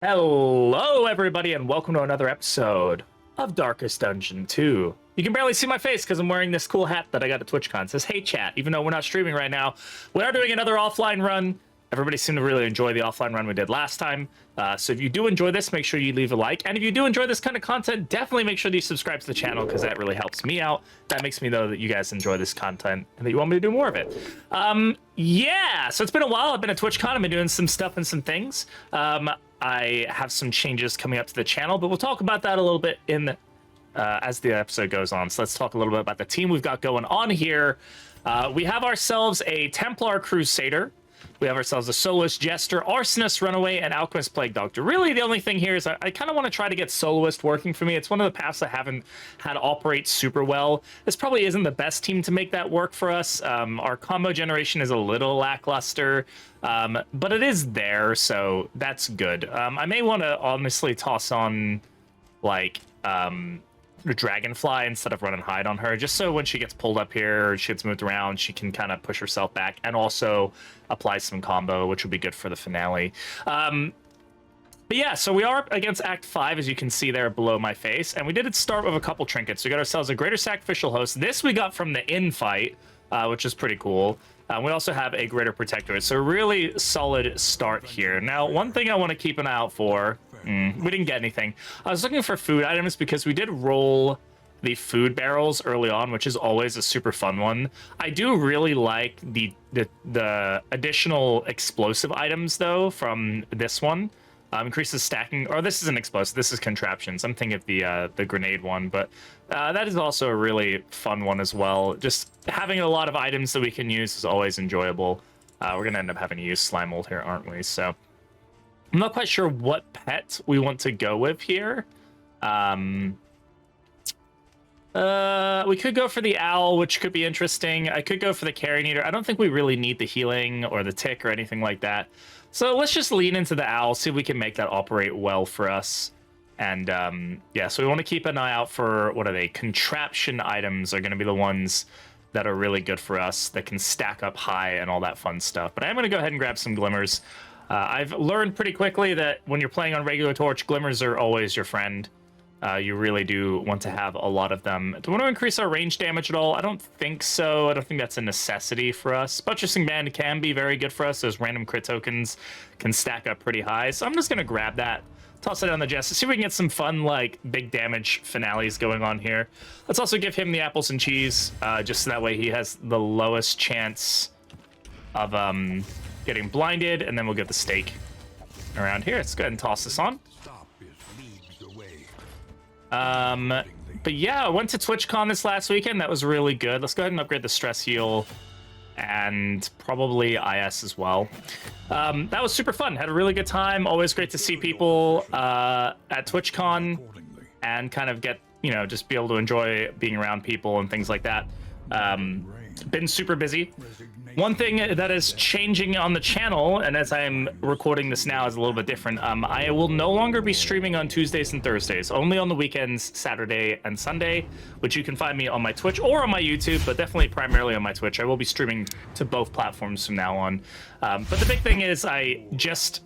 Hello, everybody, and welcome to another episode of Darkest Dungeon 2. You can barely see my face because I'm wearing this cool hat that I got at TwitchCon. It says, "Hey, chat," even though we're not streaming right now. We are doing another offline run. Everybody seemed to really enjoy the offline run we did last time. So if you do enjoy this, make sure you leave a like. And if you do enjoy this kind of content, definitely make sure that you subscribe to the channel because that really helps me out. That makes me know that you guys enjoy this content and that you want me to do more of it. Yeah, so it's been a while. I've been at TwitchCon. I've been doing some stuff and some things. I have some changes coming up to the channel, but we'll talk about that a little bit in as the episode goes on. So let's talk a little bit about the team we've got going on here. We have ourselves a Templar Crusader. We have ourselves a Soloist Jester, Arsonist Runaway, and Alchemist Plague Doctor. Really, the only thing here is I kind of want to try to get Soloist working for me. It's one of the paths I haven't had operate super well. This probably isn't the best team to make that work for us. Our combo generation is a little lackluster, but it is there, so that's good. I may want to honestly toss on, like, Dragonfly instead of run and hide on her, just so when she gets pulled up here or she gets moved around, she can kind of push herself back and also apply some combo, which would be good for the finale. But yeah, so we are against Act 5, as you can see there below my face, and we did start with a couple trinkets. We got ourselves a Greater Sacrificial Host. This we got from the inn fight, which is pretty cool. We also have a Greater Protectorate, so really solid start here. Now, one thing I want to keep an eye out for, we didn't get anything. I was looking for food items because we did roll the food barrels early on, which is always a super fun one. I do really like the additional explosive items, though, from this one. Increases stacking, or this isn't explosive, this is contraptions. I'm thinking of the grenade one, but that is also a really fun one as well. Just having a lot of items that we can use is always enjoyable. We're gonna end up having to use slime mold here, aren't we? So I'm not quite sure what pet we want to go with here. We could go for the owl, which could be interesting. I could go for the carrion eater. I don't think we really need the healing or the tick or anything like that. So let's just lean into the owl, see if we can make that operate well for us. And yeah, so we want to keep an eye out for, what are they? Contraption items are going to be the ones that are really good for us, that can stack up high and all that fun stuff. But I'm going to go ahead and grab some glimmers. I've learned pretty quickly that when you're playing on regular torch, glimmers are always your friend. You really do want to have a lot of them. Do we want to increase our range damage at all? I don't think so. I don't think that's a necessity for us. Buttressing Band can be very good for us. Those random crit tokens can stack up pretty high. So I'm just going to grab that, toss it on the Jester, see if we can get some fun, like, big damage finales going on here. Let's also give him the apples and cheese, just so that way he has the lowest chance of getting blinded, and then we'll get the stake around here. Let's go ahead and toss this on. But yeah, I went to TwitchCon this last weekend. That was really good. Let's go ahead and upgrade the stress heal and probably IS as well. That was super fun. Had a really good time. Always great to see people at TwitchCon and kind of get, you know, just be able to enjoy being around people and things like that. Been super busy. One thing that is changing on the channel, and as I'm recording this now, is a little bit different. I will no longer be streaming on Tuesdays and Thursdays, only on the weekends, Saturday and Sunday, which you can find me on my Twitch or on my YouTube, but definitely primarily on my Twitch. I will be streaming to both platforms from now on. But the big thing is I just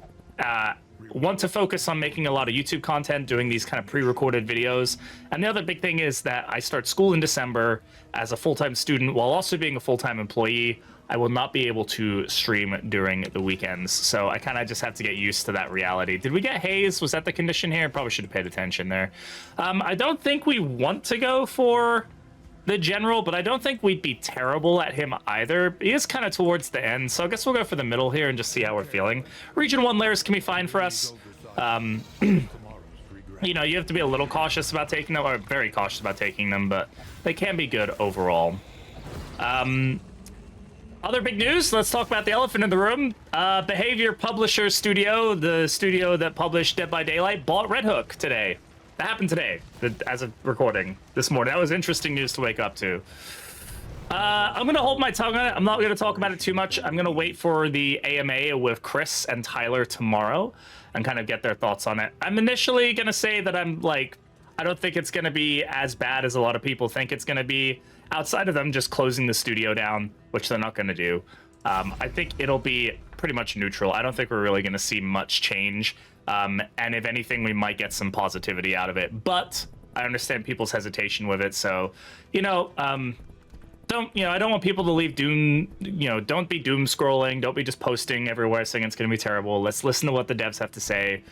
want to focus on making a lot of YouTube content, doing these kind of pre-recorded videos. And the other big thing is that I start school in December as a full-time student while also being a full-time employee. I will not be able to stream during the weekends, so I kind of just have to get used to that reality. Did we get Haze? Was that the condition here? Probably should have paid attention there. I don't think we want to go for the general, but I don't think we'd be terrible at him either. He is kind of towards the end, so I guess we'll go for the middle here and just see how we're feeling. Region 1 layers can be fine for us. You know, you have to be a little cautious about taking them, or very cautious about taking them, but they can be good overall. Other big news, let's talk about the elephant in the room. Behavior Publisher Studio, the studio that published Dead by Daylight, bought Red Hook today. That happened today, as of recording this morning. That was interesting news to wake up to. I'm going to hold my tongue on it. I'm not going to talk about it too much. I'm going to wait for the AMA with Chris and Tyler tomorrow and kind of get their thoughts on it. I'm initially going to say that I don't think it's going to be as bad as a lot of people think it's going to be, outside of them just closing the studio down, which they're not going to do. I think it'll be pretty much neutral. I don't think we're really going to see much change And if anything, we might get some positivity out of it. But I understand people's hesitation with it, so, you know, I don't want people to leave doom, don't be doom scrolling, don't be just posting everywhere saying it's going to be terrible. Let's listen to what the devs have to say.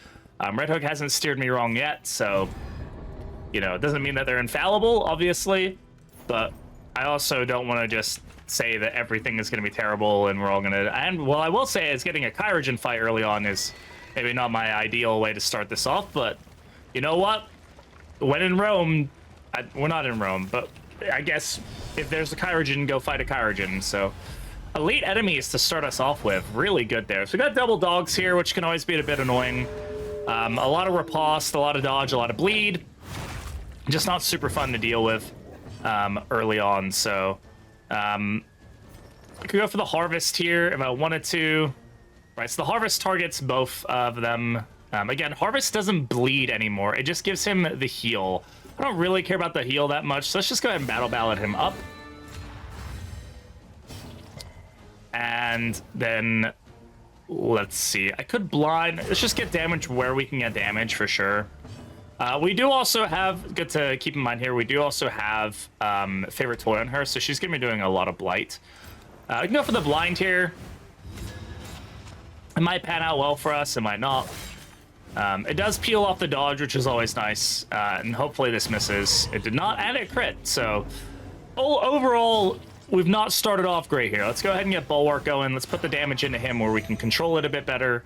Red Hook hasn't steered me wrong yet, so, it doesn't mean that they're infallible, obviously, but I also don't want to just say that everything is going to be terrible and we're all going to... And, well, I will say is getting a Kyrogen fight early on is maybe not my ideal way to start this off, but you know what? When in Rome... we're not in Rome, but I guess if there's a Kyrogen, go fight a Kyrogen, so... Elite enemies to start us off with. Really good there. So we got double dogs here, which can always be a bit annoying. A lot of riposte, a lot of dodge, a lot of bleed. Just not super fun to deal with early on, so... I could go for the Harvest here if I wanted to. Right, so the Harvest targets both of them. Again, Harvest doesn't bleed anymore. It just gives him the heal. I don't really care about the heal that much, so let's just go ahead and Battle Ballad him up. And then, let's see. I could blind. Let's just get damage where we can get damage for sure. We do also have, good to keep in mind here, we do also have Favorite Toy on her, so she's going to be doing a lot of Blight. We can go for the Blind here. It might pan out well for us, it might not. It does peel off the dodge, which is always nice, and hopefully this misses. It did not, and it crit, so overall, we've not started off great here. Let's go ahead and get Bulwark going. Let's put the damage into him where we can control it a bit better,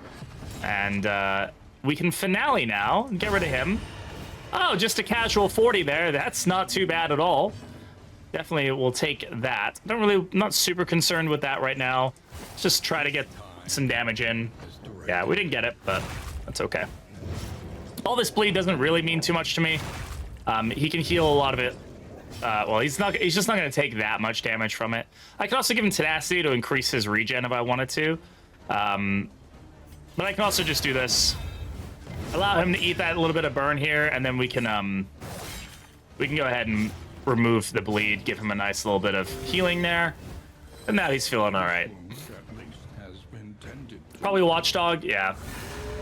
and we can Finale now and get rid of him. Oh, just a casual 40 there. That's not too bad at all. Definitely will take that. Not super concerned with that right now. Let's just try to get some damage in. Yeah, we didn't get it, but that's okay. All this bleed doesn't really mean too much to me. He can heal a lot of it. Well, he's just not going to take that much damage from it. I can also give him Tenacity to increase his regen if I wanted to. But I can also just do this. Allow him to eat that little bit of burn here, and then we can go ahead and remove the bleed, give him a nice little bit of healing there. And now he's feeling all right. Probably Watchdog, yeah.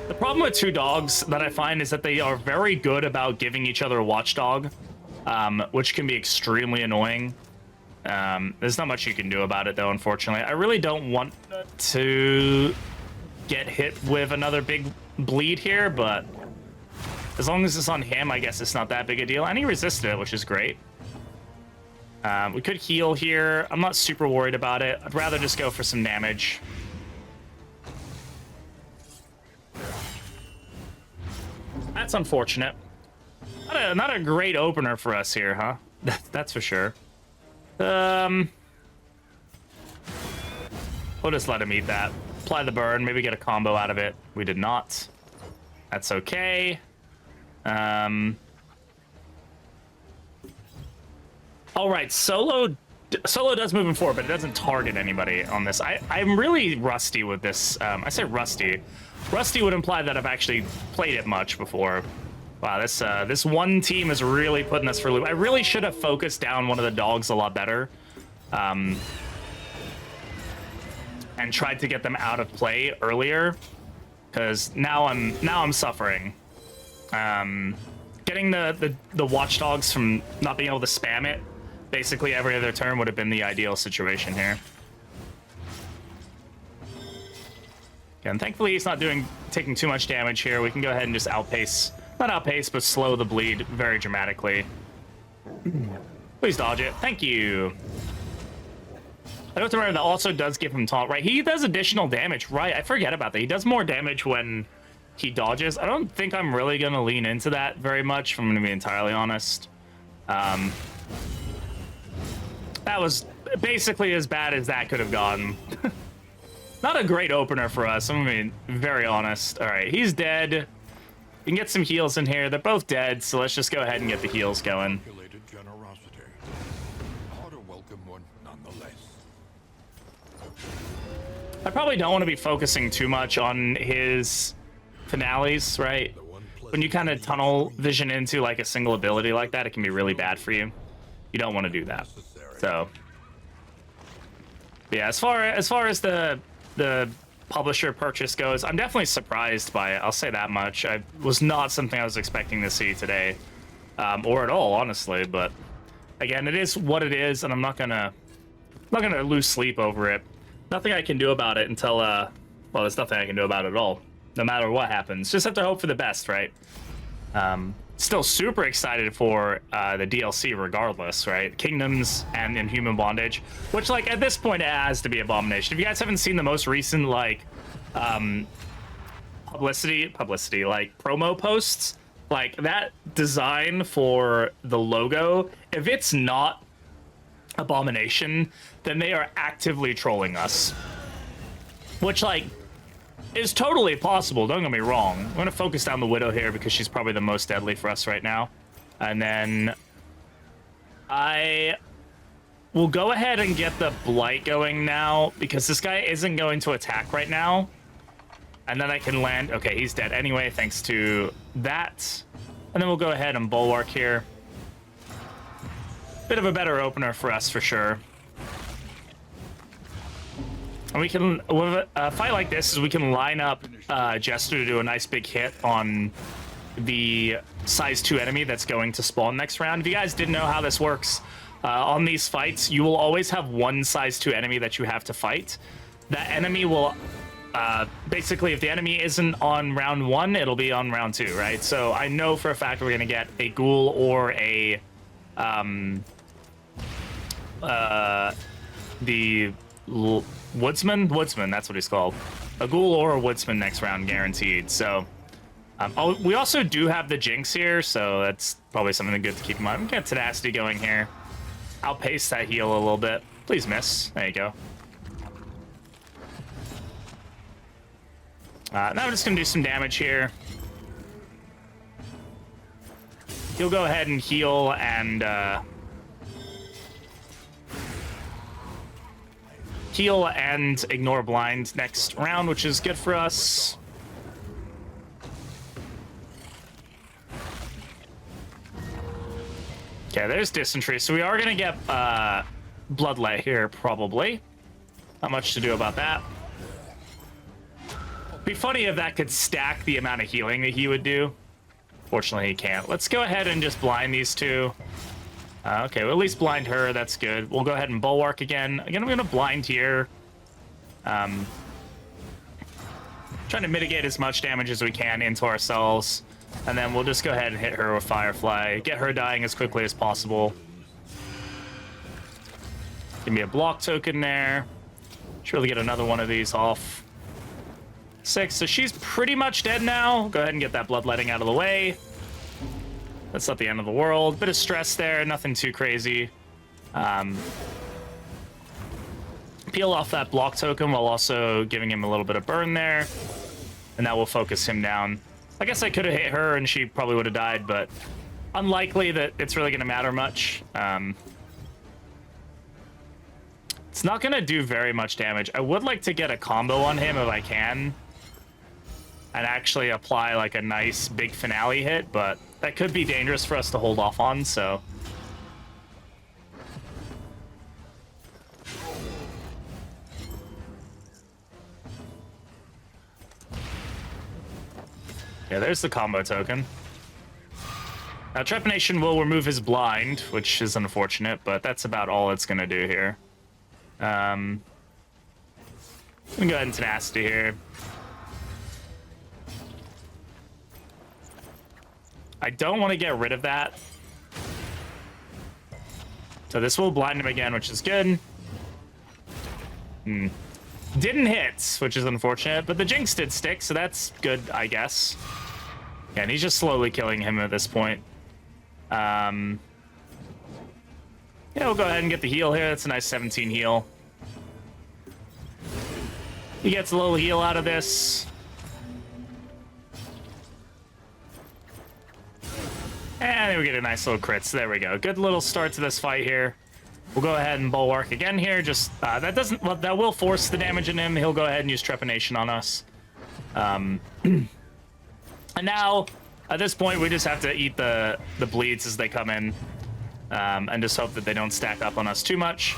The problem with two dogs that I find is that they are very good about giving each other a Watchdog, which can be extremely annoying. There's not much you can do about it, though, unfortunately. I really don't want to get hit with another big bleed here, but as long as it's on him, I guess it's not that big a deal. And he resisted it, which is great. We could heal here. I'm not super worried about it. I'd rather just go for some damage. That's unfortunate. Not a great opener for us here, huh? That's for sure. We'll just let him eat that. Apply the burn, maybe get a combo out of it. We did not. That's okay. All right, Solo does moving forward, but it doesn't target anybody on this. I'm really rusty with this. I say rusty. Rusty would imply that I've actually played it much before. Wow, this one team is really putting us for a loop. I really should have focused down one of the dogs a lot better. And tried to get them out of play earlier, because now I'm suffering. Getting the Watchdogs from not being able to spam it basically every other turn would have been the ideal situation here. And thankfully he's not taking too much damage here. We can go ahead and just not outpace, but slow the bleed very dramatically. Please dodge it. Thank you. I have to remember that also does give him taunt, right? He does additional damage, right? I forget about that. He does more damage when he dodges. I don't think I'm really going to lean into that very much, if I'm going to be entirely honest. That was basically as bad as that could have gone. Not a great opener for us, I'm going to be very honest. All right, he's dead. We can get some heals in here. They're both dead, so let's just go ahead and get the heals going. I probably don't want to be focusing too much on his finales, right? When you kind of tunnel vision into like a single ability like that, it can be really bad for you. You don't want to do that. So, yeah, as far as the publisher purchase goes, I'm definitely surprised by it. I'll say that much. I was not something I was expecting to see today, or at all, honestly. But again, it is what it is, and I'm not gonna lose sleep over it. Nothing I can do about it until well, there's nothing I can do about it at all. No matter what happens, just have to hope for the best, right? Still super excited for the DLC regardless, right? Kingdoms and Inhuman Bondage, which, like, at this point it has to be Abomination. If you guys haven't seen the most recent, like, publicity, like, promo posts, like, that design for the logo, if it's not Abomination, then they are actively trolling us. Which, like, is totally possible, don't get me wrong. I'm going to focus down the Widow here because she's probably the most deadly for us right now. And then I will go ahead and get the Blight going now because this guy isn't going to attack right now. And then I can land... Okay, he's dead anyway, thanks to that. And then we'll go ahead and Bulwark here. Bit of a better opener for us, for sure. And we can, with a fight like this, is we can line up Jester to do a nice big hit on the size 2 enemy that's going to spawn next round. If you guys didn't know how this works, on these fights, you will always have one size 2 enemy that you have to fight. That enemy will, basically, if the enemy isn't on round 1, it'll be on round 2, right? So I know for a fact we're going to get a ghoul or a, Woodsman, that's what he's called. A ghoul or a woodsman next round, guaranteed. So, we also do have the Jinx here, so that's probably something good to keep in mind. We get Tenacity going here. Outpace that heal a little bit. Please miss. There you go. Now I'm just gonna do some damage here. He'll go ahead and heal and ignore blind next round, which is good for us. Okay, there's Dysentery. So we are going to get Bloodlet here, probably. Not much to do about that. Be funny if that could stack the amount of healing that he would do. Fortunately, he can't. Let's go ahead and just blind these two. Okay, we'll at least blind her. That's good. We'll go ahead and Bulwark again. Again, I'm going to blind here. Trying to mitigate as much damage as we can into ourselves. And then we'll just go ahead and hit her with Firefly. Get her dying as quickly as possible. Give me a block token there. Should really get another one of these off. 6, so she's pretty much dead now. Go ahead and get that bloodletting out of the way. That's not the end of the world. Bit of stress there, nothing too crazy. Peel off that block token while also giving him a little bit of burn there. And that will focus him down. I guess I could have hit her and she probably would have died, but unlikely that it's really going to matter much. It's not going to do very much damage. I would like to get a combo on him if I can. And actually apply like a nice big finale hit, but that could be dangerous for us to hold off on, so. Yeah, there's the combo token. Now, Trepanation will remove his blind, which is unfortunate, but that's about all it's going to do here. I'm going to go ahead and Tenacity here. I don't want to get rid of that. So this will blind him again, which is good. Didn't hit, which is unfortunate, but the Jinx did stick, so that's good, I guess. Yeah, and he's just slowly killing him at this point. Yeah, we'll go ahead and get the heal here. That's a nice 17 heal. He gets a little heal out of this. And we get a nice little crit. So there we go. Good little start to this fight here. We'll go ahead and Bulwark again here. Just that doesn't. Well, that will force the damage in him. He'll go ahead and use Trepanation on us. And now at this point, we just have to eat the bleeds as they come in, and just hope that they don't stack up on us too much.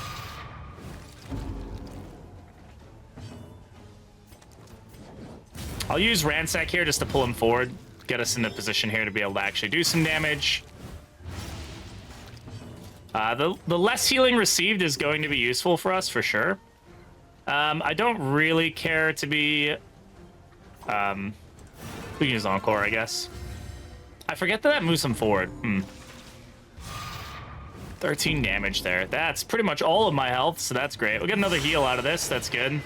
I'll use Ransack here just to pull him forward, get us in a position here to be able to actually do some damage. The less healing received is going to be useful for us for sure. I don't really care to be... we can use Encore, I guess. I forget that moves him forward. 13 damage there. That's pretty much all of my health, so that's great. We'll get another heal out of this. That's good.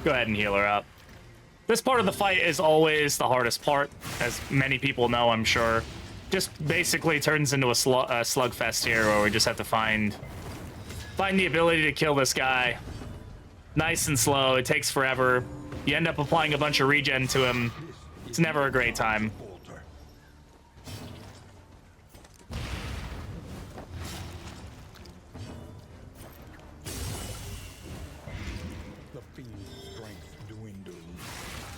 Go ahead and heal her up. This part of the fight is always the hardest part, as many people know, I'm sure. Just basically turns into a slugfest here, where we just have to find the ability to kill this guy. Nice and slow. It takes forever. You end up applying a bunch of regen to him. It's never a great time.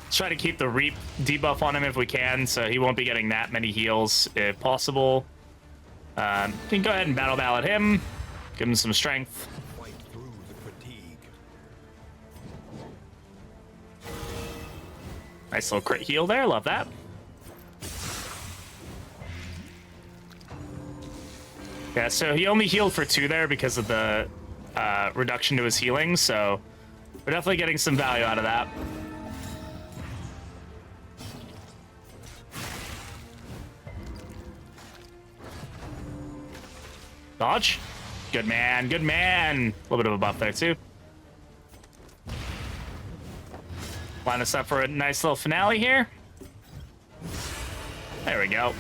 Let's try to keep the Reap debuff on him if we can, so he won't be getting that many heals if possible. You can go ahead and battle ballad him. Give him some strength. Nice little crit heal there. Love that. Yeah, so he only healed for 2 there because of the reduction to his healing, so we're definitely getting some value out of that. Dodge. Good man, good man. A little bit of a buff there, too. Line us up for a nice little finale here. There we go.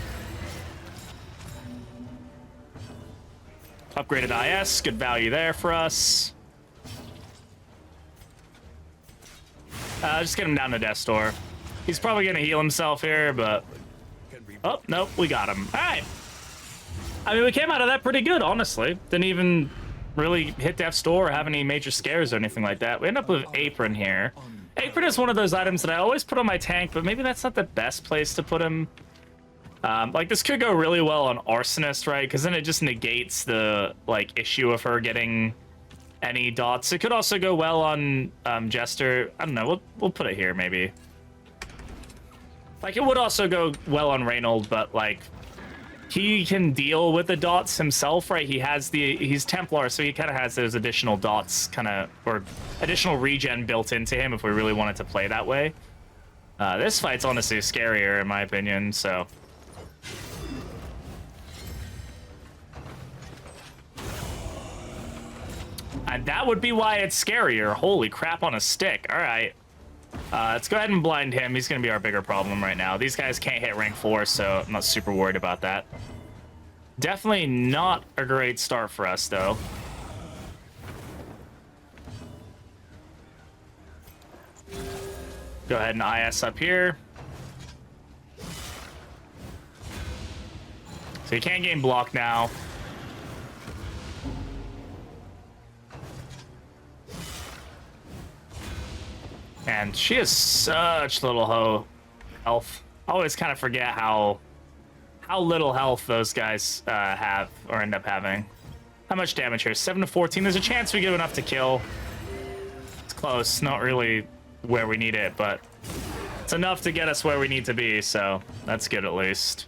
Upgraded IS, good value there for us. Just get him down to Death's Door. He's probably gonna heal himself here, but... Oh, nope, we got him. All right. I mean, we came out of that pretty good, honestly. Didn't even really hit Death's Door or have any major scares or anything like that. We end up with Apron here. Apron is one of those items that I always put on my tank, but maybe that's not the best place to put him. Like, this could go really well on Arsonist, right? Because then it just negates the, like, issue of her getting any dots. It could also go well on Jester. I don't know. We'll put it here, maybe. Like, it would also go well on Reynold, but, like... He can deal with the dots himself, right? He's Templar, so he kind of has those additional dots or additional regen built into him if we really wanted to play that way. This fight's honestly scarier in my opinion, so. And that would be why it's scarier. Holy crap on a stick. All right. Let's go ahead and blind him. He's going to be our bigger problem right now. These guys can't hit rank 4, so I'm not super worried about that. Definitely not a great start for us, though. Go ahead and IS up here. So you can't gain block now. And she has such little health. I always kind of forget how little health those guys have or end up having. How much damage here? 7 to 14. There's a chance we get enough to kill. It's close. Not really where we need it, but it's enough to get us where we need to be, so that's good at least.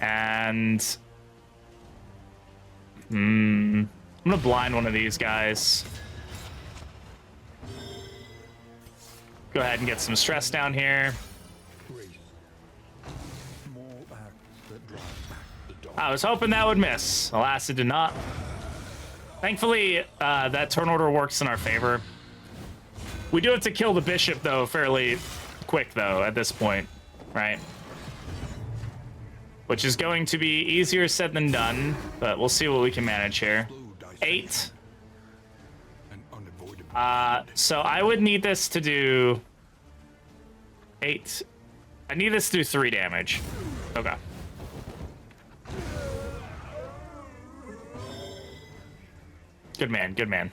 And I'm gonna blind one of these guys. Go ahead and get some stress down here. I was hoping that would miss. Alas, it did not. Thankfully, that turn order works in our favor. We do have to kill the bishop, though, fairly quick, though, at this point, right? Which is going to be easier said than done, but we'll see what we can manage here. 8. So I would need this to do 8. I need this to do 3 damage. Okay. Good man, good man.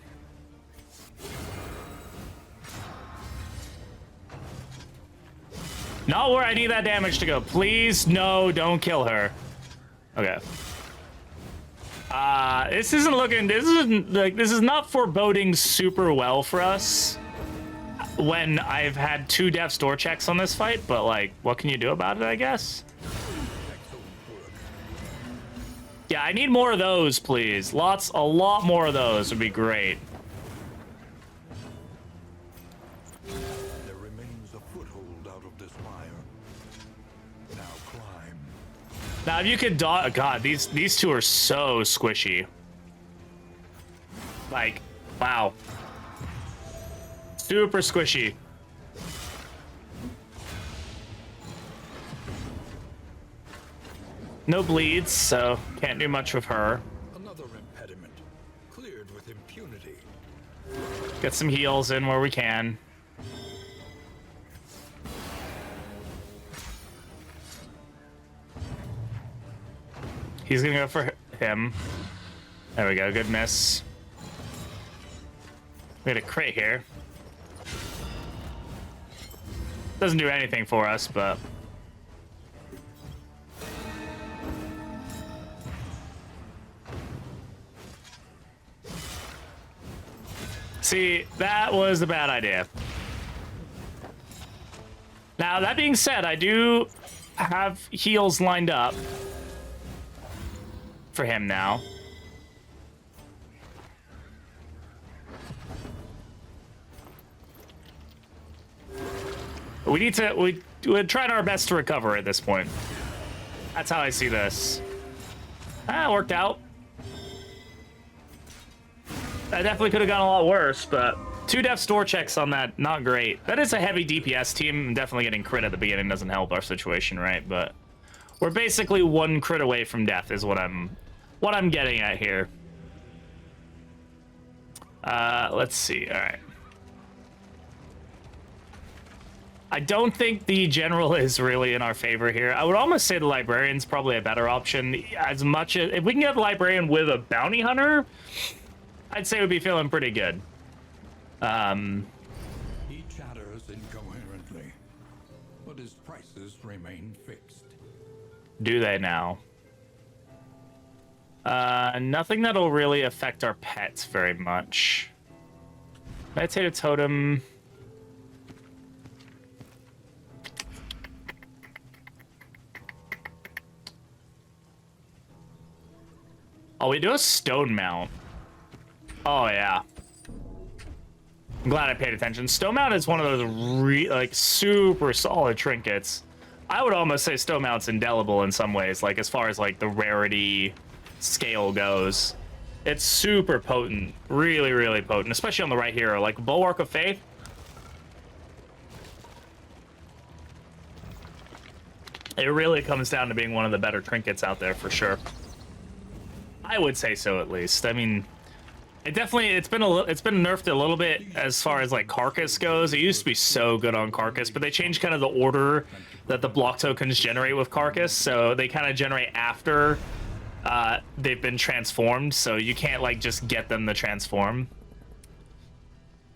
Not where I need that damage to go. Please, no, don't kill her. Okay. This isn't looking, this is not foreboding super well for us when I've had 2 death's door checks on this fight, but like, what can you do about it, I guess? Yeah, I need more of those, please. A lot more of those would be great. There remains a foothold out of this mire. Now climb. Now, if you could dodge, God, these 2 are so squishy. Like, wow. Super squishy. No bleeds, so can't do much with her. Another impediment cleared with impunity. Get some heals in where we can. He's gonna go for him. There we go, good miss. We had a crit here. Doesn't do anything for us, but... See, that was a bad idea. Now, that being said, I do have heals lined up for him now. We need to, we're trying our best to recover at this point. That's how I see this. Ah, worked out. That definitely could have gone a lot worse, but 2 death's door checks on that, not great. That is a heavy DPS team. Definitely getting crit at the beginning doesn't help our situation, right? But we're basically 1 crit away from death is what I'm getting at here. Let's see. All right. I don't think the general is really in our favor here. I would almost say the librarian's probably a better option. As much as if we can get the librarian with a bounty hunter, I'd say we'd be feeling pretty good. He chatters incoherently, but his prices remain fixed. Do they now? Nothing that'll really affect our pets very much. Meditative totem. Oh, we do a stone mount. Oh, yeah. I'm glad I paid attention. Stone mount is one of those like super solid trinkets. I would almost say stone mount's indelible in some ways, like as far as like the rarity scale goes. It's super potent, really, really potent, especially on the right hero, like Bulwark of Faith. It really comes down to being one of the better trinkets out there for sure. I would say so, at least. I mean, it's been nerfed a little bit as far as like Carcass goes. It used to be so good on Carcass, but they changed kind of the order that the block tokens generate with Carcass, so they kind of generate after they've been transformed, so you can't like just get them to transform.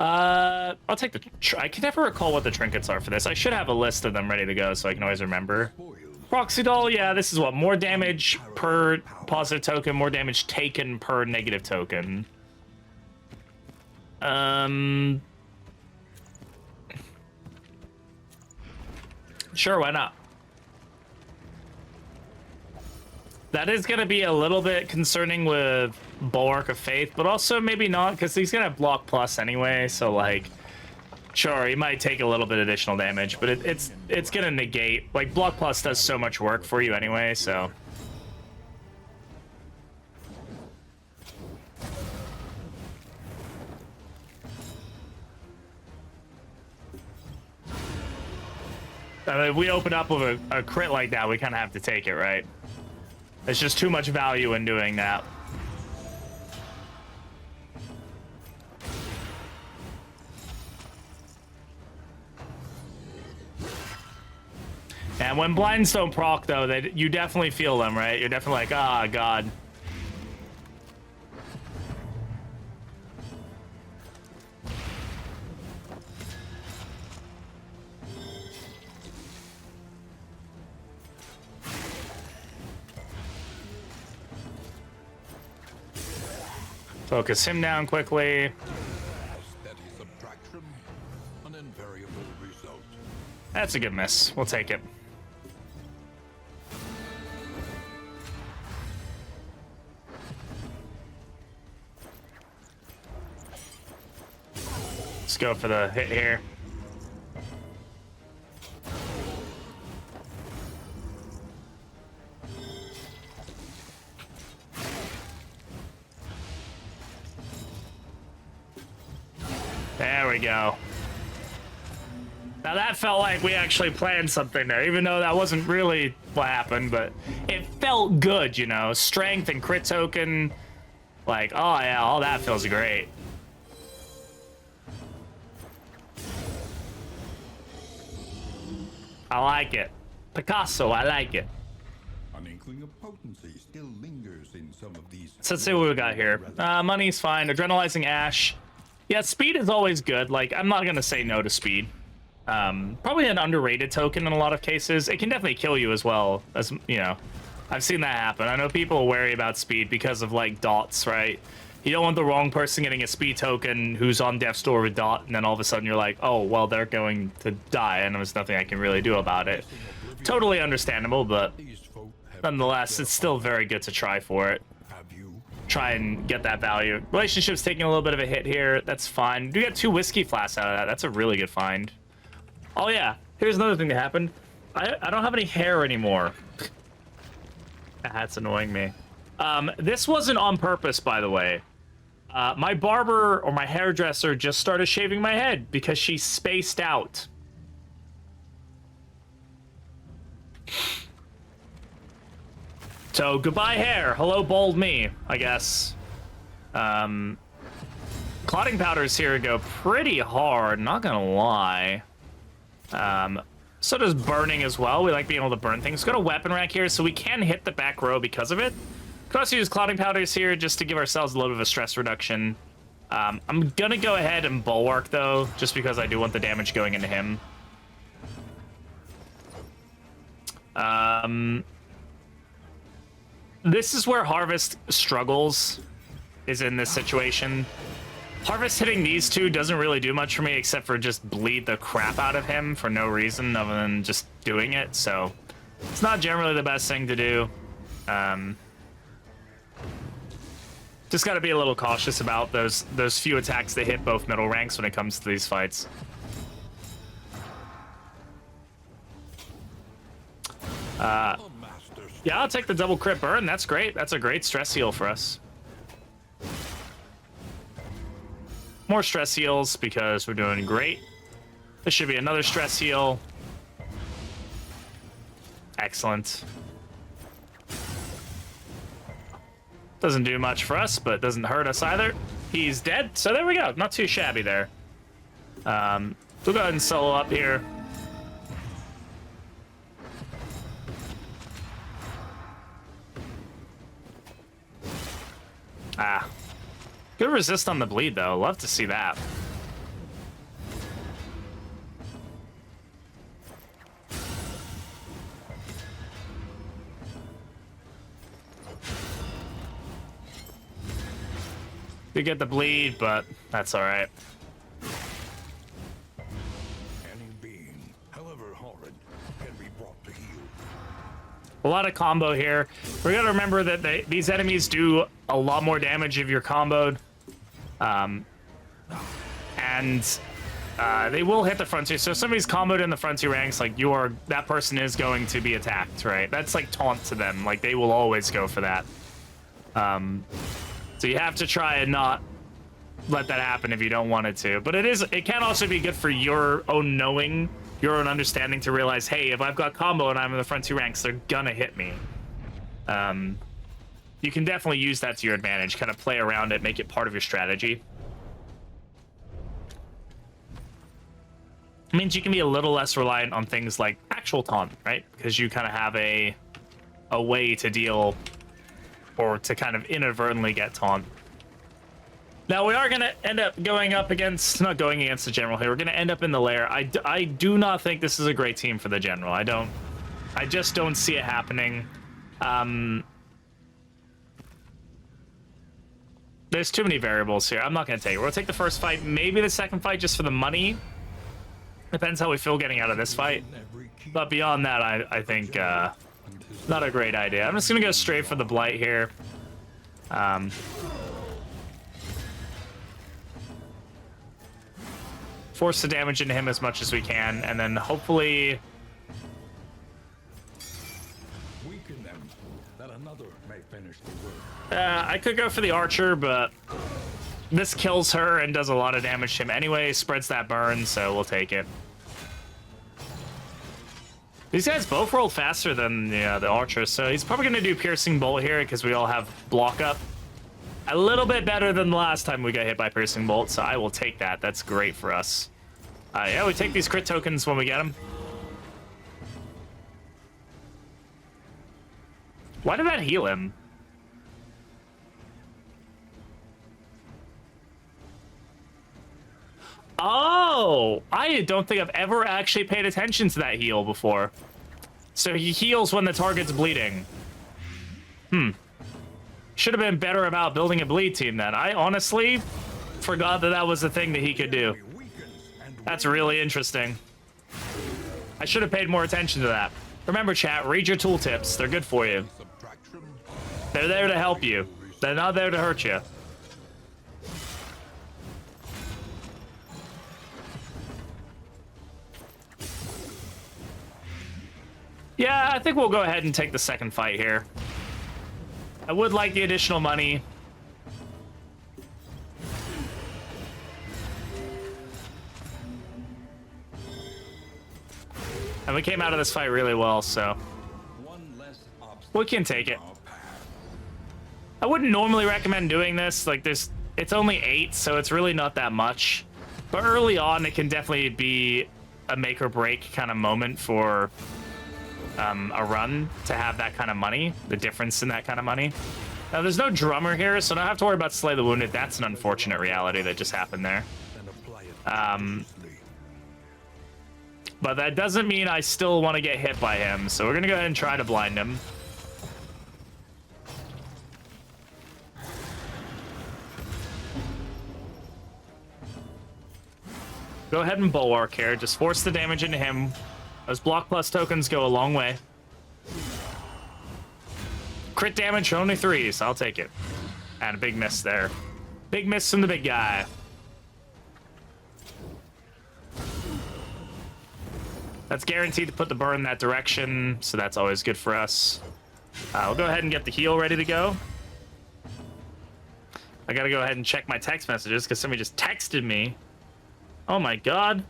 I'll take the... I can never recall what the trinkets are for this. I should have a list of them ready to go so I can always remember. Proxy doll, yeah, this is what? More damage per positive token, more damage taken per negative token. Sure, why not? That is going to be a little bit concerning with Bulwark of Faith, but also maybe not, because he's going to have block plus anyway, so like... Sure, he might take a little bit additional damage, but it's gonna negate. Like, Block Plus does so much work for you anyway, so... I mean, if we open up with a crit like that, we kind of have to take it, right? There's just too much value in doing that. And when blinds don't proc, though, you definitely feel them, right? You're definitely like, ah, God. Focus him down quickly. Steady subtraction, an invariable result. That's a good miss. We'll take it. Let's go for the hit here. There we go. Now that felt like we actually planned something there, even though that wasn't really what happened, but it felt good, you know? Strength and crit token. Like, oh yeah, all that feels great. I like it. Picasso, I like it. An inkling of potency still lingers in some of these. So let's see what we got here. Money's fine. Adrenalizing Ash. Yeah, speed is always good. Like, I'm not going to say no to speed. Probably an underrated token in a lot of cases. It can definitely kill you as well, as, you know. I've seen that happen. I know people are wary about speed because of, like, dots, right? You don't want the wrong person getting a speed token who's on death's door with dot, and then all of a sudden you're like, oh, well, they're going to die, and there's nothing I can really do about it. Totally understandable, but nonetheless, it's still very good to try for it. Try and get that value. Relationship's taking a little bit of a hit here. That's fine. We got 2 whiskey flasks out of that. That's a really good find. Oh, yeah. Here's another thing that happened. I don't have any hair anymore. That's annoying me. This wasn't on purpose, by the way. My barber or my hairdresser just started shaving my head because she spaced out. So goodbye hair, hello bald me, I guess. Clotting powders here go pretty hard, not gonna lie. So does burning as well. We like being able to burn things. Got a weapon rack here, so we can hit the back row because of it. Could also use clotting powders here just to give ourselves a little bit of a stress reduction. I'm gonna go ahead and bulwark though, just because I do want the damage going into him. This is where Harvest struggles, is in this situation. Harvest hitting these two doesn't really do much for me except for just bleed the crap out of him for no reason other than just doing it, so it's not generally the best thing to do. Just gotta be a little cautious about those few attacks that hit both middle ranks when it comes to these fights. Yeah, I'll take the double crit burn. That's great. That's a great stress heal for us. More stress heals because we're doing great. This should be another stress heal. Excellent. Doesn't do much for us, but doesn't hurt us either. He's dead, so there we go. Not too shabby there. We'll go ahead and solo up here. Ah. Good resist on the bleed, though. Love to see that. You get the bleed, but that's all right. Any being, however horrid, can be brought to heel. A lot of combo here. We gotta remember that these enemies do a lot more damage if you're comboed. And they will hit the front two. So if somebody's comboed in the front two ranks, like that person is going to be attacked, right? That's like taunt to them. Like they will always go for that. So you have to try and not let that happen if you don't want it to. But it can also be good for your own knowing, your own understanding to realize, hey, if I've got combo and I'm in the front two ranks, they're gonna hit me. You can definitely use that to your advantage, kind of play around it, make it part of your strategy. It means you can be a little less reliant on things like actual taunt, right? Because you kind of have a way to deal or to kind of inadvertently get taunt. Now we are going to end up not going against the general here. We're going to end up in the lair. I do not think this is a great team for the general. I just don't see it happening. There's too many variables here. I'm not going to take it. We'll take the first fight, maybe the second fight just for the money. Depends how we feel getting out of this fight. But beyond that, I think not a great idea. I'm just going to go straight for the Blight here. Force the damage into him as much as we can, and then hopefully... Weaken them, that another may finish the work. I could go for the Archer, but this kills her and does a lot of damage to him anyway, spreads that burn, so we'll take it. These guys both rolled faster than the Archer, so he's probably going to do Piercing Bolt here because we all have block up. A little bit better than the last time we got hit by Piercing Bolt, so I will take that. That's great for us. Yeah, we take these crit tokens when we get them. Why did that heal him? Oh, I don't think I've ever actually paid attention to that heal before. So he heals when the target's bleeding. Should have been better about building a bleed team then. I honestly forgot that that was a thing that he could do. That's really interesting. I should have paid more attention to that. Remember, chat, read your tooltips. They're good for you. They're there to help you. They're not there to hurt you. Yeah, I think we'll go ahead and take the second fight here. I would like the additional money. And we came out of this fight really well, so we can take it. I wouldn't normally recommend doing this. Like, it's only 8, so it's really not that much. But early on, it can definitely be a make or break kind of moment for a run to have that kind of money, the difference in that kind of money. Now, there's no drummer here, so don't have to worry about Slay the Wounded. That's an unfortunate reality that just happened there. But that doesn't mean I still want to get hit by him, so we're going to go ahead and try to blind him. Go ahead and Bulwark here. Just force the damage into him. Those block plus tokens go a long way. Crit damage, only 3, so I'll take it. And a big miss there. Big miss from the big guy. That's guaranteed to put the burn in that direction, so that's always good for us. We'll go ahead and get the heal ready to go. I gotta go ahead and check my text messages because somebody just texted me. Oh my god.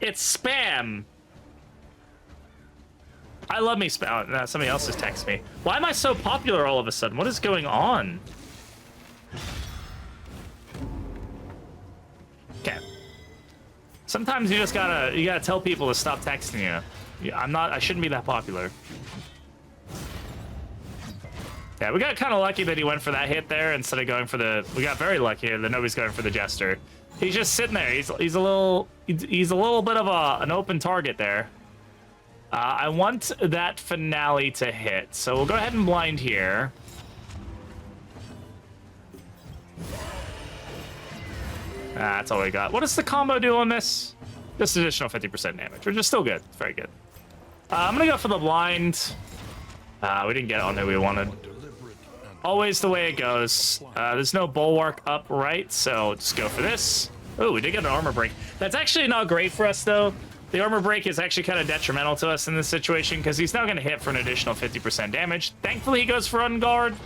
It's spam. I love me spam. Somebody else just texted me. Why am I so popular all of a sudden? What is going on? Okay. Sometimes you just gotta tell people to stop texting you. I shouldn't be that popular. Yeah, we got kind of lucky that he went for that hit there instead of going for the. We got very lucky that nobody's going for the Jester. He's just sitting there. He's a little bit of an open target there. I want that finale to hit, so we'll go ahead and blind here. That's all we got. What does the combo do on this? Just additional 50% damage, which is still good. It's very good. I'm gonna go for the blind. We didn't get on who we wanted. Always the way it goes. There's no bulwark up right, so just go for this. Oh, we did get an armor break. That's actually not great for us, though. The armor break is actually kind of detrimental to us in this situation because he's now going to hit for an additional 50% damage. Thankfully, he goes for unguard.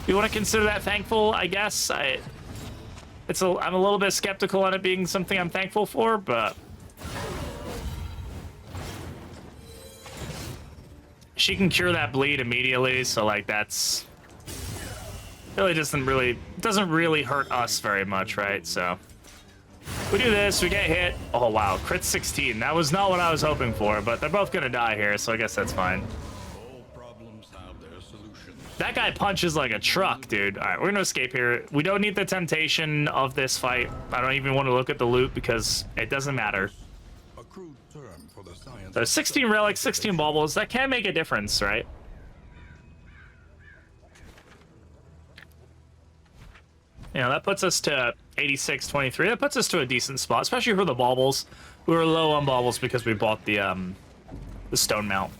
You want to consider that thankful, I guess. I'm a little bit skeptical on it being something I'm thankful for, but she can cure that bleed immediately, so like that's really doesn't really hurt us very much, right? So we do this, we get hit. Oh wow, crit 16. That was not what I was hoping for, but they're both gonna die here, so I guess that's fine. All problems have their solutions. That guy punches like a truck, dude. All right, we're gonna escape here. We don't need the temptation of this fight. I don't even want to look at the loot because it doesn't matter. A crude term for the science. So 16 relics, 16 baubles, that can make a difference, right? You know, that puts us to 86, 23. That puts us to a decent spot, especially for the baubles. We were low on baubles because we bought the stone mount.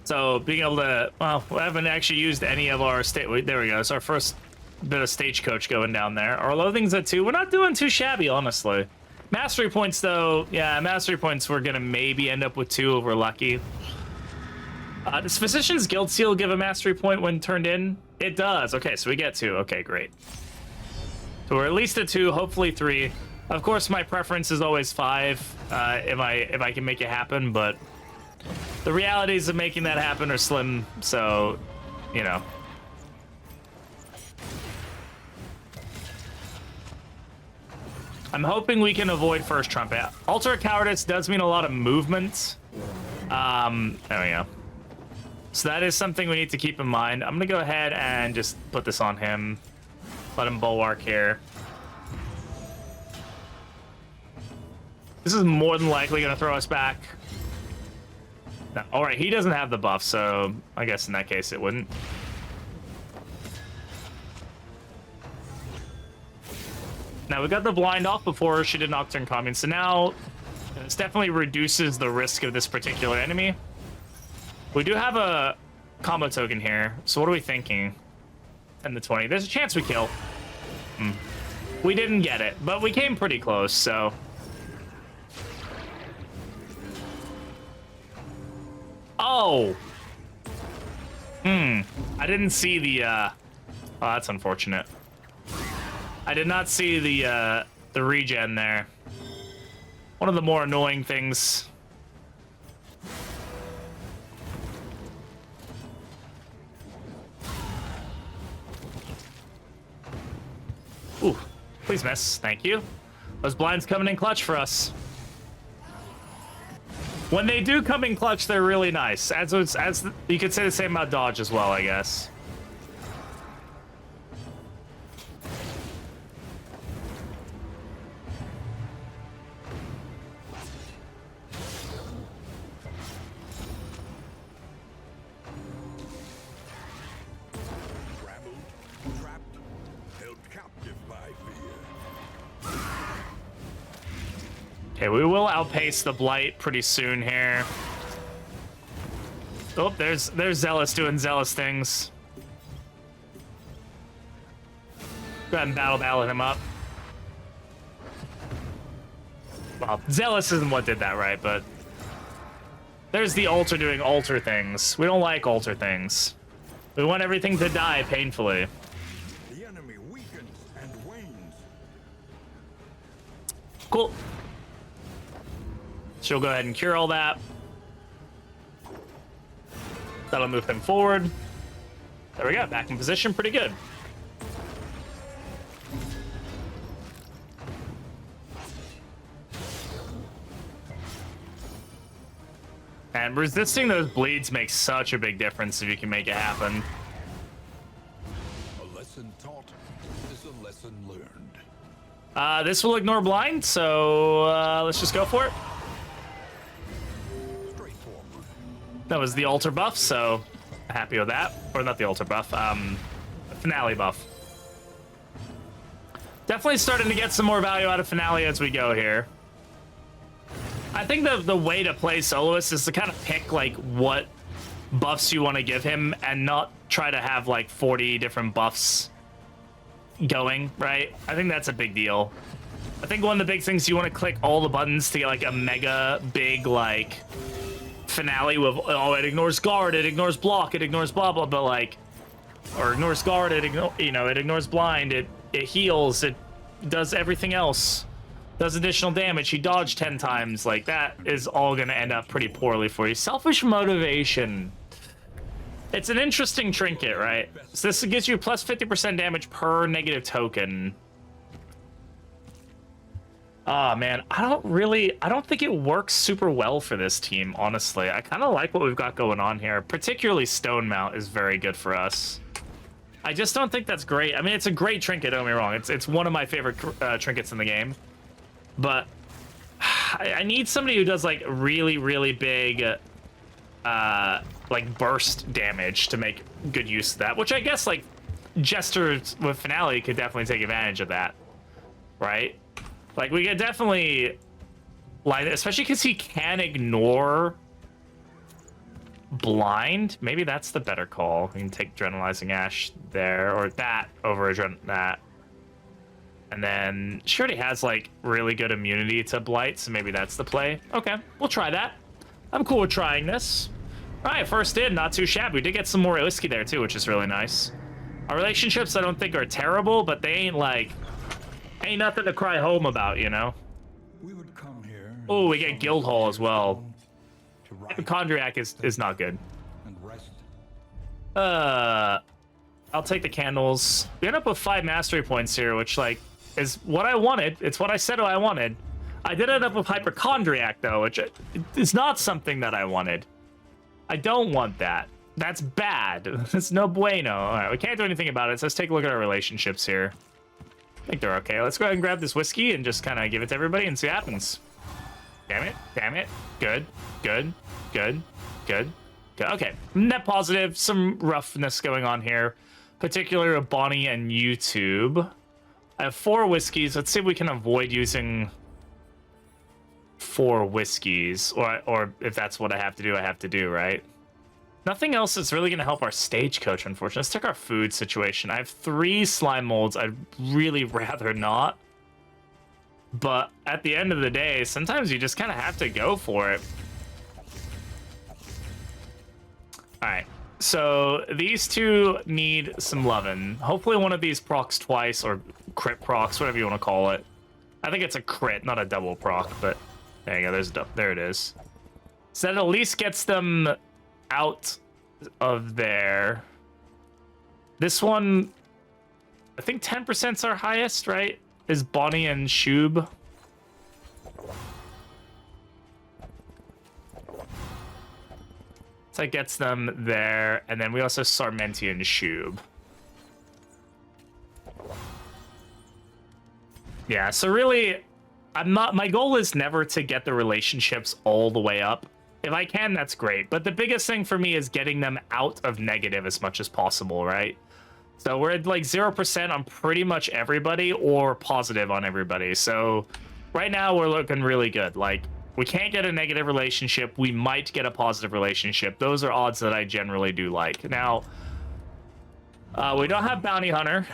So being able to, well, we haven't actually used any of our state. There we go. It's our first bit of stagecoach going down there. Our loathing's at 2. We're not doing too shabby, honestly. Mastery points, though, yeah, mastery points, we're gonna maybe end up with 2 if we're lucky. Does Physician's Guild Seal give a mastery point when turned in? It does. Okay, so we get 2. Okay, great. So we're at least at 2, hopefully 3. Of course, my preference is always 5 if I can make it happen, but the realities of making that happen are slim, so, you know. I'm hoping we can avoid first trumpet. Altar of Cowardice does mean a lot of movement. There we go. So that is something we need to keep in mind. I'm gonna go ahead and just put this on him. Let him bulwark here. This is more than likely gonna throw us back. No, all right, he doesn't have the buff, so I guess in that case it wouldn't. Now we got the blind off before she did Nocturne Commune, so now this definitely reduces the risk of this particular enemy. We do have a combo token here, so what are we thinking? 10 to 20. There's a chance we kill. We didn't get it, but we came pretty close, so. Oh! I didn't see the, oh, that's unfortunate. I did not see the regen there. One of the more annoying things. Ooh, please miss. Thank you. Those blinds coming in clutch for us. When they do come in clutch, they're really nice. As you could say the same about dodge as well, I guess. Okay, we will outpace the Blight pretty soon here. Oh, there's Zealous doing Zealous things. Go ahead and battle him up. Well, Zealous isn't what did that right, but there's the altar doing altar things. We don't like altar things. We want everything to die painfully. The enemy weakens and wanes. Cool. She'll go ahead and cure all that. That'll move him forward. There we go, back in position, pretty good. And resisting those bleeds makes such a big difference if you can make it happen. A lesson taught is a lesson learned. This will ignore blind, so let's just go for it. That was the altar buff, so happy with that. Or not the altar buff, finale buff. Definitely starting to get some more value out of finale as we go here. I think the way to play Soloist is to kind of pick like what buffs you want to give him and not try to have like 40 different buffs going, right? I think that's a big deal. I think one of the big things you want to click all the buttons to get like a mega big like finale with, oh, it ignores guard, it ignores block, it ignores blah blah blah, like, or ignores guard, it ignores blind, it heals, it does everything else, does additional damage, he dodged 10 times, like that is all gonna end up pretty poorly for you. Selfish motivation. It's an interesting trinket, right? So this gives you plus 50% damage per negative token. Ah, man, I don't think it works super well for this team, honestly. I kind of like what we've got going on here. Particularly Stone Mount is very good for us. I just don't think that's great. I mean, it's a great trinket, don't get me wrong. It's one of my favorite trinkets in the game. But I need somebody who does, like, really, really big, like, burst damage to make good use of that. Which I guess, like, Jester with Finale could definitely take advantage of that, right? Like, we could definitely line it, especially because he can ignore blind. Maybe that's the better call. We can take Adrenalizing Ash there, or that over that. And then she already has, like, really good immunity to Blight, so maybe that's the play. Okay, we'll try that. I'm cool with trying this. All right, first in, not too shabby. We did get some more whiskey there, too, which is really nice. Our relationships, I don't think, are terrible, but they ain't, like, ain't nothing to cry home about, you know? We would come here. Oh, we get Guildhall as well. Hypochondriac is not good. And rest. I'll take the candles. We end up with 5 mastery points here, which, like, is what I wanted. It's what I said I wanted. I did end up with Hypochondriac, though, which is not something that I wanted. I don't want that. That's bad. It's no bueno. All right, we can't do anything about it, so let's take a look at our relationships here. I think they're okay. Let's go ahead and grab this whiskey and just kind of give it to everybody and see what happens. Damn it. Damn it. Good. Good. Good. Good. Good. Okay. Net positive. Some roughness going on here, particularly with Bonnie and YouTube. I have 4 whiskeys. Let's see if we can avoid using 4 whiskeys, or if that's what I have to do, right? Nothing else is really going to help our stagecoach, unfortunately. Let's check our food situation. I have 3 slime molds. I'd really rather not. But at the end of the day, sometimes you just kind of have to go for it. All right. So these 2 need some lovin'. Hopefully one of these procs twice, or crit procs, whatever you want to call it. I think it's a crit, not a double proc, but there you go. There it is. So that at least gets them out of there. This one, I think 10%'s our highest, right? Is Bonnie and Shub. So that gets them there, and then we also Sarmenti and Shub. Yeah, so really, my goal is never to get the relationships all the way up. If I can, that's great. But the biggest thing for me is getting them out of negative as much as possible, right? So we're at like 0% on pretty much everybody, or positive on everybody. So right now we're looking really good. Like, we can't get a negative relationship. We might get a positive relationship. Those are odds that I generally do like. Now, we don't have Bounty Hunter,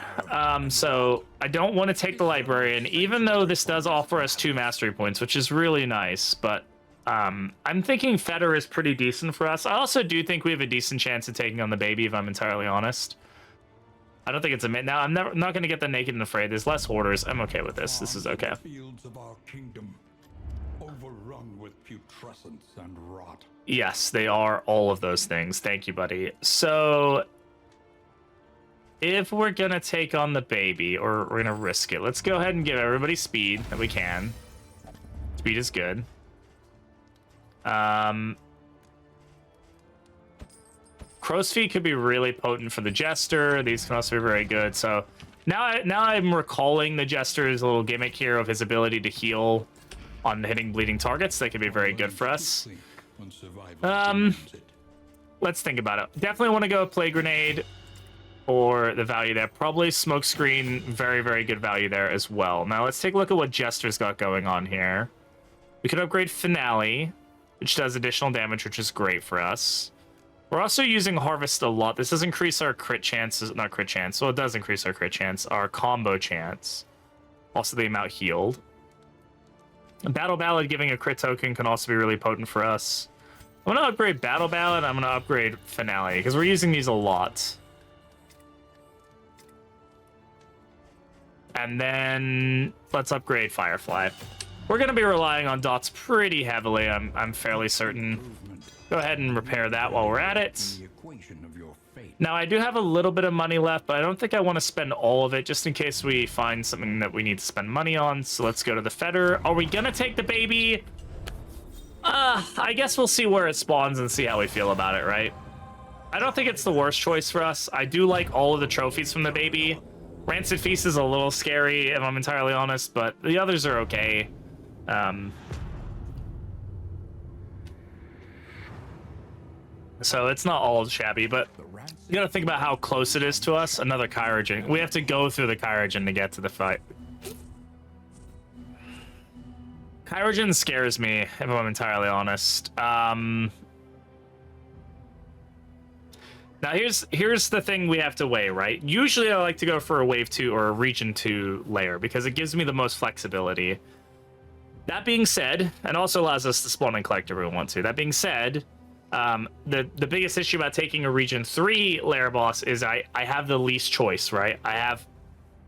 so I don't want to take the Librarian, even though this does offer us 2 mastery points, which is really nice. But I'm thinking Fetter is pretty decent for us. I also do think we have a decent chance of taking on the baby, if I'm entirely honest. I don't think it's a mid. Now, I'm not going to get the Naked and Afraid. There's less Hoarders. I'm okay with this. This is okay. Fields of our kingdom, overrun with putrescence and rot. Yes, they are all of those things. Thank you, buddy. So if we're going to take on the baby, or we're going to risk it, let's go ahead and give everybody speed that we can. Speed is good. Crow's Feet could be really potent for the Jester. These can also be very good. So now I'm recalling the Jester's little gimmick here of his ability to heal on hitting bleeding targets. That could be very good for us. Let's think about it. Definitely want to go Plague Grenade or the value there. Probably Smoke Screen, very, very good value there as well. Now let's take a look at what Jester's got going on here. We could upgrade Finale, which does additional damage, which is great for us. We're also using Harvest a lot. This does increase our crit chances, not crit chance. So it does increase our crit chance, our combo chance. Also the amount healed. Battle Ballad giving a crit token can also be really potent for us. I'm going to upgrade Battle Ballad. I'm going to upgrade Finale because we're using these a lot. And then let's upgrade Firefly. We're going to be relying on dots pretty heavily, I'm fairly certain. Go ahead and repair that while we're at it. Now, I do have a little bit of money left, but I don't think I want to spend all of it just in case we find something that we need to spend money on. So let's go to the Fetter. Are we going to take the baby? I guess we'll see where it spawns and see how we feel about it, right? I don't think it's the worst choice for us. I do like all of the trophies from the baby. Rancid Feast is a little scary, if I'm entirely honest, but the others are okay. So it's not all shabby, but The ransom you gotta think about how close it is to us. Another Kyrogen. We have to go through the Kyrogen to get to the fight. Kyrogen scares me, if I'm entirely honest. Now here's the thing we have to weigh, right? Usually I like to go for a wave 2 or a region 2 layer because it gives me the most flexibility. That being said, and also allows us to spawn and collect if we want to. That being said, the biggest issue about taking a region 3 layer boss is I have the least choice, right? I have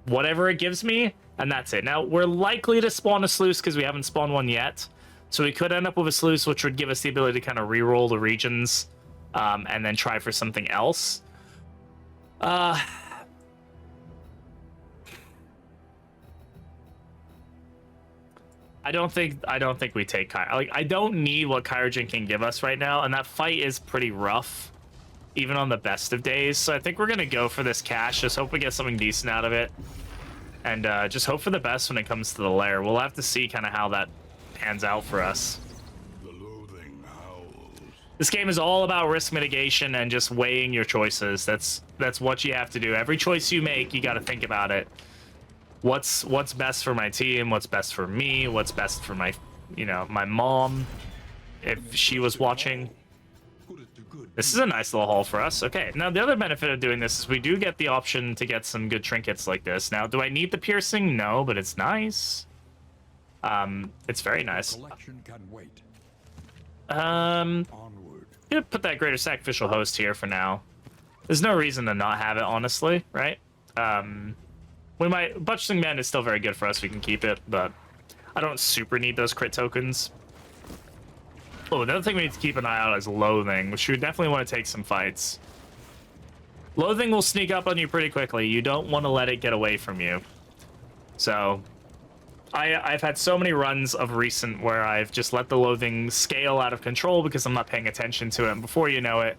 whatever it gives me, and that's it. Now, we're likely to spawn a sluice because we haven't spawned one yet. So we could end up with a sluice, which would give us the ability to kind of re-roll the regions and then try for something else. I don't think we take like I don't need what Kyrogen can give us right now, and that fight is pretty rough, even on the best of days. So I think we're gonna go for this cash. Just hope we get something decent out of it, and just hope for the best when it comes to the lair. We'll have to see kind of how that pans out for us. the loathing howls. This game is all about risk mitigation and just weighing your choices. That's what you have to do. Every choice you make, you got to think about it. What's best for my team? What's best for me? What's best for my, my mom, if she was watching. Put it to good This is a nice little haul for us. Okay, now the other benefit of doing this is we do get the option to get some good trinkets like this. Now, do I need the piercing? No, but it's nice. It's very nice. collection can wait. I'm Onward. gonna put that greater sacrificial host here for now. There's no reason to not have it, honestly, right? We might. Butchering Man is still very good for us. We can keep it, but I don't super need those crit tokens. Oh, another thing we need to keep an eye out is Loathing, which you definitely want to take some fights. Loathing will sneak up on you pretty quickly. You don't want to let it get away from you. So, I've had so many runs of recent where I've just let the Loathing scale out of control because I'm not paying attention to it. And before you know it.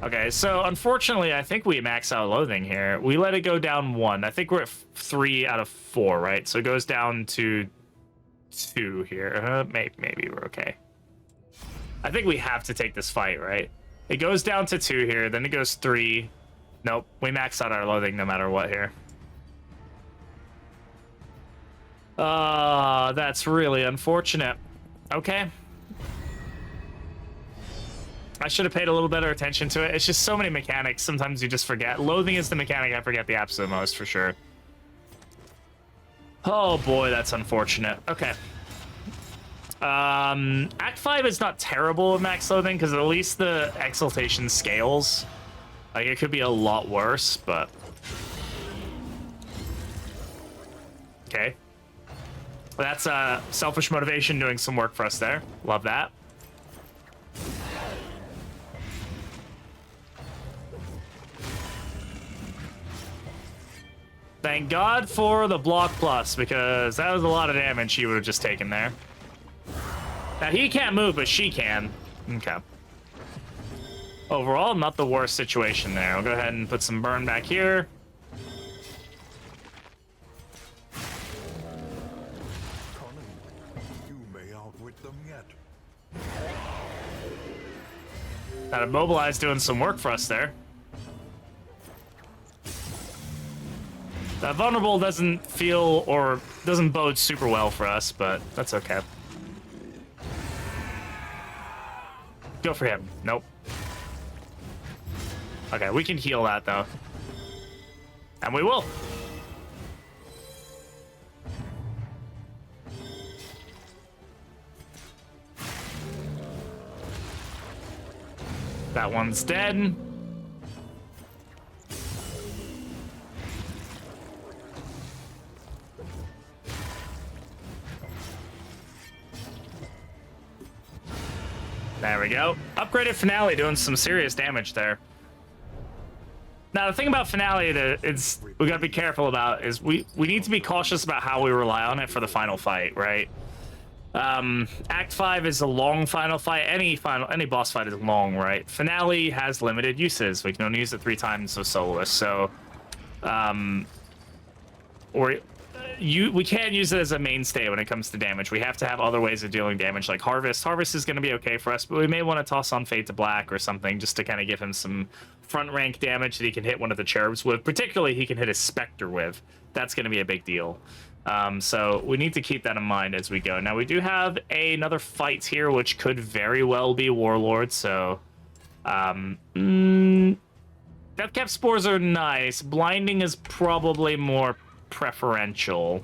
Okay, so unfortunately, I think we max out Loathing here. We let it go down 1. I think we're at 3 out of 4, right? So it goes down to 2 here. Maybe we're okay. I think we have to take this fight, right? It goes down to 2 here, then it goes 3. Nope, we max out our Loathing no matter what here. That's really unfortunate. Okay. I should have paid a little better attention to it. It's just so many mechanics. Sometimes you just forget. Loathing is the mechanic I forget the absolute most, for sure. Oh boy, that's unfortunate. Okay. Act 5 is not terrible with max Loathing, because at least the exaltation scales. Like, it could be a lot worse, but... Okay. That's selfish motivation doing some work for us there. Love that. Thank God for the block plus, because that was a lot of damage he would have just taken there. Now, he can't move, but she can. Okay. Overall, not the worst situation there. I'll go ahead and put some burn back here. You may outwit them yet. That Immobilize doing some work for us there. That vulnerable doesn't feel or doesn't bode super well for us, but that's okay. Go for him. Nope. Okay, we can heal that though. And we will. That one's dead. There we go. Upgraded Finale doing some serious damage there. Now, the thing about Finale that we gotta be careful about is we need to be cautious about how we rely on it for the final fight, right? Act 5 is a long final fight. Any boss fight is long, right? Finale has limited uses. We can only use it 3 times with Soloist, so we can't use it as a mainstay when it comes to damage. We have to have other ways of dealing damage, like Harvest. Harvest is going to be okay for us, but we may want to toss on Fade to Black or something just to kind of give him some front rank damage that he can hit one of the cherubs with. Particularly, he can hit a Spectre with. That's going to be a big deal. So we need to keep that in mind as we go. Now, we do have another fight here, which could very well be Warlord, so... Deathcap Spores are nice. Blinding is probably more preferential.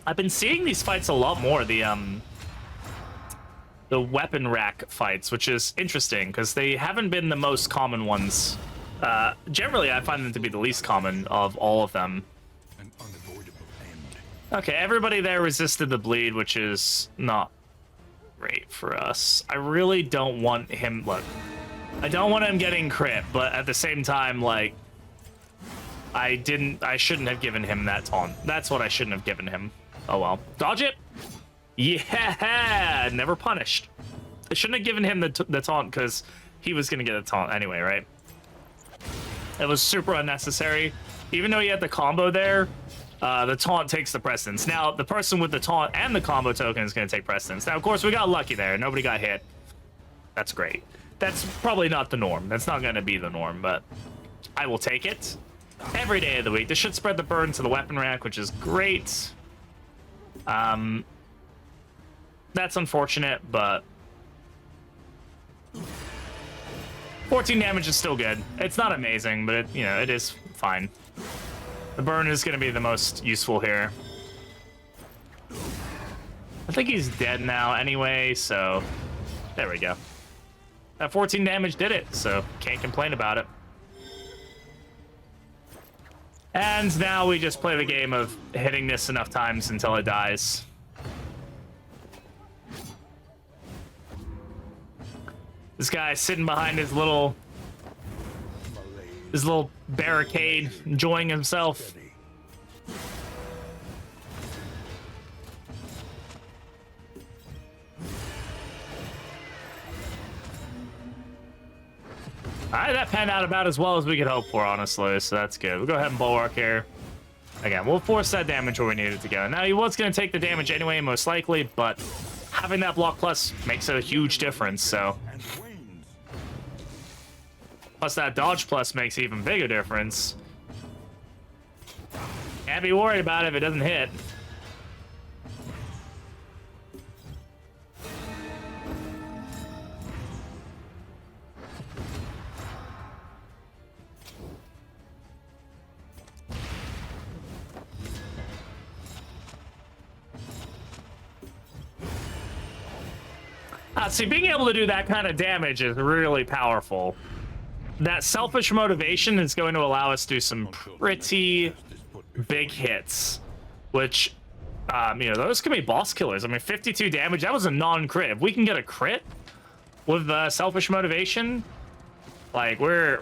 I've been seeing these fights a lot more, the weapon rack fights, which is interesting, because they haven't been the most common ones. Generally, I find them to be the least common of all of them. An unavoidable end. Okay, everybody there resisted the bleed, which is not great for us. I really don't want him... Look, I don't want him getting crit, but at the same time, like... I shouldn't have given him that taunt. That's what I shouldn't have given him. Oh well. Dodge it! Yeah! Never punished. I shouldn't have given him the taunt, because he was going to get a taunt anyway, right? It was super unnecessary. Even though he had the combo there, the taunt takes the precedence. Now, the person with the taunt and the combo token is going to take precedence. Now, of course, we got lucky there. Nobody got hit. That's great. That's probably not the norm. That's not going to be the norm, but I will take it every day of the week. This should spread the burden to the weapon rack, which is great. That's unfortunate, but 14 damage is still good. It's not amazing, but it is fine. The burn is going to be the most useful here. I think he's dead now anyway, so there we go. That 14 damage did it, so can't complain about it. And now we just play the game of hitting this enough times until it dies. This guy sitting behind his little barricade, enjoying himself. Alright, that panned out about as well as we could hope for, honestly, so that's good. We'll go ahead and Bulwark here. Again, we'll force that damage where we need it to go. Now, he was going to take the damage anyway, most likely, but having that block plus makes a huge difference, so... Plus that dodge plus makes even bigger difference. Can't be worried about it if it doesn't hit. See, being able to do that kind of damage is really powerful. That selfish motivation is going to allow us to do some pretty big hits, which, those can be boss killers. I mean, 52 damage, that was a non-crit. If we can get a crit with selfish motivation, like, we're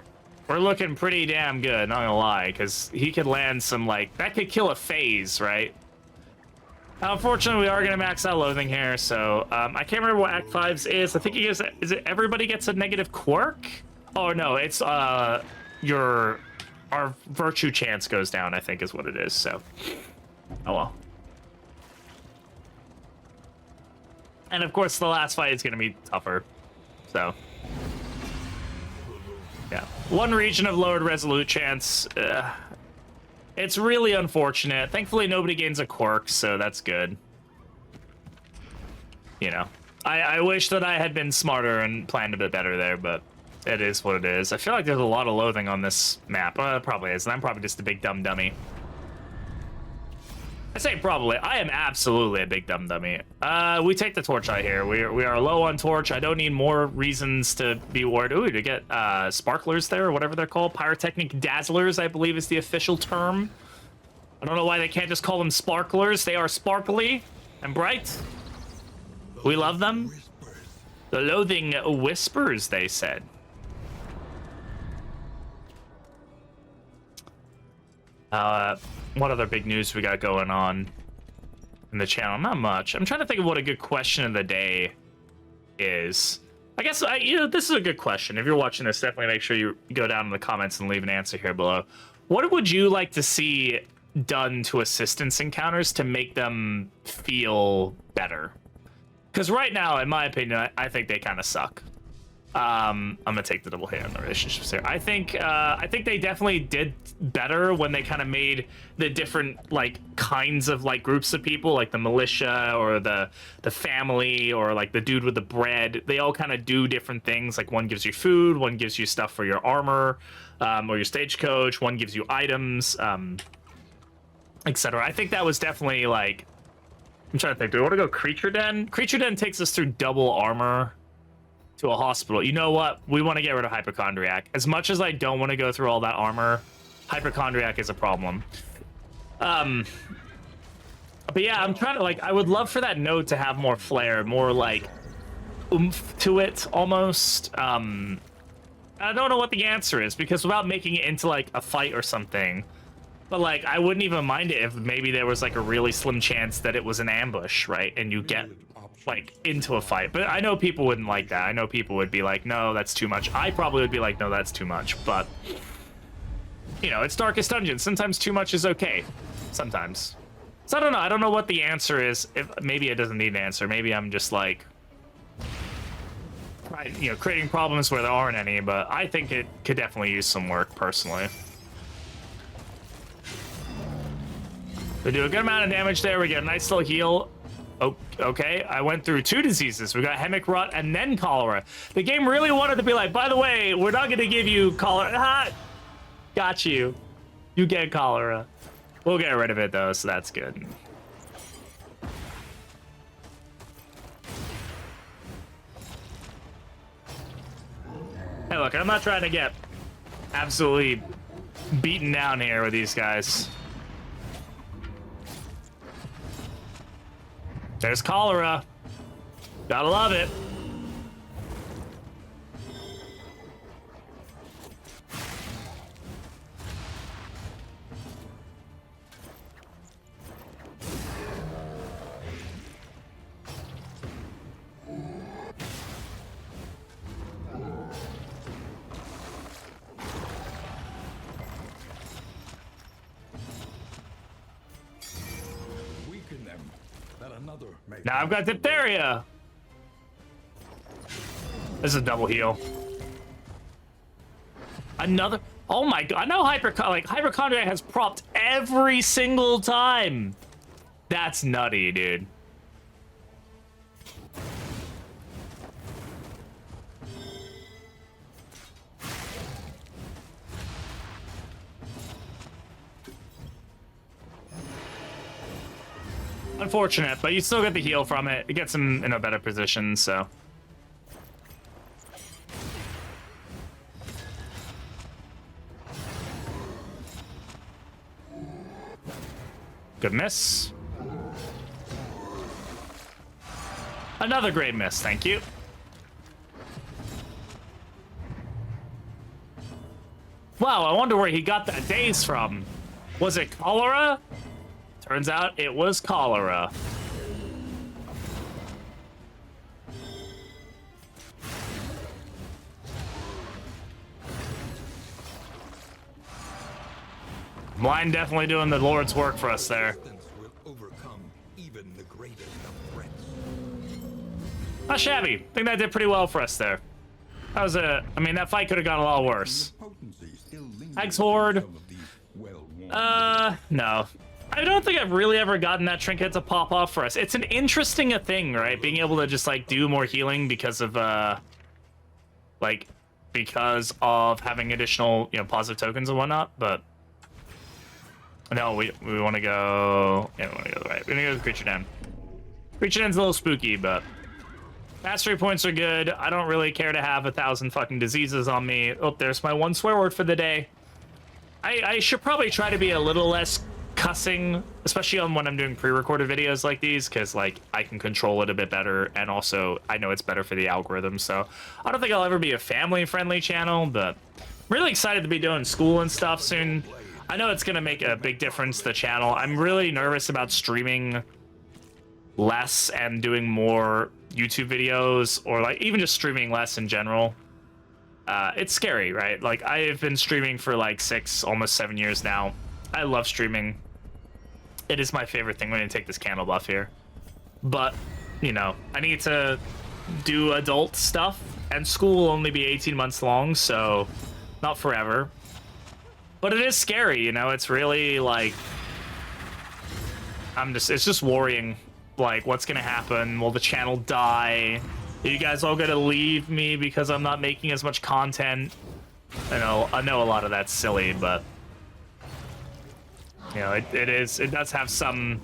looking pretty damn good, not gonna lie, because he could land some, like, that could kill a phase, right? Unfortunately, we are going to max out Loathing here, so I can't remember what Act 5's is. I think he is it everybody gets a negative quirk? Oh, no, it's our virtue chance goes down, I think is what it is, so. Oh, well. And, of course, the last fight is going to be tougher, so. Yeah. One region of lowered Resolute chance. It's really unfortunate. Thankfully, nobody gains a quirk, so that's good. I wish that I had been smarter and planned a bit better there, but it is what it is. I feel like there's a lot of loathing on this map. It probably is, and I'm probably just a big dumb dummy. I say probably. I am absolutely a big dumb dummy. We take the torch out here. We are low on torch. I don't need more reasons to be worried. Ooh, to get sparklers there, or whatever they're called. Pyrotechnic dazzlers, I believe, is the official term. I don't know why they can't just call them sparklers. They are sparkly and bright. We love them. The loathing whispers, they said. What other big news we got going on in the channel? Not much. I'm trying to think of what a good question of the day is. I guess you know, this is a good question. If you're watching this, definitely make sure you go down in the comments and leave an answer here below. What would you like to see done to assistance encounters to make them feel better? Because right now, in my opinion, I think they kind of suck. I'm gonna take the double hit on the relationships here. I think they definitely did better when they kind of made the different like kinds of like groups of people, like the militia or the family or like the dude with the bread. They all kind of do different things. Like one gives you food, one gives you stuff for your armor or your stagecoach, one gives you items, etc. I think that was definitely like. I'm trying to think. Do we want to go Creature Den? Creature Den takes us through double armor to a hospital. You know what? We want to get rid of Hypochondriac. As much as I don't want to go through all that armor, Hypochondriac is a problem. But yeah, I'm trying to like. I would love for that node to have more flair, more like oomph to it, almost. I don't know what the answer is because without making it into like a fight or something. But, like, I wouldn't even mind it if maybe there was, like, a really slim chance that it was an ambush, right? And you get, like, into a fight. But I know people wouldn't like that. I know people would be like, no, that's too much. I probably would be like, no, that's too much. But, you know, it's Darkest Dungeon. Sometimes too much is okay. Sometimes. So I don't know. I don't know what the answer is. If maybe it doesn't need an answer. Maybe I'm just, like, you know, creating problems where there aren't any. But I think it could definitely use some work, personally. We do a good amount of damage there. We get a nice little heal. Oh, okay. I went through 2 diseases. We got Hemic Rot and then Cholera. The game really wanted to be like, by the way, we're not going to give you Cholera. Ah, got you. You get Cholera. We'll get rid of it, though, so that's good. Hey, look, I'm not trying to get absolutely beaten down here with these guys. There's Cholera. Gotta love it. Weaken them, that another may Now I've got diphtheria. This is a double heal. Another. Oh my god! I know Hypochondriac has propped every single time. That's nutty, dude. Unfortunate, but you still get the heal from it. It gets him in a better position, so. Good miss. Another great miss, thank you. Wow, I wonder where he got that daze from. Was it cholera? Turns out it was cholera. Blind definitely doing the Lord's work for us there. will overcome even the greatest of threats. Not shabby. I think that did pretty well for us there. That was I mean, that fight could have gone a lot worse. Hag's Horde. No. I don't think I've really ever gotten that trinket to pop off for us. It's an interesting thing, right? Being able to just, like, do more healing because of, because of having additional, you know, positive tokens and whatnot, but... No, we want to go... Yeah, we want to go right. We're going to go with Creature Den. Creature Den's a little spooky, but... Mastery points are good. I don't really care to have 1,000 fucking diseases on me. Oh, there's my one swear word for the day. I should probably try to be a little less cussing, especially on when I'm doing pre-recorded videos like these, because, like, I can control it a bit better, and also I know it's better for the algorithm, so I don't think I'll ever be a family-friendly channel, but I'm really excited to be doing school and stuff soon. I know it's going to make a big difference to the channel. I'm really nervous about streaming less and doing more YouTube videos, or like even just streaming less in general, it's scary, right? Like, I've been streaming for like 6, almost 7 years now. I love streaming. It is my favorite thing. We're gonna take this candle buff here, but you know, I need to do adult stuff, and school will only be 18 months long, so not forever. But it is scary, you know. It's really like, it's just worrying, like, what's gonna happen? Will the channel die? Are you guys all gonna leave me because I'm not making as much content? I know a lot of that's silly, but you know, it does have some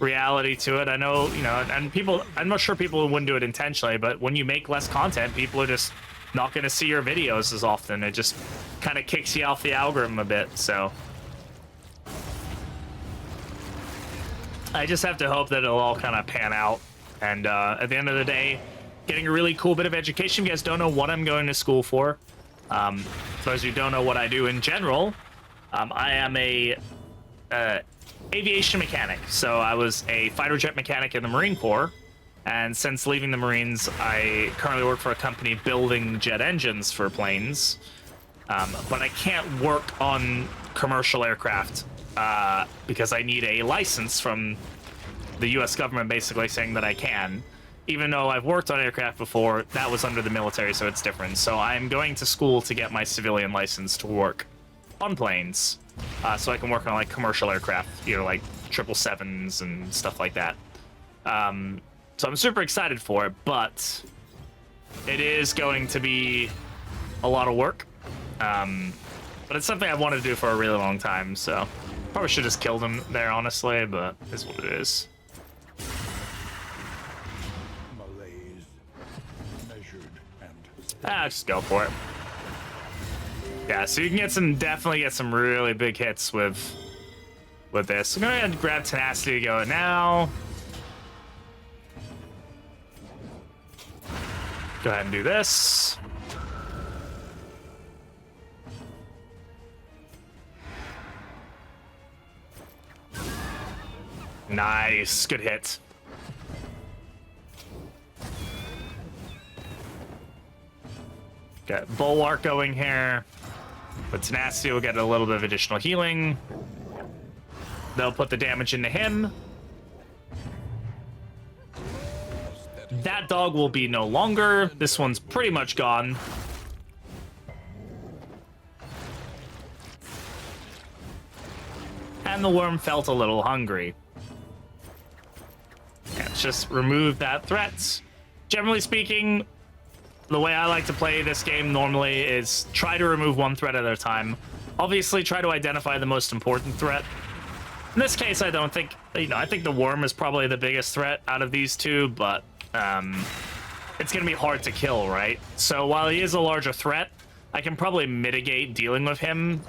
reality to it. I know, you know, and people, I'm not sure people wouldn't do it intentionally, but when you make less content, people are just not going to see your videos as often. It just kind of kicks you off the algorithm a bit. So I just have to hope that it'll all kind of pan out. And at the end of the day, getting a really cool bit of education. You guys don't know what I'm going to school for. For those of you who don't know what I do in general, I am a aviation mechanic. So I was a fighter jet mechanic in the Marine Corps, and since leaving the Marines, I currently work for a company building jet engines for planes. But I can't work on commercial aircraft because I need a license from the US government, basically saying that I can. Even though I've worked on aircraft before, that was under the military, so it's different. So I'm going to school to get my civilian license to work on planes. So I can work on like commercial aircraft, you know, like 777s and stuff like that. So I'm super excited for it, but it is going to be a lot of work. But it's something I've wanted to do for a really long time, so probably should just killed him there, honestly, but it's what it is. Malaise, measured and Just go for it. Yeah, so you can definitely get some really big hits with this. I'm gonna grab tenacity to go now. Go ahead and do this. Nice, good hit. Got Bulwark going here. But tenacity will get a little bit of additional healing. They'll put the damage into him. That dog will be no longer. This one's pretty much gone. And the worm felt a little hungry. Yeah, let's just remove that threat. Generally speaking, the way I like to play this game normally is try to remove one threat at a time. Obviously, try to identify the most important threat. In this case, I don't think, you know, I think the worm is probably the biggest threat out of these two, but it's going to be hard to kill, right? So while he is a larger threat, I can probably mitigate dealing with him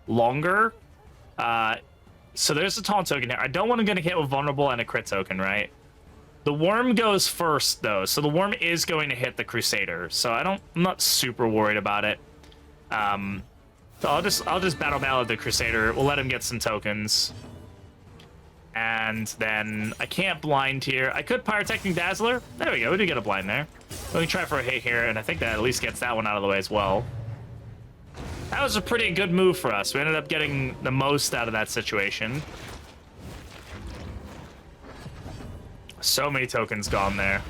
longer. So there's a taunt token here. I don't want to get hit with vulnerable and a crit token, right? The worm goes first, though, so the worm is going to hit the Crusader. So I'm not super worried about it. So I'll just battle ballad the Crusader. We'll let him get some tokens. And then I can't blind here. I could Pyrotechnic Dazzler. There we go. We do get a blind there. Let me try for a hit here, and I think that at least gets that one out of the way as well. That was a pretty good move for us. We ended up getting the most out of that situation. So many tokens gone there.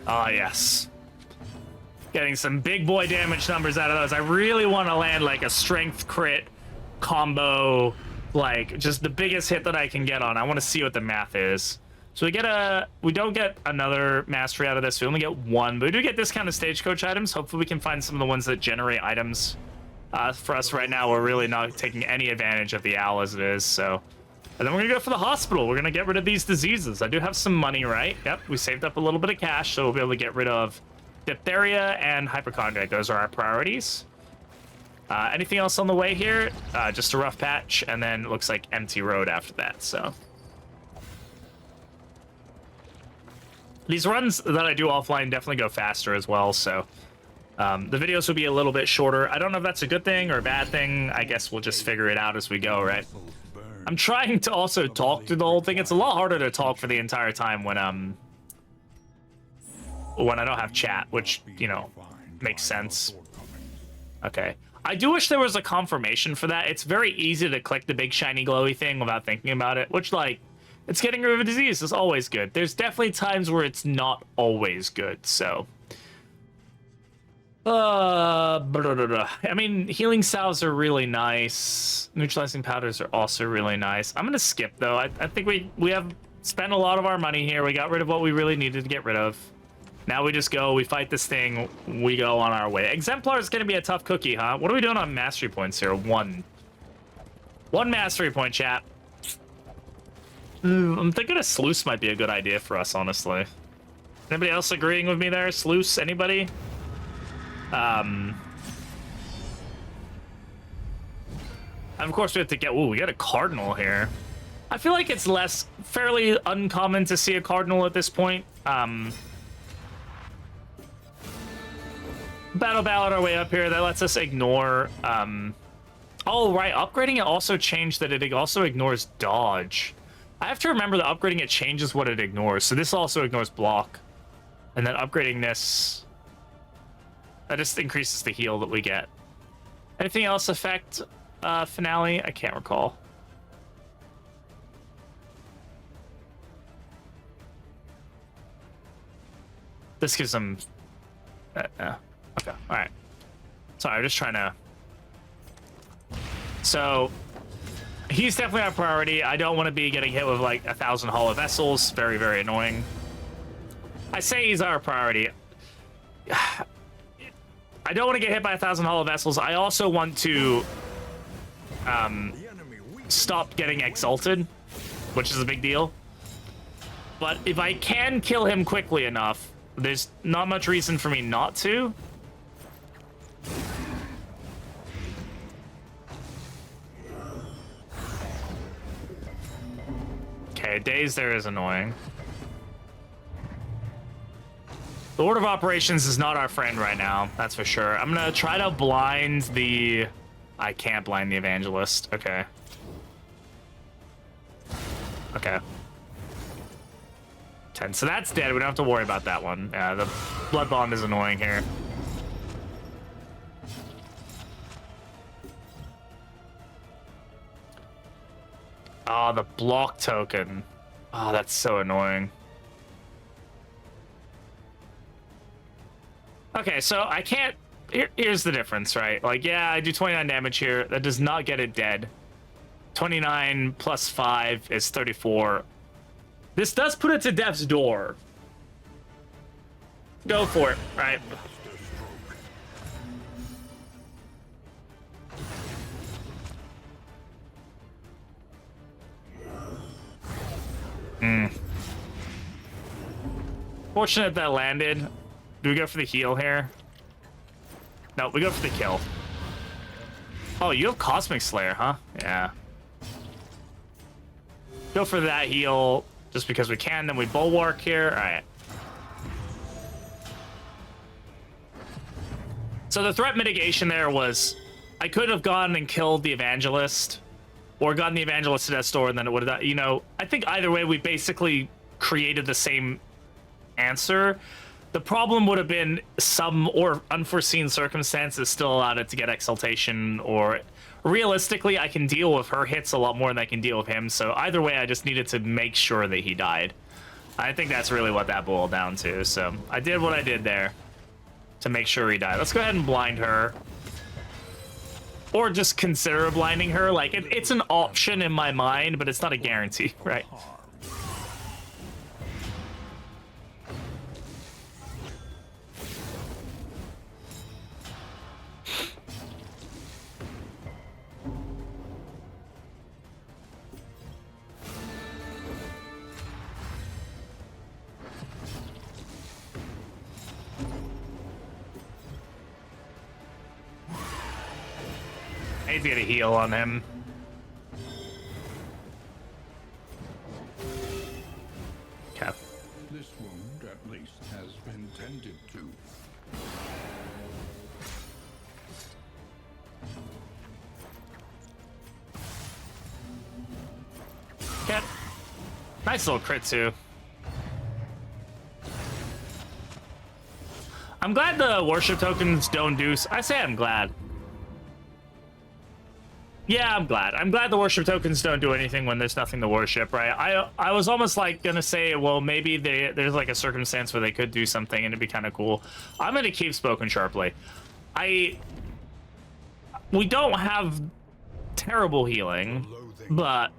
Ah, yes. Getting some big boy damage numbers out of those. I really want to land like a strength crit combo, like just the biggest hit that I can get on. I want to see what the math is. So we don't get another mastery out of this. We only get one, but we do get discounted stagecoach items. Hopefully we can find some of the ones that generate items. For us right now, we're really not taking any advantage of the owl as it is, so. And then we're gonna go for the hospital. We're gonna get rid of these diseases. I do have some money, right? Yep, we saved up a little bit of cash, so we'll be able to get rid of diphtheria and hypochondriac. Those are our priorities. Anything else on the way here? Just a rough patch, and then it looks like empty road after that, so. These runs that I do offline definitely go faster as well, so the videos will be a little bit shorter. I don't know if that's a good thing or a bad thing. I guess we'll just figure it out as we go, right? I'm trying to also talk through the whole thing. It's a lot harder to talk for the entire time when I don't have chat, which, you know, makes sense. Okay. I do wish there was a confirmation for that. It's very easy to click the big shiny glowy thing without thinking about it, which, like, it's getting rid of a disease is always good. There's definitely times where it's not always good, so. I mean, healing salves are really nice. Neutralizing powders are also really nice. I'm gonna skip, though. I think we have spent a lot of our money here. We got rid of what we really needed to get rid of. Now we just go, we fight this thing, we go on our way. Exemplar is gonna be a tough cookie, huh? What are we doing on mastery points here? One mastery point, chat. I'm thinking a sluice might be a good idea for us, honestly. Anybody else agreeing with me there? Sluice, anybody? And of course we have to get, ooh, we got a cardinal here. I feel like it's fairly uncommon to see a cardinal at this point. Battle ballad our way up here. That lets us ignore, oh, right, upgrading it also changed that it also ignores dodge. I have to remember that upgrading it changes what it ignores. So this also ignores block. And then upgrading this, that just increases the heal that we get. Anything else affect finale? I can't recall. This gives them... okay, alright. Sorry, I'm just trying to... So, he's definitely our priority. I don't want to be getting hit with like 1,000 hollow vessels. Very, very annoying. I say he's our priority. I don't want to get hit by 1,000 hollow vessels. I also want to stop getting exalted, which is a big deal. But if I can kill him quickly enough, there's not much reason for me not to. Okay, daze there is annoying. The order of operations is not our friend right now, that's for sure. I'm gonna try to blind the... I can't blind the evangelist. Okay. Okay. 10. So that's dead. We don't have to worry about that one. Yeah, the blood bond is annoying here. Oh, the block token. Oh, that's so annoying. Okay, so I can't... Here's the difference, right? Like, yeah, I do 29 damage here. That does not get it dead. 29 plus 5 is 34. This does put it to death's door. Go for it, right? Fortunate that landed. Do we go for the heal here? No, we go for the kill. Oh, you have Cosmic Slayer, huh? Yeah. Go for that heal just because we can, then we bulwark here. All right. So the threat mitigation there was I could have gone and killed the Evangelist or gotten the Evangelist to Death's Door, and then it would have, you know, I think either way we basically created the same answer. The problem would have been some or unforeseen circumstances still allowed it to get exaltation, or realistically I can deal with her hits a lot more than I can deal with him, so either way I just needed to make sure that he died. I think that's really what that boiled down to, so I did what I did there to make sure he died. Let's go ahead and blind her. Or just consider blinding her. Like, it's an option in my mind, but it's not a guarantee, right? I need to get a heal on him. This wound at intended to. Get nice little crit too. I'm glad the worship tokens don't do. I say I'm glad. Yeah, I'm glad. I'm glad the worship tokens don't do anything when there's nothing to worship, right? I was almost like gonna say, well, maybe there's like a circumstance where they could do something and it'd be kind of cool. I'm gonna keep spoken sharply. We don't have terrible healing, but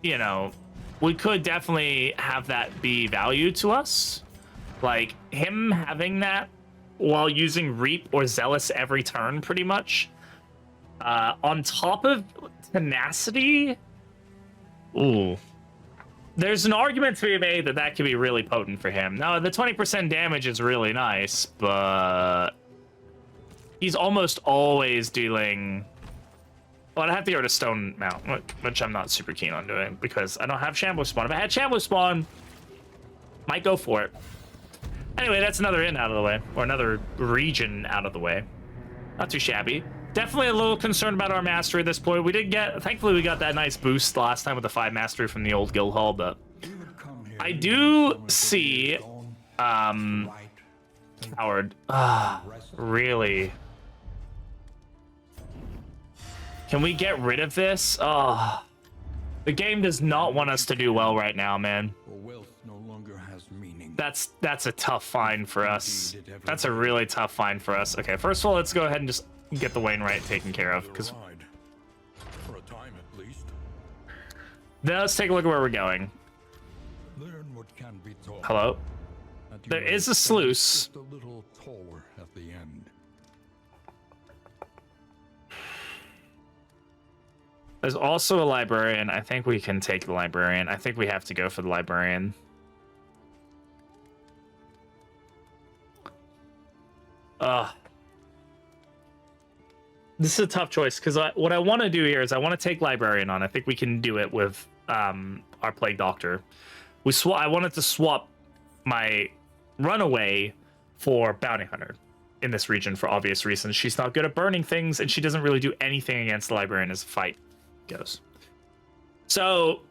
you know, we could definitely have that be valued to us. Like him having that while using Reap or Zealous every turn, pretty much. On top of tenacity, ooh, there's an argument to be made that that could be really potent for him. Now, the 20% damage is really nice, but he's almost always dealing. Well, I have to go to Stone Mount, which I'm not super keen on doing because I don't have Shambler Spawn. If I had Shambler Spawn, might go for it. Anyway, that's another inn out of the way, or another region out of the way. Not too shabby. Definitely a little concerned about our mastery at this point. We did get, thankfully, we got that nice boost last time with the 5 mastery from the old guild hall, but I do see, Coward. Really? Can we get rid of this? Oh, the game does not want us to do well right now, man. That's a tough find for us. That's a really tough find for us. Okay, first of all, let's go ahead and just get the Wainwright taken care of, because for a time at least. Now let's take a look at where we're going. Learn what can be taught. Hello? There is a sluice. Just a little taller at the end. There's also a librarian. I think we can take the librarian. I think we have to go for the librarian. This is a tough choice because what I want to do here is I want to take librarian on. I think we can do it with our plague doctor. I wanted to swap my runaway for bounty hunter in this region for obvious reasons. She's not good at burning things, and she doesn't really do anything against the librarian as the fight goes. So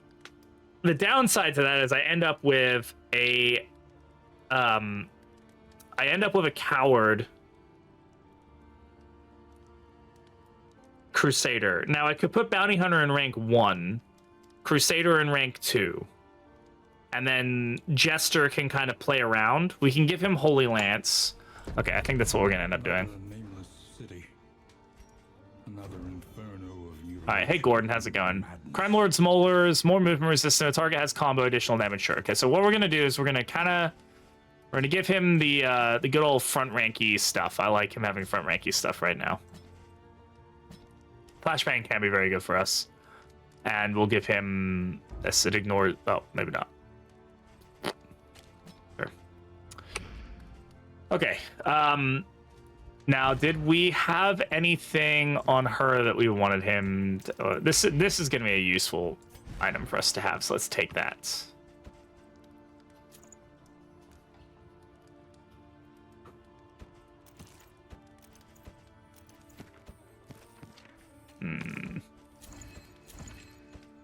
the downside to that is I end up with a coward Crusader. Now I could put Bounty Hunter in rank 1, Crusader in rank 2, and then Jester can kind of play around. We can give him Holy Lance. Okay, I think that's what we're gonna end up doing. Alright, hey Gordon, how's it going? Crime Lord's Molars, more movement resistant, the target has combo, additional damage, sure. Okay, so what we're gonna do is we're gonna give him the good old front ranky stuff. I like him having front ranky stuff right now. Flashbang can be very good for us. And we'll give him this. It ignores. Oh, maybe not. Sure. Okay. Now, did we have anything on her that we wanted him to, this is going to be a useful item for us to have, so let's take that.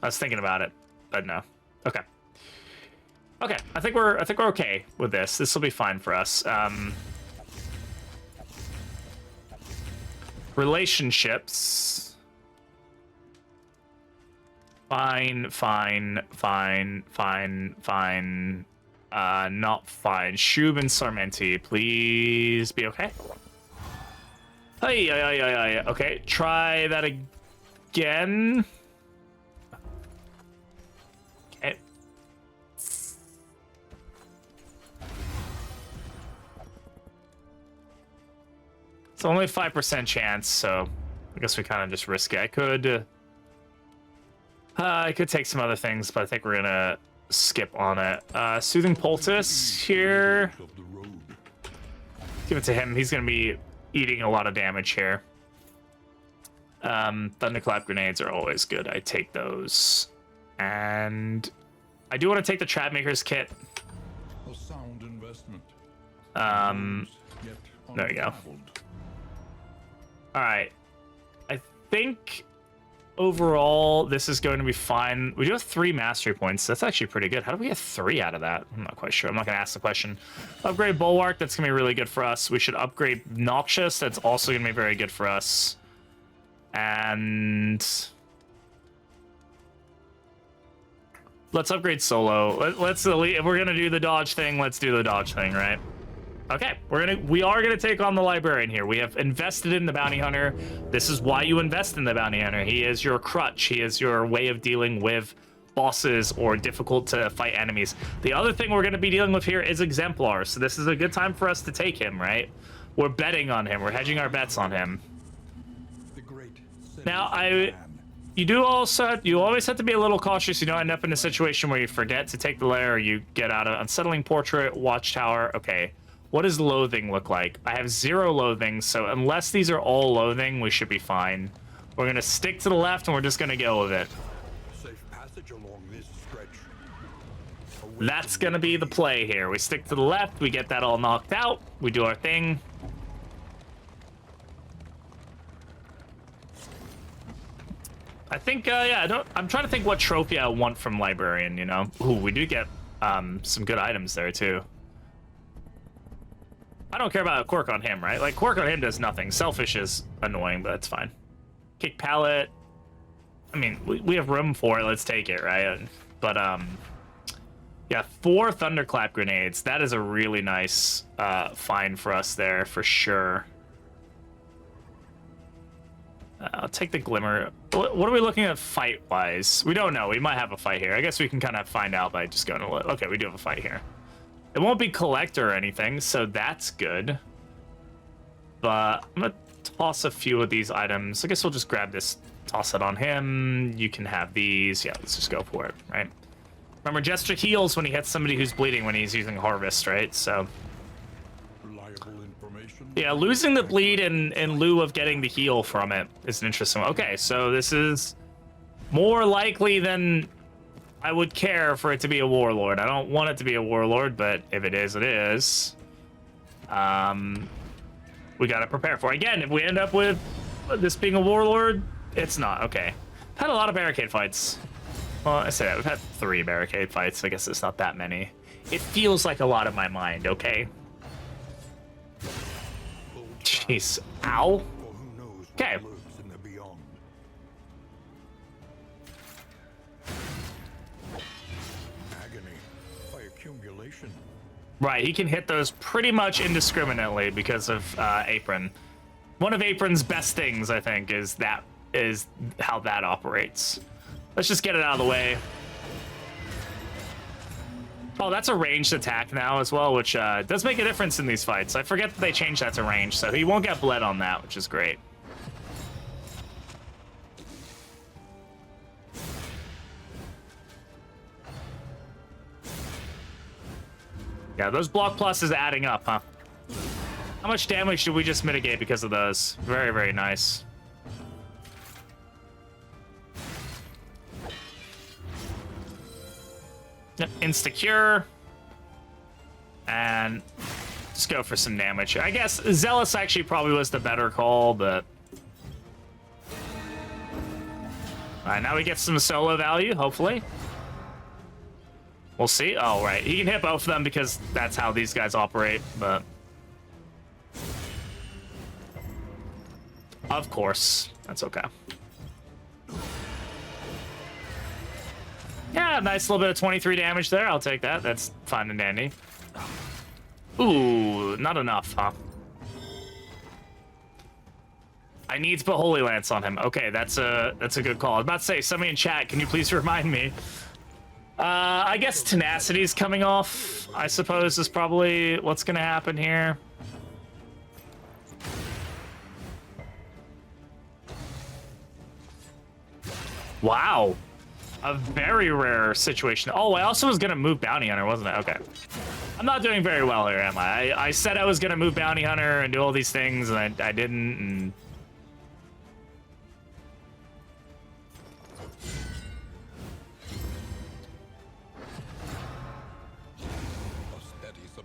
I was thinking about it, but no. Okay. Okay, I think we're okay with this. This will be fine for us. Relationships. Fine. Not fine. Shub and Sarmenti, please be okay. Hey, okay, try that again. Okay. It's only a 5% chance, so I guess we kind of just risk it. I could take some other things, but I think we're gonna skip on it. Soothing Poultice here. Give it to him. He's gonna be eating a lot of damage here. Thunderclap grenades are always good. I take those. And I do want to take the Trapmaker's kit. A sound investment. There you go. All right. I think overall this is going to be fine. We do have 3 mastery points. That's actually pretty good. How do we get 3 out of that? I'm not quite sure. I'm not going to ask the question. Upgrade Bulwark. That's going to be really good for us. We should upgrade Noxious. That's also going to be very good for us. And let's upgrade Solo. Let's if we're going to do the dodge thing, let's do the dodge thing, right? Okay, we are gonna take on the librarian here. We have invested in the bounty hunter. This is why you invest in the bounty hunter. He is your crutch. He is your way of dealing with bosses or difficult to fight enemies. The other thing we're gonna be dealing with here is exemplars. So this is a good time for us to take him, right? We're betting on him. We're hedging our bets on him. Now you always have to be a little cautious. You don't end up in a situation where you forget to take the lair, or you get out of unsettling portrait, watchtower. Okay. What does loathing look like? I have 0 loathing, so unless these are all loathing, we should be fine. We're gonna stick to the left, and we're just gonna go with it. Safe passage along this stretch. That's gonna be the play here. We stick to the left, we get that all knocked out, we do our thing. I think, yeah, I'm trying to think what trophy I want from Librarian, you know? Ooh, we do get some good items there, too. I don't care about a quirk on him, right? Like, quirk on him does nothing. Selfish is annoying, but it's fine. Kick pallet. I mean, we have room for it. Let's take it, right? But, yeah, 4 thunderclap grenades. That is a really nice find for us there, for sure. I'll take the glimmer. What are we looking at fight-wise? We don't know. We might have a fight here. I guess we can kind of find out by just going to look. Okay, we do have a fight here. It won't be collector or anything, so that's good. But I'm gonna toss a few of these items. I guess we'll just grab this, toss it on him. You can have these. Yeah, let's just go for it, right? Remember, Jester heals when he hits somebody who's bleeding when he's using Harvest, right? So, yeah, losing the bleed in lieu of getting the heal from it is an interesting one. Okay, so this is more likely than I would care for it to be a warlord. I don't want it to be a warlord, but if it is, it is. We gotta prepare for it. Again, if we end up with this being a warlord, it's not. Okay. I've had a lot of barricade fights. Well, I say that. We've had 3 barricade fights. I guess it's not that many. It feels like a lot in my mind, okay? Jeez. Ow. Okay. Right, he can hit those pretty much indiscriminately because of Apron. One of Apron's best things, I think, is how that operates. Let's just get it out of the way. Oh, that's a ranged attack now as well, which does make a difference in these fights. I forget that they changed that to range, so he won't get bled on that, which is great. Yeah, those block plus is adding up, huh? How much damage did we just mitigate because of those? Very, very nice. Insta-cure. And just go for some damage. I guess Zealous actually probably was the better call, but... Alright, now we get some solo value, hopefully. We'll see. Oh, right. He can hit both of them because that's how these guys operate, but... Of course. That's okay. Yeah, nice little bit of 23 damage there. I'll take that. That's fine and dandy. Ooh, not enough, huh? I need to put Holy Lance on him. Okay, that's a good call. I was about to say, somebody in chat, can you please remind me? I guess Tenacity's coming off, I suppose, is probably what's going to happen here. Wow. A very rare situation. Oh, I also was going to move Bounty Hunter, wasn't I? Okay. I'm not doing very well here, am I? I said I was going to move Bounty Hunter and do all these things, and I didn't, and...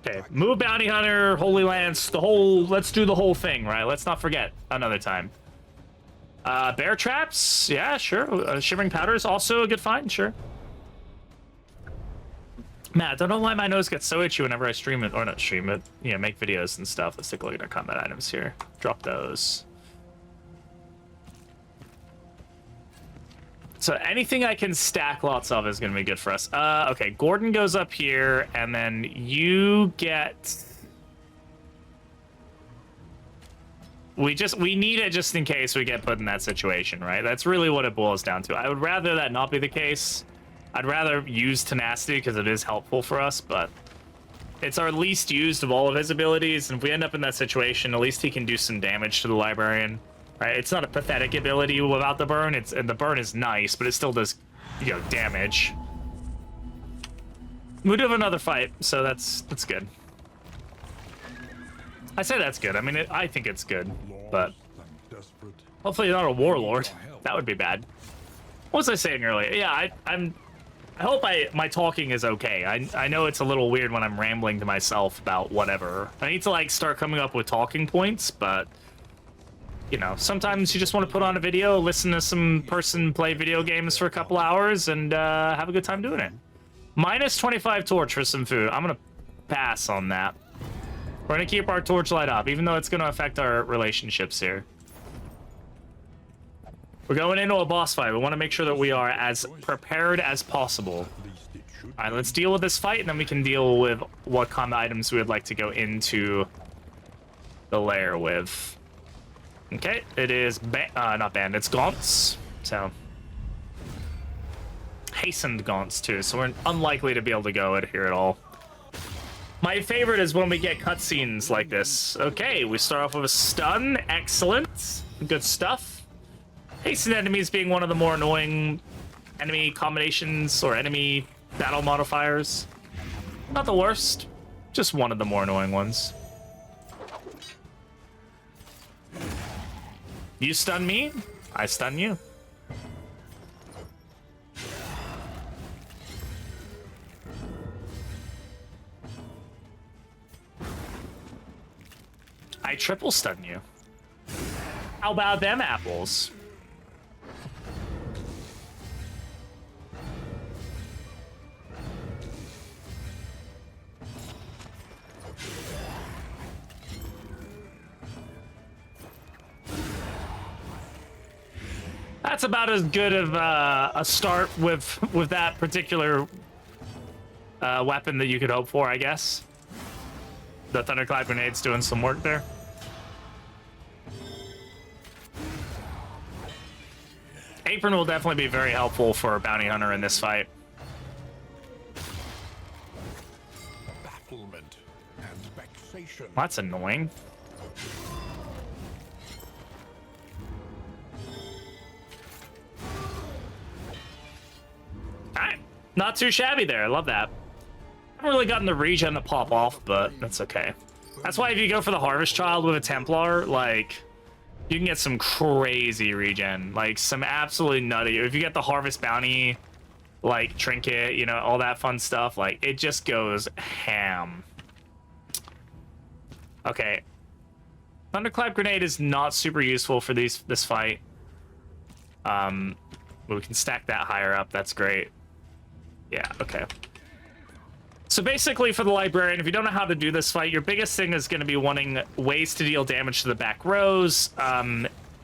Okay, move Bounty Hunter, Holy Lance, the whole, let's do the whole thing, right? Let's not forget another time. Bear traps, yeah, sure. Shivering powder is also a good find, sure. Man, I don't know why my nose gets so itchy whenever I stream it, or not stream it, you know, make videos and stuff. Let's take a look at our combat items here. Drop those. So anything I can stack lots of is going to be good for us. Okay, Gordon goes up here, and then you get... We need it just in case we get put in that situation, right? That's really what it boils down to. I would rather that not be the case. I'd rather use tenacity because it is helpful for us, but it's our least used of all of his abilities, and if we end up in that situation, at least he can do some damage to the librarian. Right, it's not a pathetic ability without the burn. And the burn is nice, but it still does, you know, damage. We do have another fight, so that's good. I say that's good. I mean, I think it's good, but hopefully you're not a warlord. That would be bad. What was I saying earlier? Yeah, I hope my talking is okay. I know it's a little weird when I'm rambling to myself about whatever. I need to like start coming up with talking points, but. You know, sometimes you just want to put on a video, listen to some person play video games for a couple hours, and have a good time doing it. Minus 25 torch for some food. I'm going to pass on that. We're going to keep our torch light up, even though it's going to affect our relationships here. We're going into a boss fight. We want to make sure that we are as prepared as possible. All right, let's deal with this fight, and then we can deal with what combat items we would like to go into the lair with. Okay, it is not bandits, gaunts. So hastened gaunts too, so we're unlikely to be able to go in here at all. My favorite is when we get cutscenes like this. Okay, we start off with a stun. Excellent. Good stuff. Hastened enemies being one of the more annoying enemy combinations or enemy battle modifiers. Not the worst, just one of the more annoying ones. You stun me, I stun you. I triple stun you. How about them apples? That's about as good of a start with that particular weapon that you could hope for, I guess. The thunderclap grenade's doing some work there. Apron will definitely be very helpful for a bounty hunter in this fight. Bafflement and vexation. Well, that's annoying. Alright, not too shabby there. I love that. I haven't really gotten the regen to pop off, but that's okay. That's why if you go for the Harvest Child with a Templar, like, you can get some crazy regen. Like, some absolutely nutty. If you get the Harvest Bounty, like, trinket, you know, all that fun stuff, like, it just goes ham. Okay. Thunderclap Grenade is not super useful for this fight. But we can stack that higher up. That's great. Yeah, okay. So basically for the Librarian, if you don't know how to do this fight, your biggest thing is going to be wanting ways to deal damage to the back rows.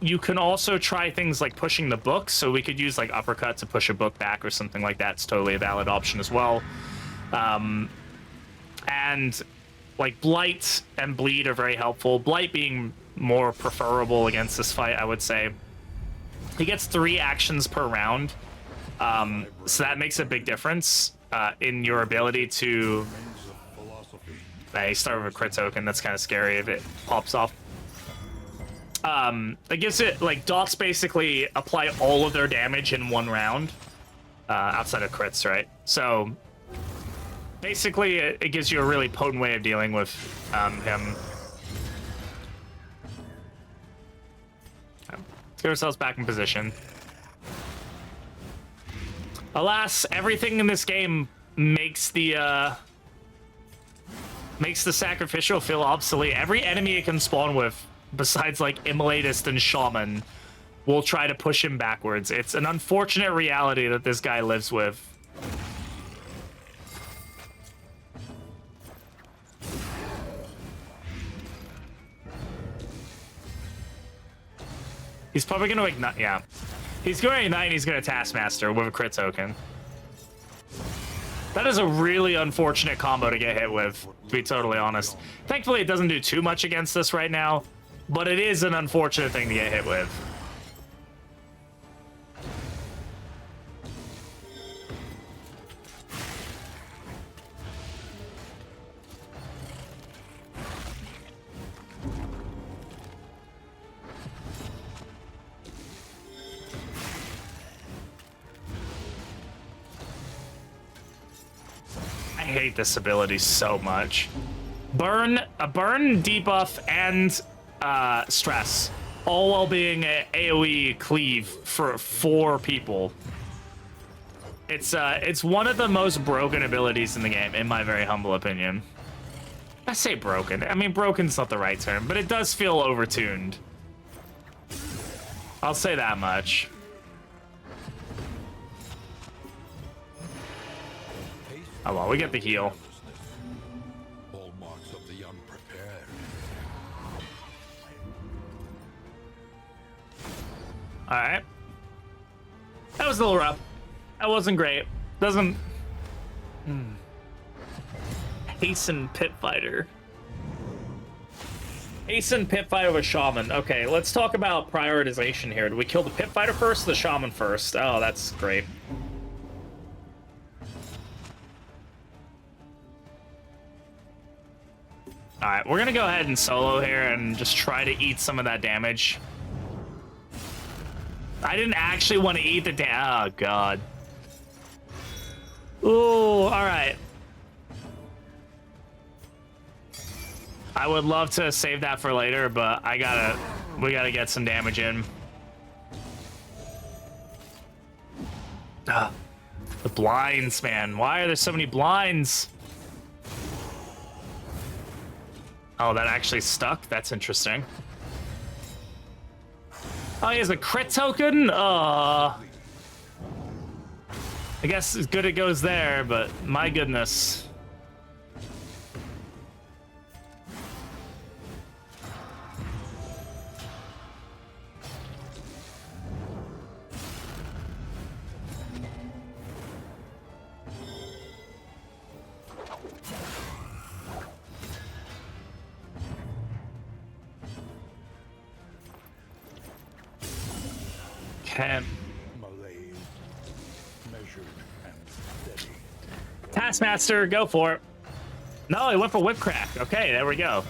You can also try things like pushing the book, so we could use like uppercut to push a book back or something like that. It's totally a valid option as well. And like Blight and Bleed are very helpful. Blight being more preferable against this fight, I would say. He gets 3 actions per round, so that makes a big difference in your ability to... you start with a crit token. That's kind of scary if it pops off. It gives it, like, dots basically apply all of their damage in 1 round, outside of crits, right? So, basically, it gives you a really potent way of dealing with him. Let's get ourselves back in position. Alas, everything in this game makes the Makes the sacrificial feel obsolete. Every enemy it can spawn with, besides like Immolatist and Shaman, will try to push him backwards. It's an unfortunate reality that this guy lives with. He's probably going to ignite, yeah. He's going to ignite and he's going to Taskmaster with a crit token. That is a really unfortunate combo to get hit with, to be totally honest. Thankfully, it doesn't do too much against us right now, but it is an unfortunate thing to get hit with. I hate this ability so much. Burn, debuff, and stress, all while being a AoE cleave for 4 people. It's one of the most broken abilities in the game, in my very humble opinion. I say broken. I mean, broken's not the right term, but it does feel overtuned. I'll say that much. Oh well, we get the heal. Hallmarks of the unprepared. All right. That was a little rough. That wasn't great. Doesn't. Hasten Pit Fighter. Hasten Pit Fighter with Shaman. Okay, let's talk about prioritization here. Do we kill the Pit Fighter first or the Shaman first? Oh, that's great. Alright, we're gonna go ahead and solo here and just try to eat some of that damage. I didn't actually want to eat the oh god. Ooh, alright. I would love to save that for later, but we gotta get some damage in. The blinds, man. Why are there so many blinds? Oh, that actually stuck? That's interesting. Oh, he has a crit token? I guess it's good it goes there, but my goodness. Okay. Malaise, measured and steady. Taskmaster, go for it. No, he went for whip crack. Okay, there we go.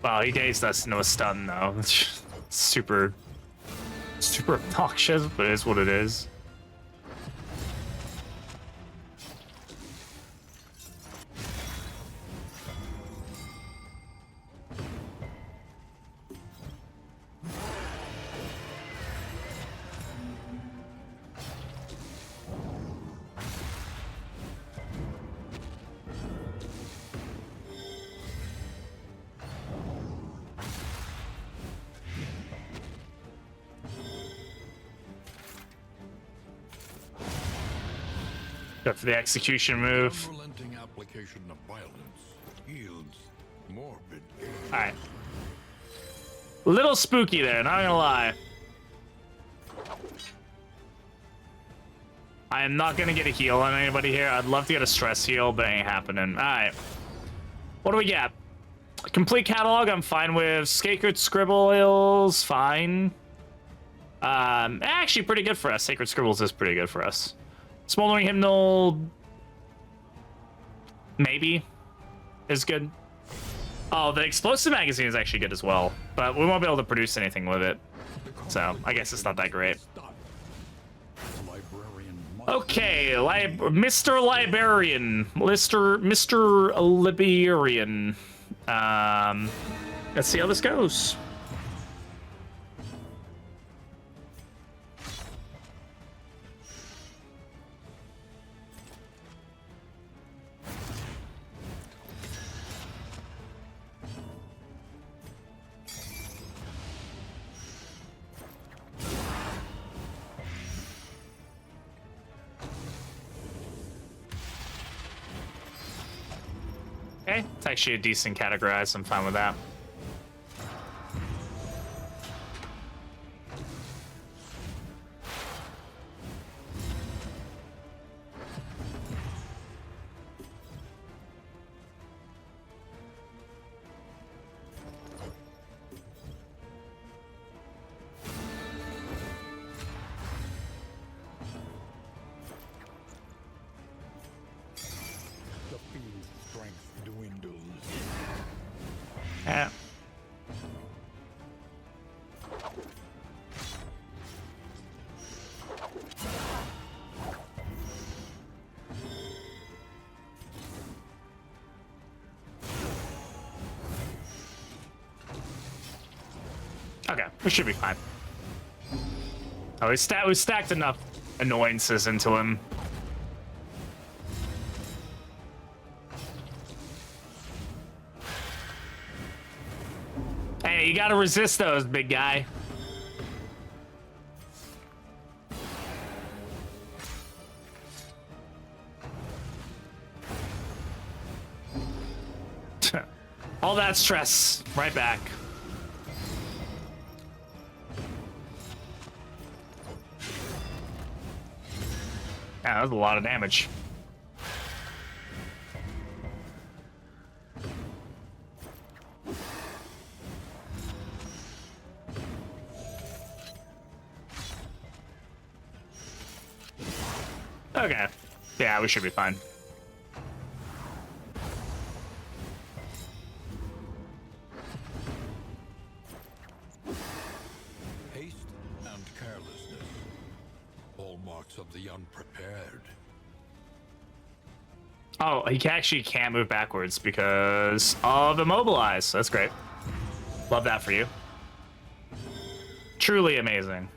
Wow, he dazed us into a stun though. It's super obnoxious, but it is what it is. Go for the execution move. Unrelenting application of violence yields morbid gain. All right. Little spooky there, not gonna lie. I am not gonna get a heal on anybody here. I'd love to get a stress heal, but it ain't happening. All right. What do we got? Complete catalog, I'm fine with. Sacred Scribbles, fine. Actually pretty good for us. Sacred Scribbles is pretty good for us. Smoldering Hymnal, maybe, is good. Oh, the Explosive Magazine is actually good as well, but we won't be able to produce anything with it, so I guess it's not that great. Okay, Mr. Librarian, Mr. Liberian. Let's see how this goes. Okay, it's actually a decent categorize. I'm fine with that. The field's strength dwindles. Yeah. Okay, we should be fine. Oh, we stacked enough annoyances into him. Hey, you gotta resist those, big guy. All that stress, right back. Yeah, that was a lot of damage. Okay. Yeah, we should be fine. Haste and carelessness. Hallmarks of the unprepared. Oh, he actually can't move backwards because of immobilize. That's great. Love that for you. Truly amazing.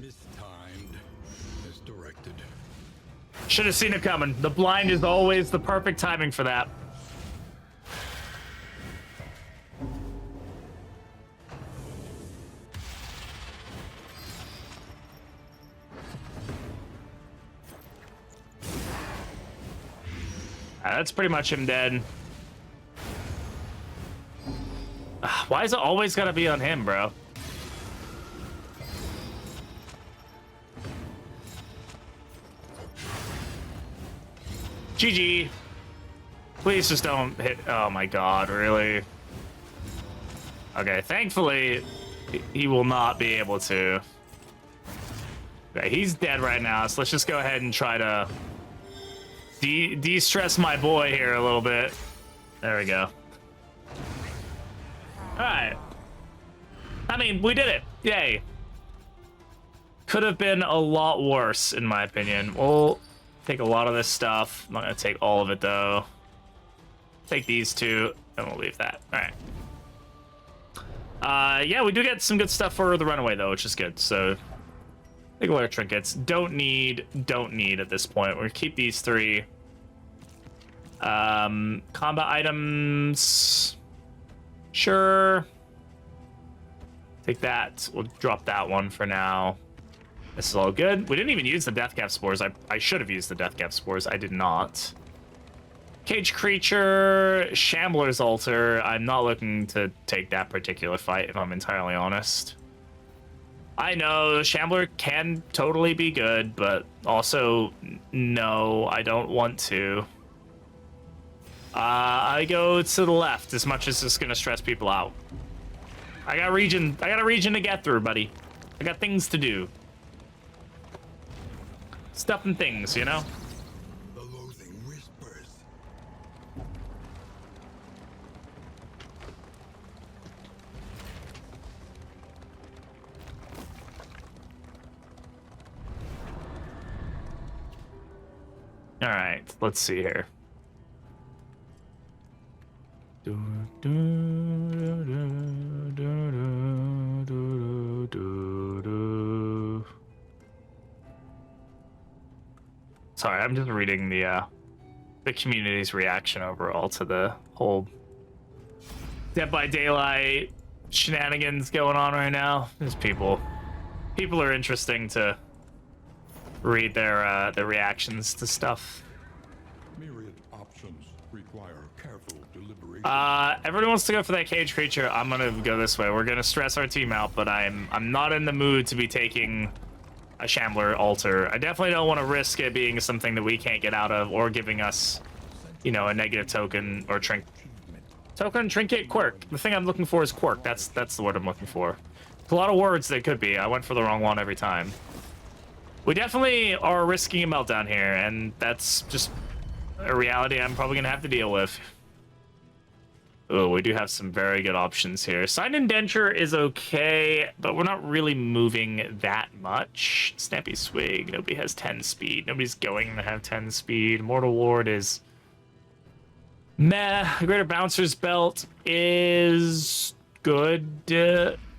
Mistimed. Misdirected. Should have seen it coming. The blind is always the perfect timing for that. That's pretty much him dead. Why is it always gotta be on him, bro? GG. Please just don't hit. Oh my god, really? Okay, thankfully, he will not be able to. Okay, he's dead right now, so let's just go ahead and try to de-stress my boy here a little bit. There we go. Alright. I mean, we did it. Yay. Could have been a lot worse, in my opinion. We'll take a lot of this stuff. I'm not going to take all of it, though. Take these two, and we'll leave that. Alright. Yeah, we do get some good stuff for the runaway, though, which is good. So, take a lot of trinkets. Don't need at this point. We're going to keep these three. Combat items. Sure. Take that. We'll drop that one for now. This is all good. We didn't even use the Deathcap Spores. I should have used the Deathcap Spores. I did not. Cage Creature, Shambler's Altar. I'm not looking to take that particular fight, if I'm entirely honest. I know Shambler can totally be good, but also, no, I don't want to. I go to the left as much as it's gonna stress people out. I got a region to get through, buddy. I got things to do. Stuff and things, you know? The loathing whispers. All right, let's see here. Sorry, I'm just reading the community's reaction overall to the whole Dead by Daylight shenanigans going on right now. There's people are interesting to read their reactions to stuff. Myriad options require careful deliberation. Everyone wants to go for that cage creature. I'm gonna go this way. We're gonna stress our team out, but I'm not in the mood to be taking a Shambler altar. I definitely don't want to risk it being something that we can't get out of, or giving us, you know, a negative token or token, trinket, quirk. The thing I'm looking for is quirk. That's the word I'm looking for. There's a lot of words that could be. I went for the wrong one every time. We definitely are risking a meltdown here, and that's just a reality I'm probably gonna have to deal with. Oh, we do have some very good options here. Sign Indenture is okay, but we're not really moving that much. Snappy Swig, nobody has 10 speed. Nobody's going to have 10 speed. Mortal Ward is meh. Greater Bouncer's Belt is good.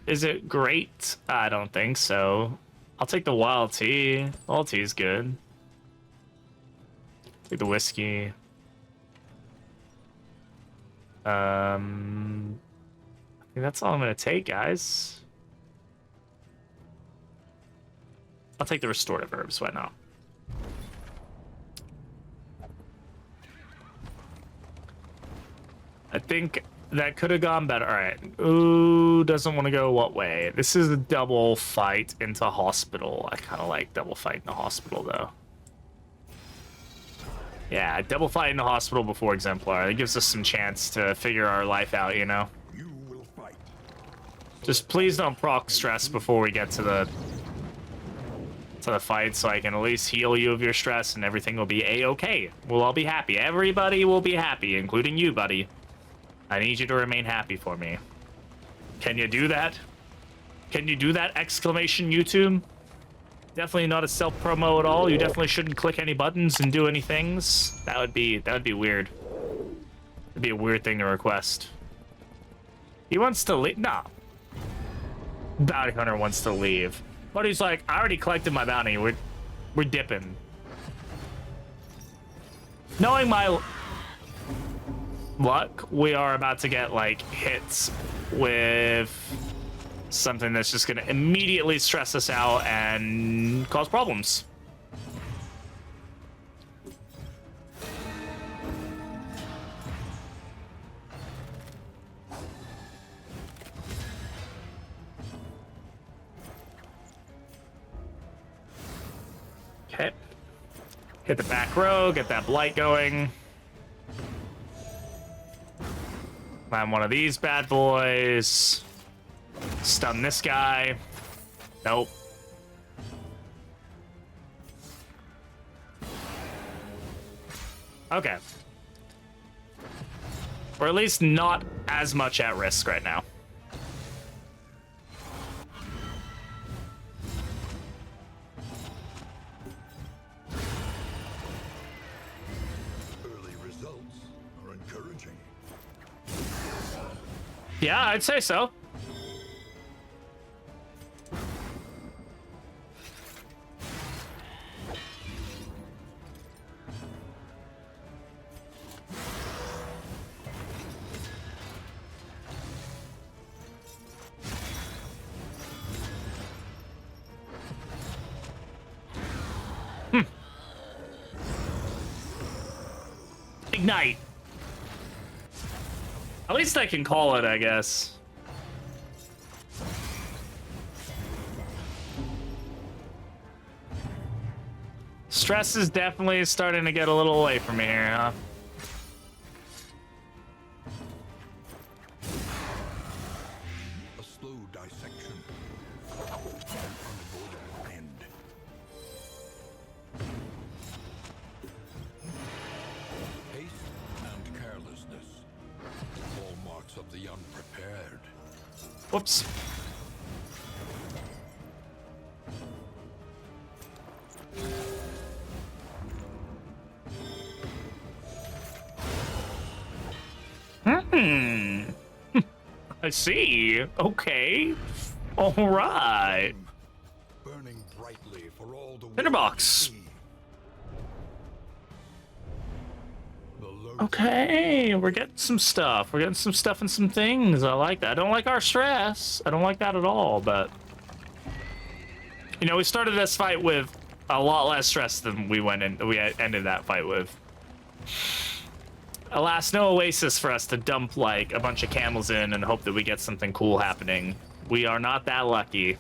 Is it great? I don't think so. I'll take the Wild Tea. Wild Tea is good. Take the Whiskey. I think that's all I'm gonna take, guys. I'll take the restorative herbs. Why not? I think that could have gone better. All right. Ooh, doesn't want to go what way? This is a double fight into hospital. I kind of like double fight in the hospital, though. Yeah, double fight in the hospital before Exemplar. It gives us some chance to figure our life out, you know? You will fight. Just please don't proc stress before we get to the fight, so I can at least heal you of your stress and everything will be a-okay. We'll all be happy. Everybody will be happy, including you, buddy. I need you to remain happy for me. Can you do that? Can you do that? Exclamation YouTube. Definitely not a self-promo at all. You definitely shouldn't click any buttons and do any things. That would be weird. It'd be a weird thing to request. He wants to leave. Nah. Bounty Hunter wants to leave. But he's like, I already collected my bounty. We're dipping. Knowing my luck, we are about to get like hits with something that's just gonna immediately stress us out and cause problems. Okay. Hit the back row, get that blight going. Find one of these bad boys. Stun this guy. Nope. Okay. Or at least not as much at risk right now. Early results are encouraging. Yeah, I'd say so. Ignite. At least I can call it, I guess. Stress is definitely starting to get a little away from me here, huh? A slow dissection. An unavoidable end. Haste and carelessness. Hallmarks of the unprepared. Whoops. I see. Okay. All right. Burning brightly for all the Tinderbox. world to see. The loath Okay, we're getting some stuff. We're getting some stuff and some things. I like that. I don't like our stress. I don't like that at all, but... You know, we started this fight with A lot less stress than we ended that fight with. Alas, no oasis for us to dump like a bunch of camels in and hope that we get something cool happening. We are not that lucky.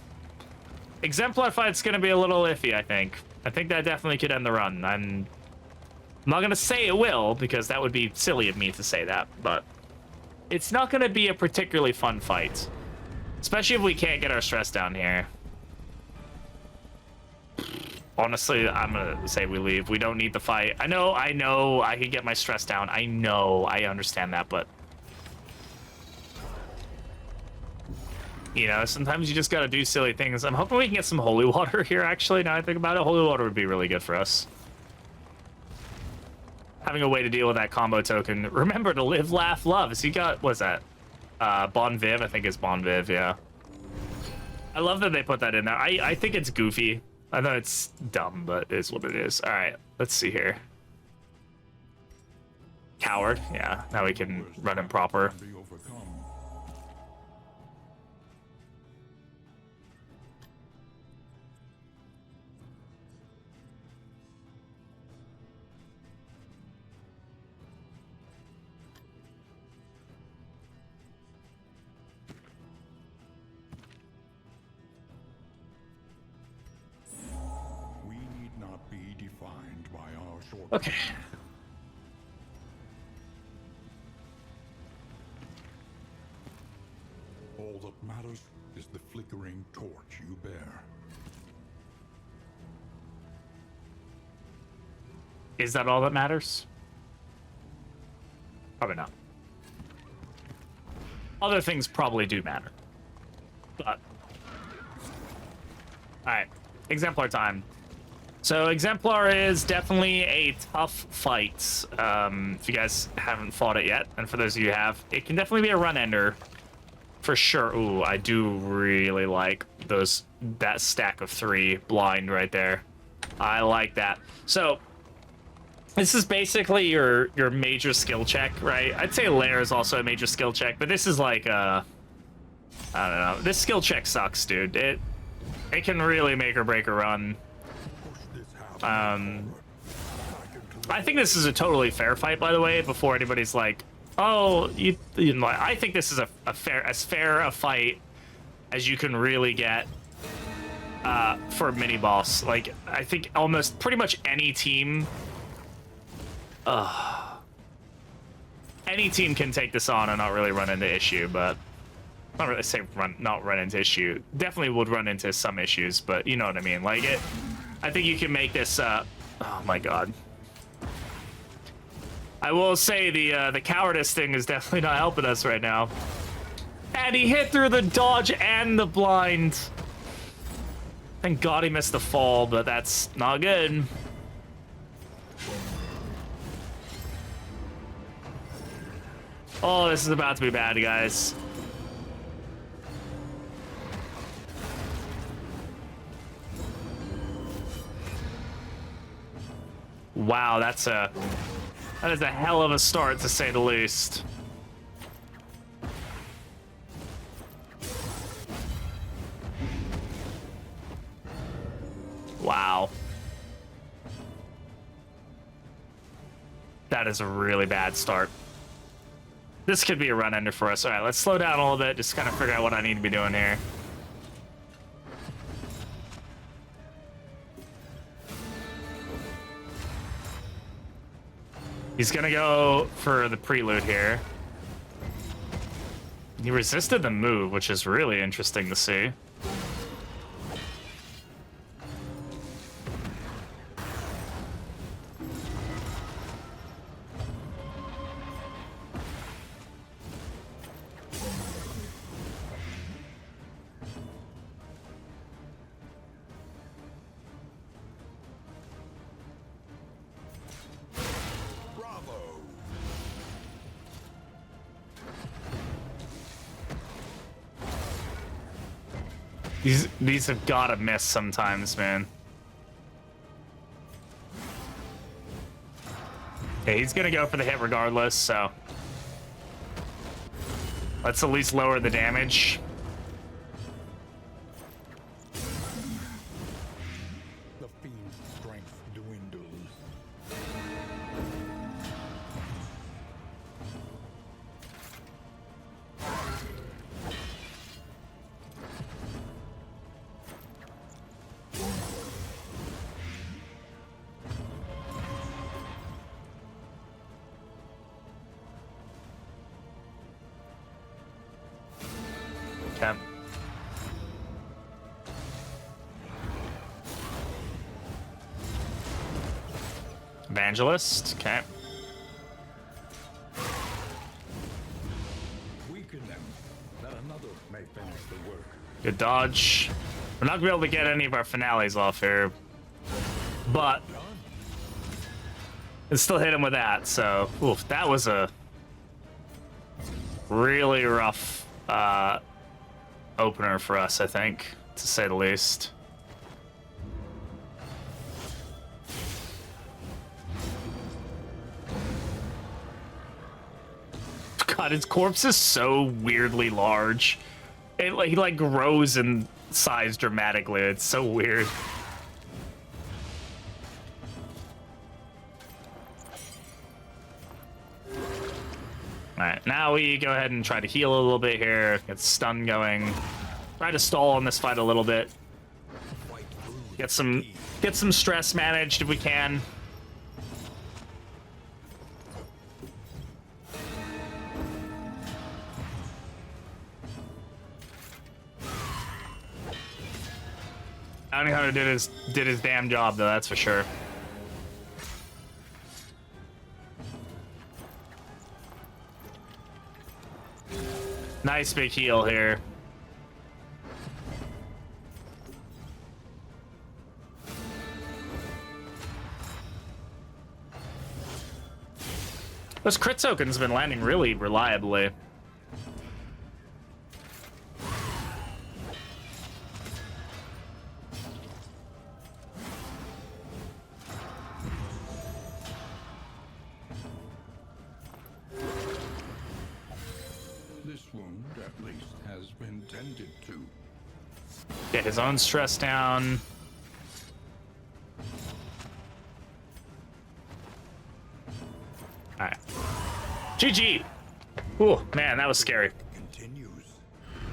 Exemplar fight's gonna be a little iffy, I think. I think that definitely could end the run. I'm not gonna say it will, because that would be silly of me to say that, but it's not gonna be a particularly fun fight. Especially if we can't get our stress down here. Honestly, I'm gonna say we leave. We don't need the fight. I know I can get my stress down. I know, I understand that, but you know, sometimes you just gotta do silly things. I'm hoping we can get some holy water here, actually. Now I think about it, holy water would be really good for us. Having a way to deal with that combo token. Remember to live, laugh, love. Has he got, what's that? Bon Viv, I think it's Bon Viv, yeah. I love that they put that in there. I think it's goofy. I know it's dumb, but it is what it is. All right, let's see here. Coward, yeah. Now we can run him proper. Be overcome. We need not be defined by our short. Okay. All that matters is the flickering torch you bear. Is that all that matters? Probably not. Other things probably do matter. But alright, Exemplar time. So Exemplar is definitely a tough fight. If you guys haven't fought it yet, and for those of you who have, it can definitely be a run ender. For sure. Ooh, I do really like that stack of 3 blind right there. I like that. So this is basically your major skill check, right? I'd say Lair is also a major skill check, but this is like I don't know. This skill check sucks, dude. It can really make or break a run. I think this is a totally fair fight, by the way, before anybody's like, oh, you know, I think this is as fair a fight as you can really get for a mini boss. Like, I think almost pretty much any team can take this on and not really run into issue, but not really say not run into issue. Definitely would run into some issues, but you know what I mean. Like I think you can make this. Oh my god. I will say the cowardice thing is definitely not helping us right now. And he hit through the dodge and the blind. Thank God he missed the fall, but that's not good. Oh, this is about to be bad, guys. Wow, that is a hell of a start, to say the least. Wow. That is a really bad start. This could be a run ender for us. All right, let's slow down a little bit, just kind of figure out what I need to be doing here. He's gonna go for the prelude here. He resisted the move, which is really interesting to see. These have gotta miss sometimes, man. Okay, he's gonna go for the hit regardless, so let's at least lower the damage. The fiend's Okay. Evangelist. Okay. Weaken them, that another may finish the work. Good dodge. We're not gonna be able to get any of our finales off here, but it still hit him with that. So, oof, that was a really rough opener for us, I think, to say the least. God, his corpse is so weirdly large. He like grows in size dramatically. It's so weird. Alright, now we go ahead and try to heal a little bit here. Get stun going. Try to stall on this fight a little bit. Get some stress managed if we can. Bounty Hunter did his damn job though, that's for sure. Nice big heal here. Those crit tokens have been landing really reliably. This wound, at least, has been tended to. Get his own stress down. Alright. GG! Ooh, man, that was scary. Continues.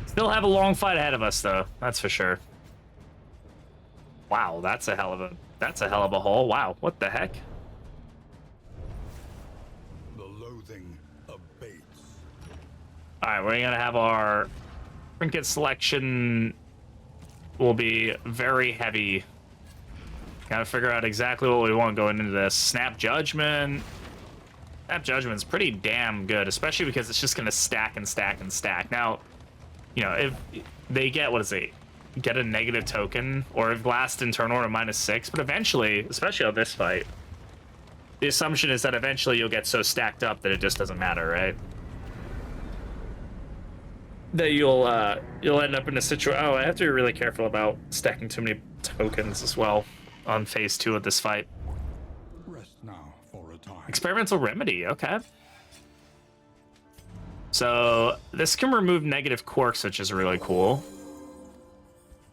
Still have a long fight ahead of us, though. That's for sure. Wow, that's a hell of a hole. Wow, what the heck? The loathing abates. Alright, we're gonna have our trinket selection will be very heavy. Gotta figure out exactly what we want going into this. Snap Judgment. Snap Judgment's pretty damn good, especially because it's just gonna stack and stack and stack. Now, you know, if they get, what is it? Get a negative token, or if last in turn order -6, but eventually, especially on this fight, the assumption is that eventually you'll get so stacked up that it just doesn't matter, right? That you'll end up in a situation. Oh, I have to be really careful about stacking too many tokens as well on phase 2 of this fight. Rest now for a time. Experimental Remedy, okay. So this can remove negative quirks, which is really cool.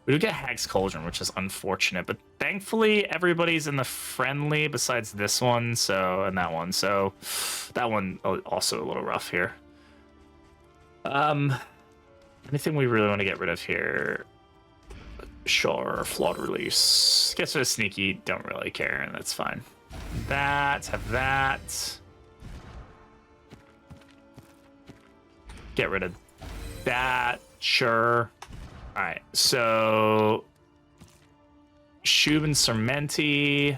We do get Hag's Cauldron, which is unfortunate, but thankfully everybody's in the friendly besides this one, so, and that one, so that one also a little rough here. Anything we really want to get rid of here? Sure, flawed release. Guess what, sneaky, don't really care, and that's fine. That, have that. Get rid of that, sure. All right, so Shub and Sermenti,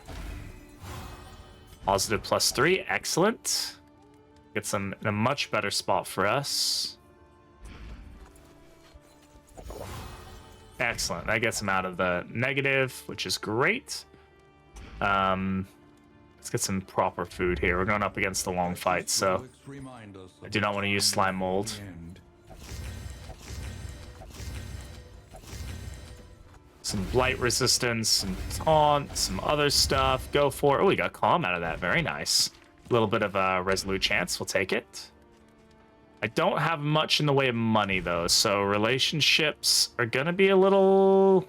positive +3, excellent. Get some in a much better spot for us. Excellent, that gets him out of the negative, which is great. Let's get some proper food here. We're going up against the long fight, so I do not want to use slime mold. Some blight resistance, some taunt, some other stuff. Go for it. Oh, we got calm out of that. Very nice. A little bit of a resolute chance. We'll take it. I don't have much in the way of money, though, so relationships are going to be a little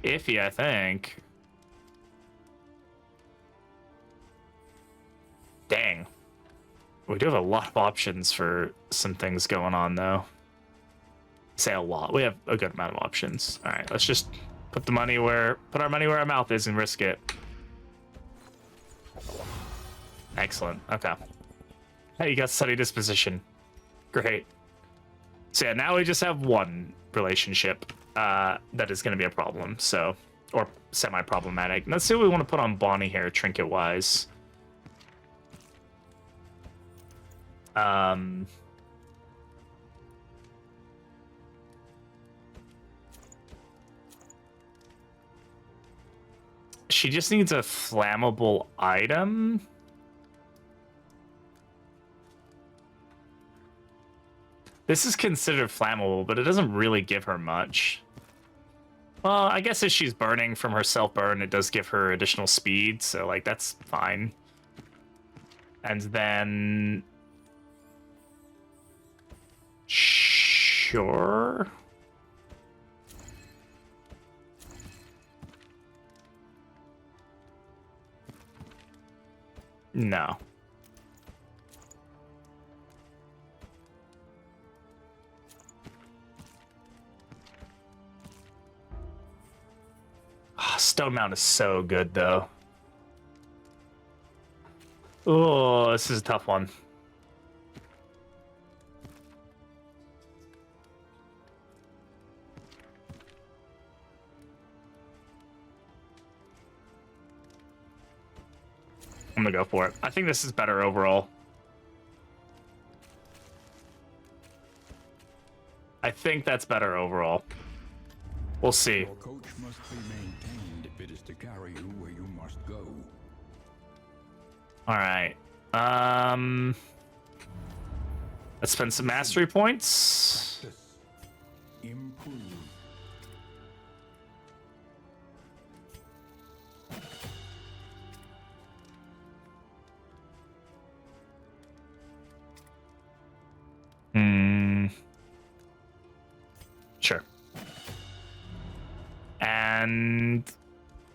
iffy, I think. Dang. We do have a lot of options for some things going on, though. Say a lot. We have a good amount of options. All right, let's just put our money where our mouth is and risk it. Excellent. Okay. Hey, you got Study Disposition. Great. So yeah, now we just have one relationship that is going to be a problem. So, or semi-problematic. Let's see what we want to put on Bonnie here, trinket-wise. She just needs a flammable item. This is considered flammable, but it doesn't really give her much. Well, I guess if she's burning from her self-burn, it does give her additional speed, so, like, that's fine. And then... Sure... No. Stone Mount is so good, though. Oh, this is a tough one. I'm gonna go for it. I think this is better overall. I think that's better overall. We'll see. Your coach must be maintained if it is to carry you where you must go. All right. Let's spend some mastery points. Practice. Improve. Sure. And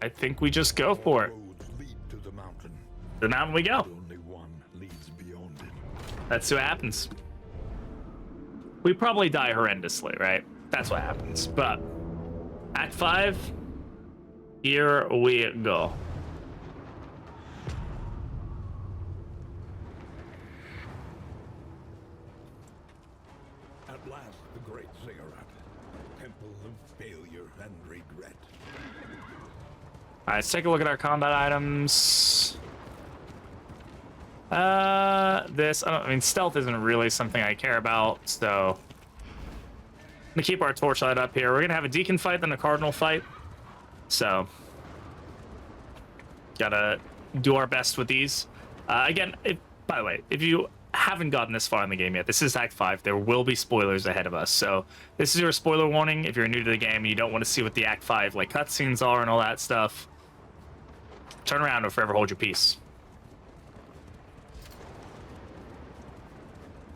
I think we just go for it. Roads lead to the mountain. The mountain we go. Only one leads beyond it. Let's see what happens. We probably die horrendously, right? That's what happens. But Act 5, here we go. At last, the great ziggurat, temple of failure and regret. All right, let's take a look at our combat items. I mean, stealth isn't really something I care about, so I'm gonna keep our torchlight up here. We're gonna have a deacon fight, then a cardinal fight. So, gotta do our best with these. Again, by the way, if you haven't gotten this far in the game yet, this is Act 5. There will be spoilers ahead of us, so this is your spoiler warning. If you're new to the game and you don't want to see what the Act 5 like cutscenes are and all that stuff, turn around or forever hold your peace.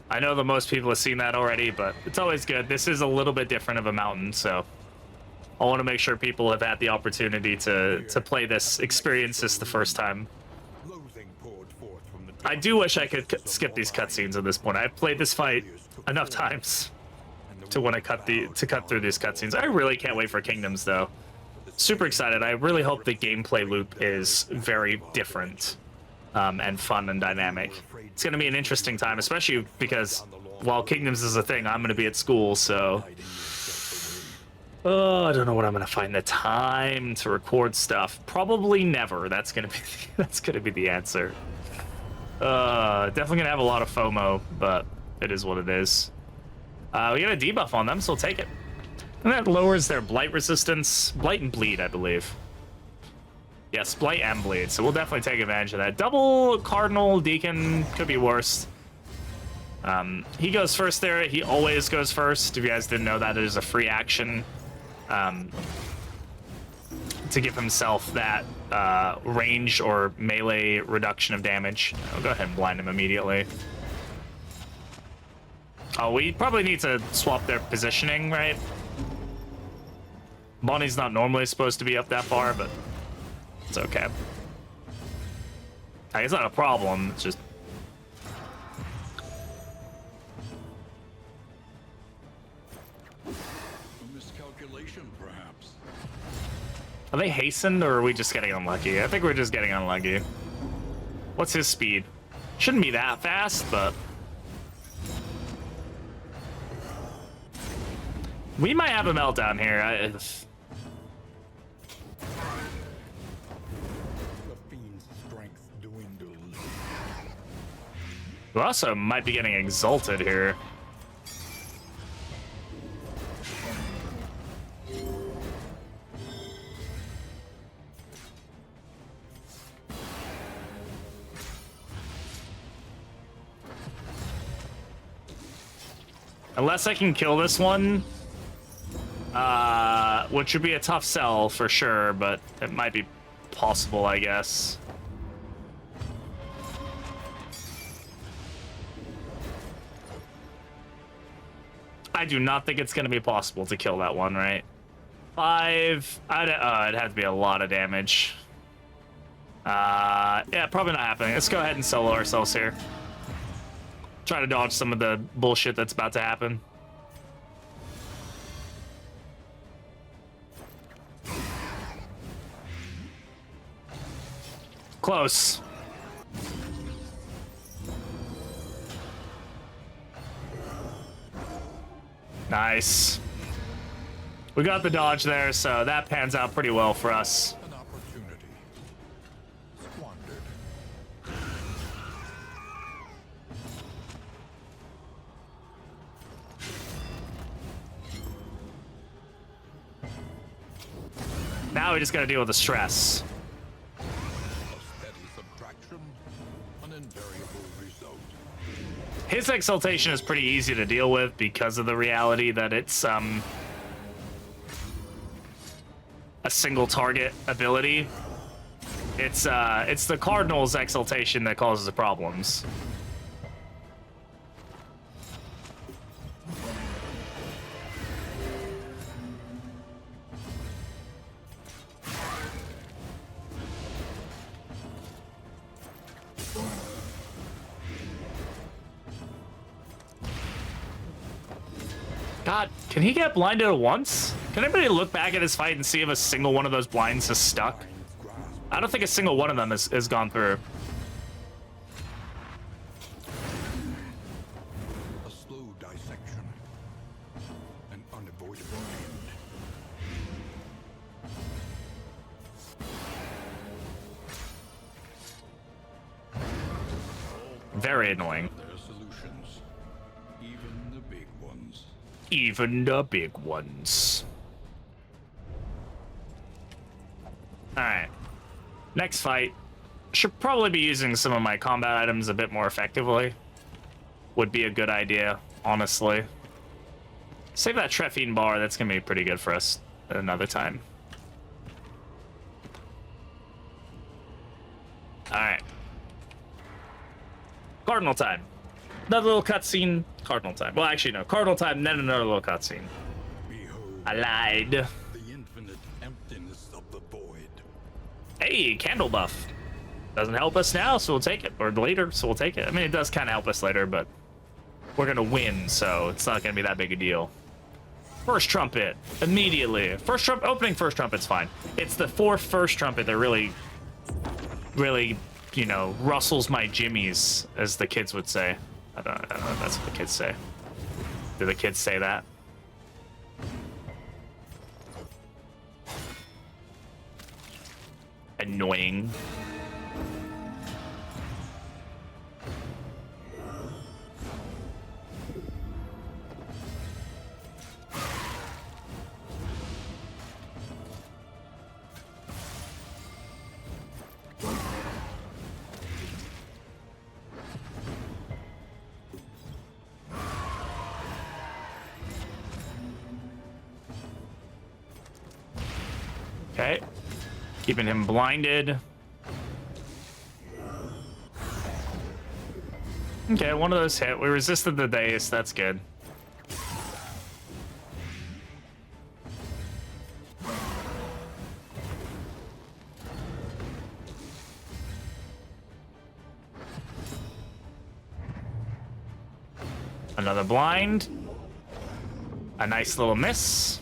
I know that most people have seen that already, but it's always good. This is a little bit different of a mountain, so I want to make sure people have had the opportunity to play this, experience this the first time. Loathing poured forth from the I do wish I could skip these cutscenes at this point. I've played this fight enough times to want to cut through these cutscenes. I really can't wait for Kingdoms, though. Super excited. I really hope the gameplay loop is very different and fun and dynamic. It's going to be an interesting time, especially because while Kingdoms is a thing, I'm going to be at school, so... Oh, I don't know when I'm going to find the time to record stuff. Probably never. That's going to be the answer. Definitely going to have a lot of FOMO, but it is what it is. We got a debuff on them, so we'll take it. And that lowers their blight resistance. Blight and bleed, I believe. Yes, blight and bleed, so we'll definitely take advantage of that. Double cardinal deacon could be worse. He goes first there. He always goes first. If you guys didn't know that, it is a free action to give himself that range or melee reduction of damage. I'll go ahead and blind him immediately. Oh, we probably need to swap their positioning, right? Bonnie's not normally supposed to be up that far, but it's okay. It's not a problem, it's just... A miscalculation, perhaps. Are they hastened, or are we just getting unlucky? I think we're just getting unlucky. What's his speed? Shouldn't be that fast, but... We might have a meltdown here. The fiend's strength dwindles. We also might be getting exalted here. Unless I can kill this one, which would be a tough sell for sure, but it might be possible, I guess. I do not think it's going to be possible to kill that one, right? 5. It'd have to be a lot of damage. Yeah, probably not happening. Let's go ahead and solo ourselves here. Try to dodge some of the bullshit that's about to happen. Close. Nice. We got the dodge there, so that pans out pretty well for us. An opportunity squandered. Now we just gotta deal with the stress. A steady subtraction, an invariable result. His exaltation is pretty easy to deal with because of the reality that it's a single target ability. It's the Cardinal's exaltation that causes the problems. God, can he get blinded at once? Can anybody look back at his fight and see if a single one of those blinds is stuck? I don't think a single one of them has gone through. A slow dissection, an unavoidable end. Very annoying. There are solutions, even the big ones. Even the big ones. Alright. Next fight. Should probably be using some of my combat items a bit more effectively. Would be a good idea, honestly. Save that Trephine bar, that's gonna be pretty good for us at another time. Alright. Cardinal time. Another little cutscene. Cardinal time. Well, actually, no. Cardinal time, then another little cutscene. Behold I lied. the infinite emptiness of the void. Hey, candle buff. Doesn't help us now, so we'll take it. Or later, so we'll take it. I mean, it does kind of help us later, but we're going to win, so it's not going to be that big a deal. First trumpet. Immediately. First trumpet. Opening first trumpet's fine. It's the fourth first trumpet that really, you know, rustles my jimmies, as the kids would say. I don't know if that's what the kids say. Do the kids say that? Annoying. Okay. Keeping him blinded. Okay, one of those hit. We resisted the dais. That's good. Another blind. A nice little miss.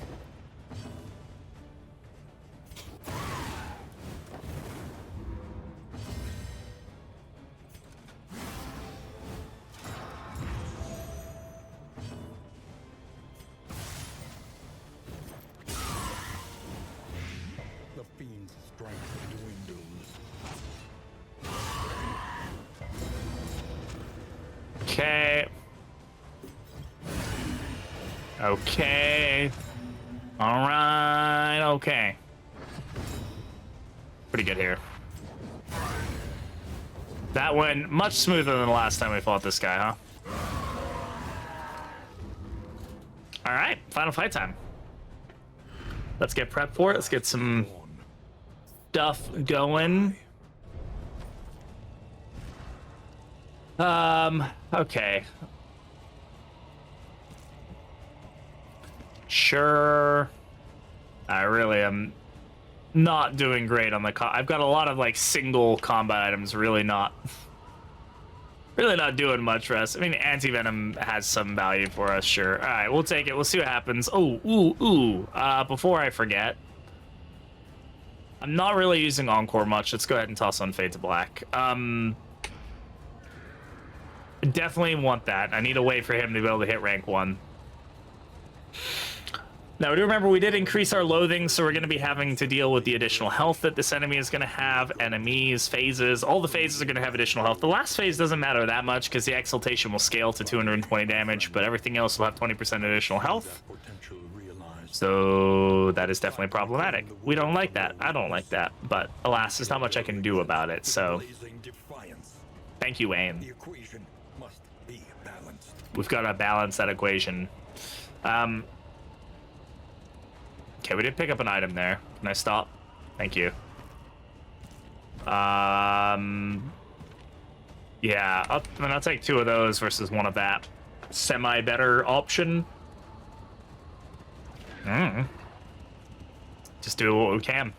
Okay. All right. Okay. Pretty good here. That went much smoother than the last time we fought this guy, huh? All right. Final fight time. Let's get prepped for it. Let's get some stuff going. Okay. Sure. I really am not doing great on the I've got a lot of like single combat items, really not doing much for us. I mean, anti-venom has some value for us, sure. All right, we'll take it. We'll see what happens. Oh, ooh. Before I forget, I'm not really using Encore much. Let's go ahead and toss on Fade to Black. Definitely want that. I need a way for him to be able to hit rank 1. Now, do remember we did increase our loathing, so we're going to be having to deal with the additional health that this enemy is going to have. Enemies, phases, all the phases are going to have additional health. The last phase doesn't matter that much because the exaltation will scale to 220 damage, but everything else will have 20% additional health. So that is definitely problematic. We don't like that. I don't like that, but alas, there's not much I can do about it. So thank you, Wayne. We've got to balance that equation. Okay, we did pick up an item there. Can I stop? Thank you. Yeah, I'll take 2 of those versus 1 of that semi-better option. Just do what we can.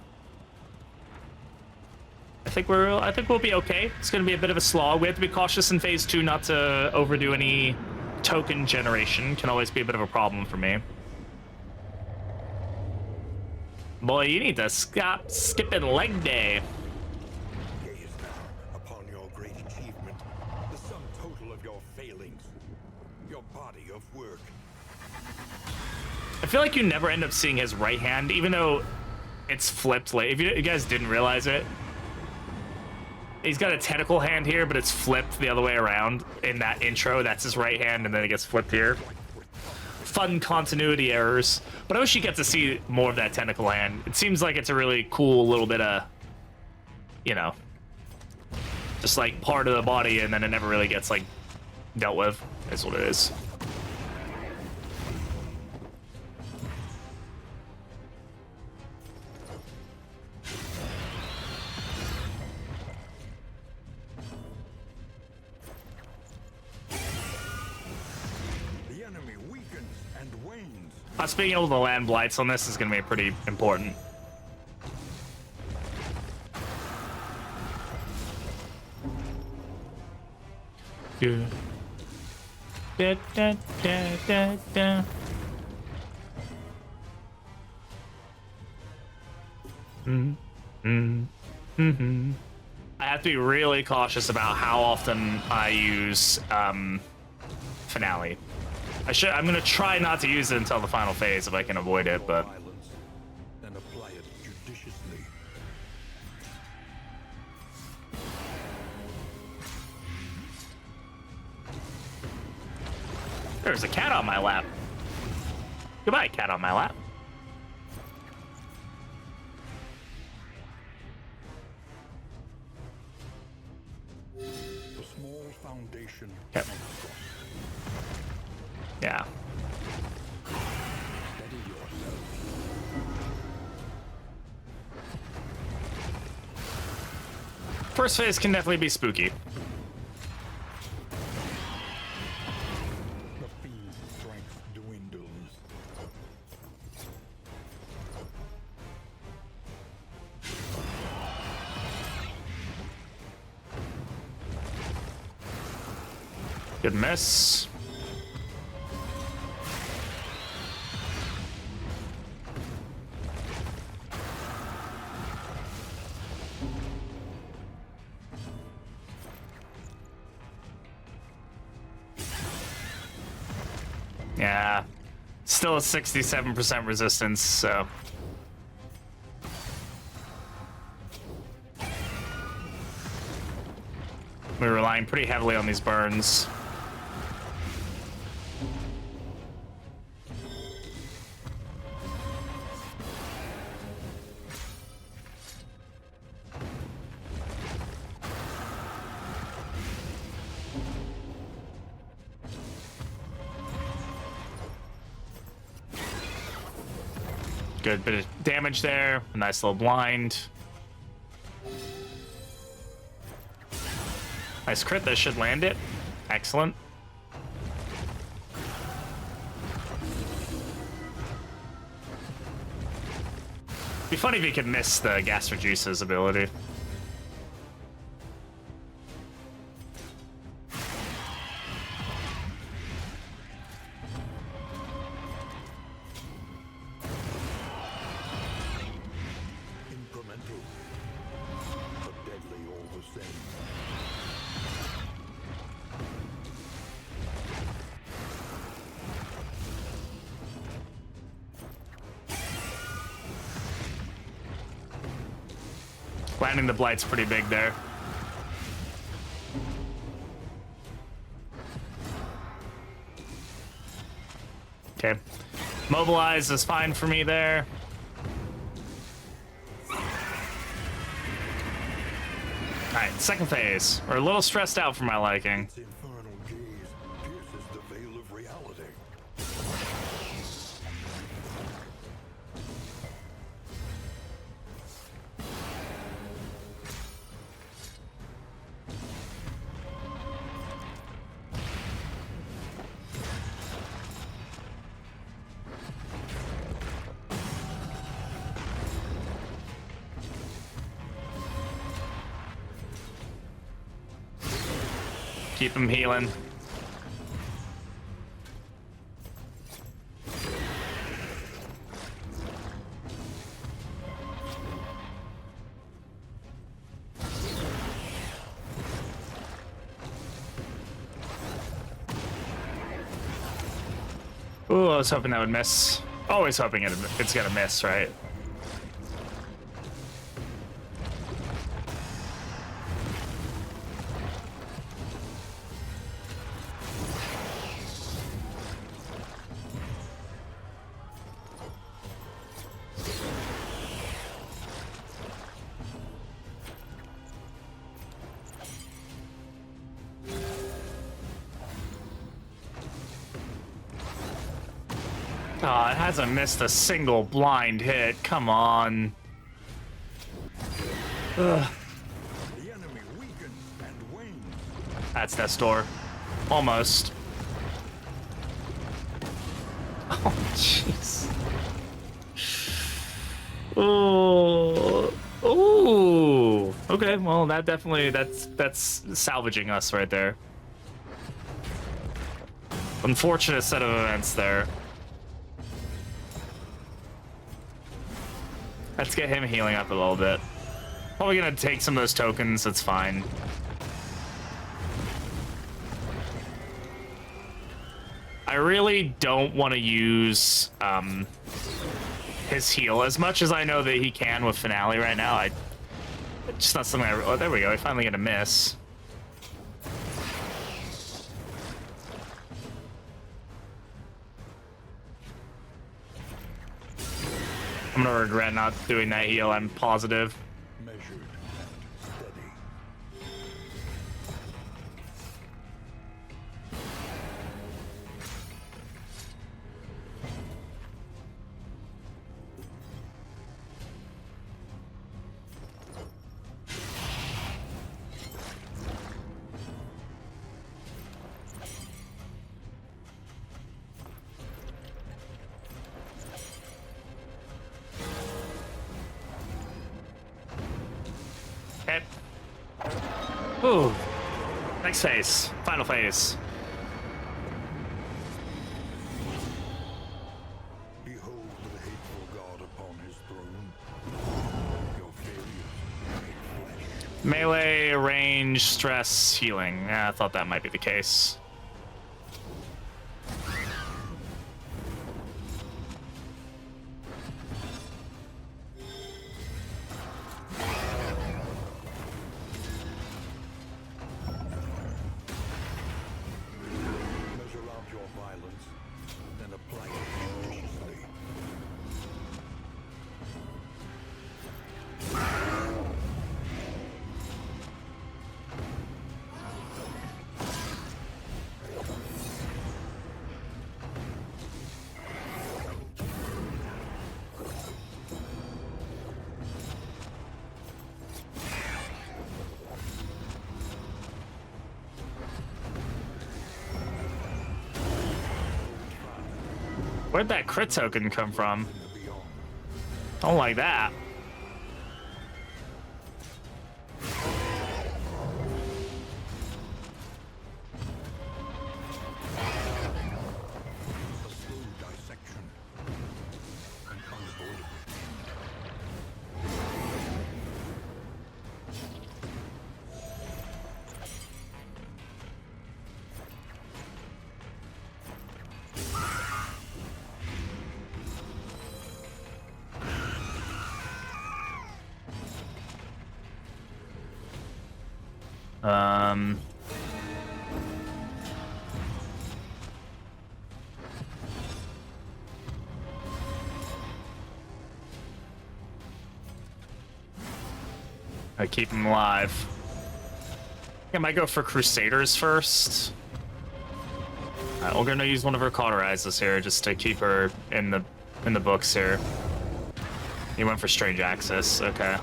I think we'll be okay. It's going to be a bit of a slog. We have to be cautious in phase 2 not to overdo any token generation. Can always be a bit of a problem for me. Boy, you need to stop skipping leg day. Gaze now upon your great achievement, the sum total of your failings, your body of work. I feel like you never end up seeing his right hand, even though it's flipped. Like, if you guys didn't realize it, he's got a tentacle hand here, but it's flipped the other way around in that intro. That's his right hand, and then it gets flipped here. Fun continuity errors, but I wish you get to see more of that tentacle hand. It seems like it's a really cool little bit of, you know, just like part of the body, and then it never really gets like dealt with. Is what it is. Us being able to land blights on this is going to be pretty important. I have to be really cautious about how often I use Finale. I'm gonna try not to use it until the final phase if I can avoid it, but And apply it judiciously. there's a cat on my lap. Goodbye, cat on my lap. The small foundation. Yep. Yeah. Steady yourself. First phase can definitely be spooky. The fiend's strength dwindles. Good miss. Yeah, still a 67% resistance, so. We're relying pretty heavily on these burns. Good bit of damage there. A nice little blind. Nice crit. That should land it. Excellent. Be funny if he could miss the gas reduces ability. Incremental, but deadly all the same. Landing the blight's pretty big there. Okay. Mobilize is fine for me there. Alright, second phase. We're a little stressed out for my liking. Its infernal gaze pierces the veil of reality. Keep him healing. Ooh, I was hoping that would miss. Always hoping it's gonna miss, right? Oh, it hasn't missed a single blind hit. Come on. Ugh. The enemy weakens and wanes. That's death's door. Almost. Oh, jeez. Oh. Ooh. Okay, well, that definitely, that's salvaging us right there. Unfortunate set of events there. Let's get him healing up a little bit. Probably gonna take some of those tokens, that's fine. I really don't want to use his heal as much as I know that he can with Finale right now. It's just not something oh, there we go. I finally get a miss. I'm gonna regret not doing that heal, I'm positive. Measured and steady. Okay. Ooh. Next phase. Final phase. Behold the hateful god upon his throne. Your failures make flesh. Melee, range, stress, healing. Yeah, I thought that might be the case. Measure out your violence, then apply it judiciously. Where'd that crit token come from? In the beyond. Don't like that. A slow dissection. An unavoidable. Um. I keep him alive. I might go for Crusaders first. We're gonna use one of her cauterizes here just to keep her in the books here. He went for Strange Access. Okay.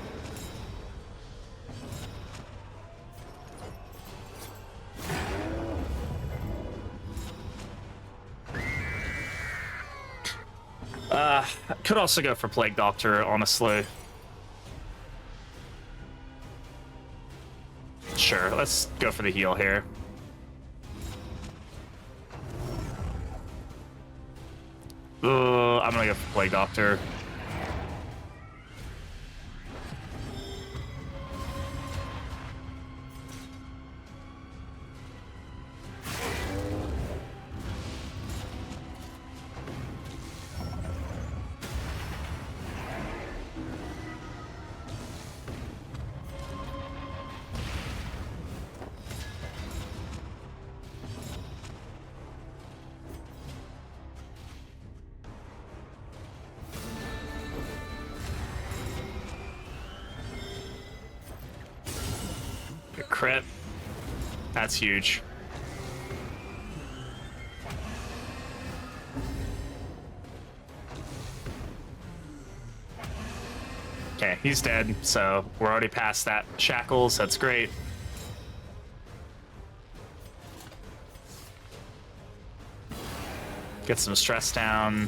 Could also go for Plague Doctor, honestly. Sure, let's go for the heal here. I'm gonna go for Plague Doctor. Crit. That's huge. Okay, he's dead, so we're already past that shackles. That's great. Get some stress down.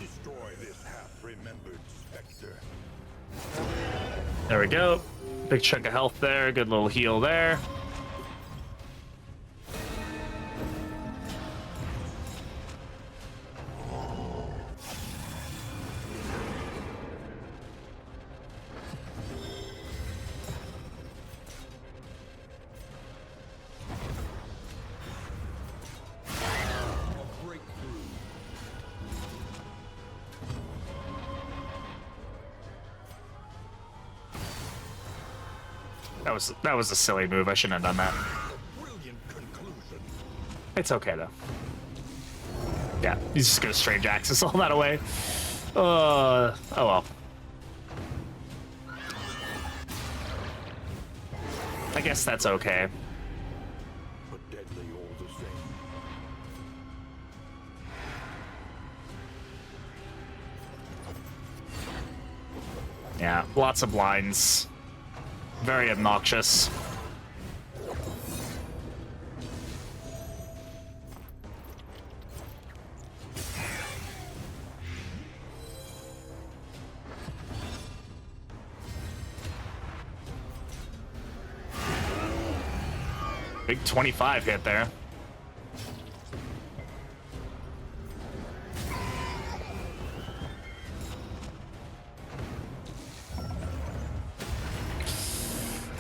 Destroy this half-remembered specter. There we go. Big chunk of health there. Good little heal there. Breakthrough. That was a silly move. I shouldn't have done that. A brilliant conclusion. It's okay though. Yeah, he's just gonna Strange Access all that away. Oh well. I guess that's okay. But deadly all the same. Yeah, lots of blinds. Very obnoxious. Big 25 hit there.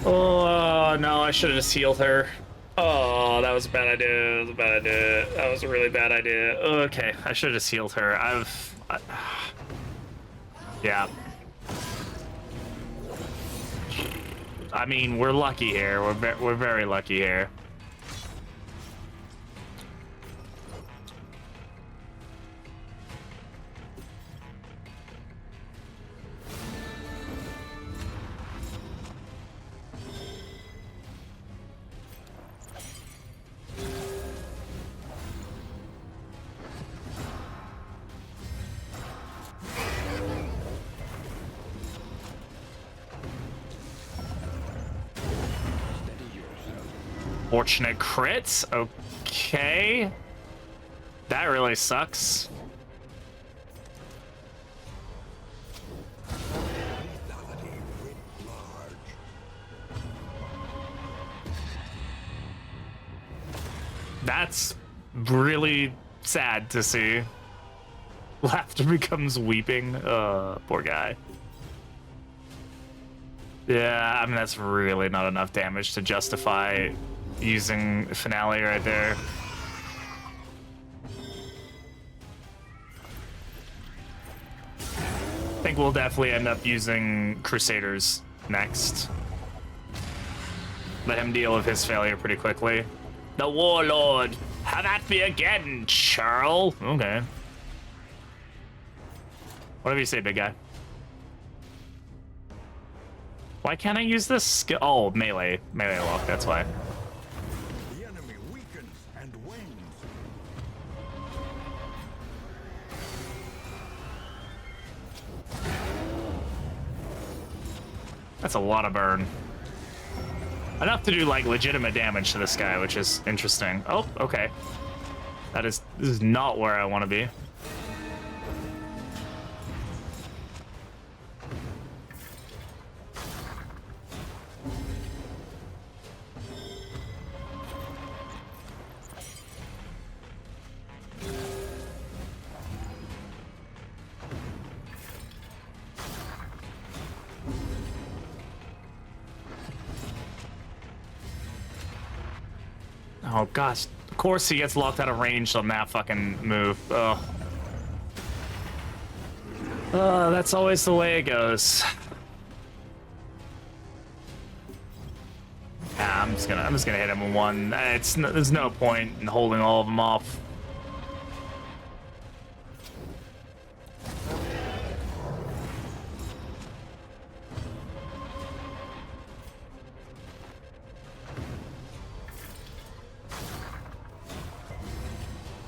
Oh, no, I should have just healed her. Oh, that was a bad idea. That was a bad idea. That was a really bad idea. Okay, I should have just healed her. Yeah. I mean, we're lucky here. We're very lucky here. Fortunate crits. Okay. That really sucks. Lethality writ large. That's really sad to see. Laughter becomes weeping. Poor guy. Yeah, I mean, that's really not enough damage to justify using Finale right there. I think we'll definitely end up using Crusaders next. Let him deal with his failure pretty quickly. The Warlord! Have at me again, Charles! Okay. Whatever you say, big guy. Why can't I use this skill? Oh, melee. Melee lock, that's why. The enemy weakens and wanes. That's a lot of burn. Enough to do, like, legitimate damage to this guy, which is interesting. Oh, okay. This is not where I want to be. Oh gosh, of course he gets locked out of range on that fucking move. Oh, that's always the way it goes. Yeah, I'm just gonna hit him with one. There's no point in holding all of them off.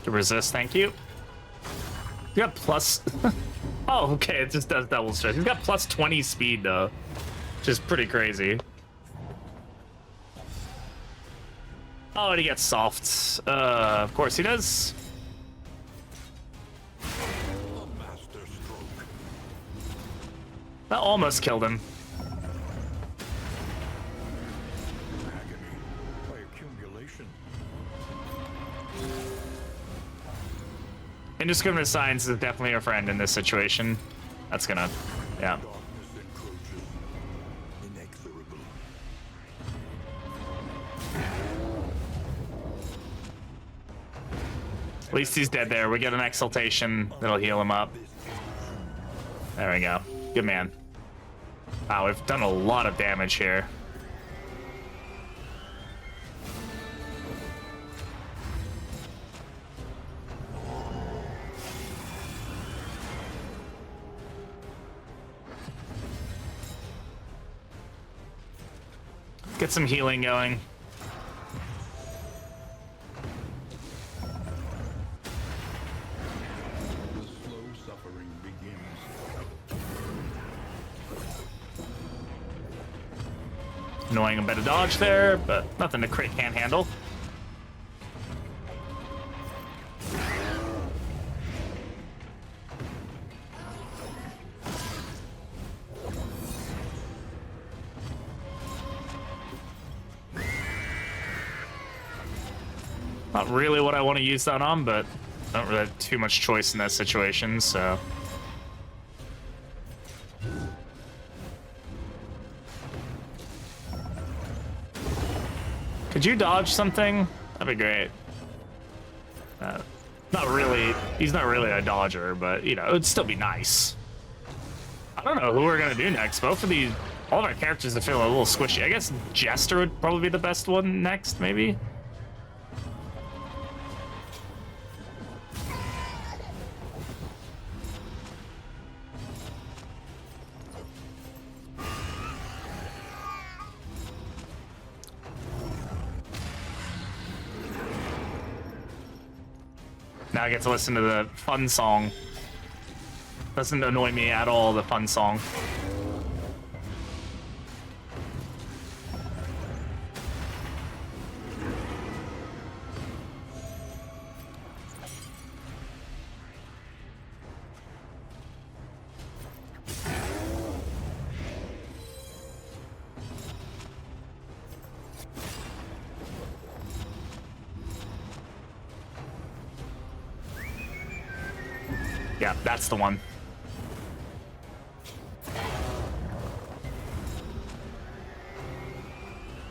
To resist, thank you. You got plus. Oh, okay, it just does double stress. He's got plus 20 speed though, which is pretty crazy. Oh, and he gets soft. Of course he does. A master stroke. That almost killed him. Agony by accumulation. Indiscriminate science is definitely a friend in this situation. That's gonna, yeah. Darkness encroaches. Inexorably. At least he's dead there. We get an exaltation that'll heal him up. There we go. Good man. Wow, we've done a lot of damage here. Get some healing going. The slow suffering begins. Annoying a bit of dodge there, but nothing the crit can't handle. Not really what I want to use that on, but I don't really have too much choice in that situation, so. Could you dodge something? That'd be great. Not really. He's not really a dodger, but, you know, it'd still be nice. I don't know who we're going to do next. Both of these, all of our characters are feeling a little squishy. I guess Jester would probably be the best one next, maybe? Now I get to listen to the fun song. Doesn't annoy me at all, the fun song. Yeah, that's the one.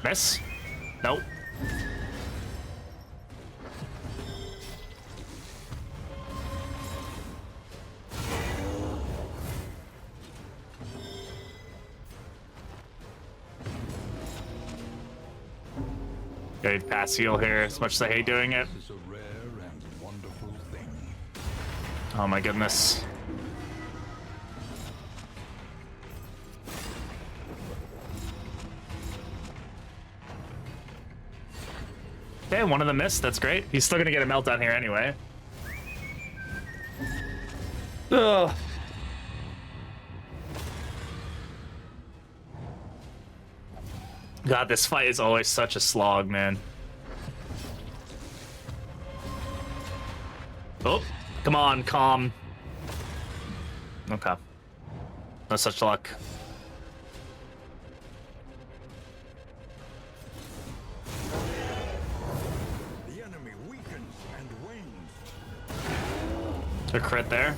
Miss? Nope. Good pass heal here, as much as I hate doing it. This is a rare and wonderful thing. Oh my goodness. Okay, one of them missed. That's great. He's still gonna get a meltdown here anyway. Ugh. God, this fight is always such a slog, man. Oh, come on, calm. Okay. No such luck. The enemy weakens and wanes. A crit there.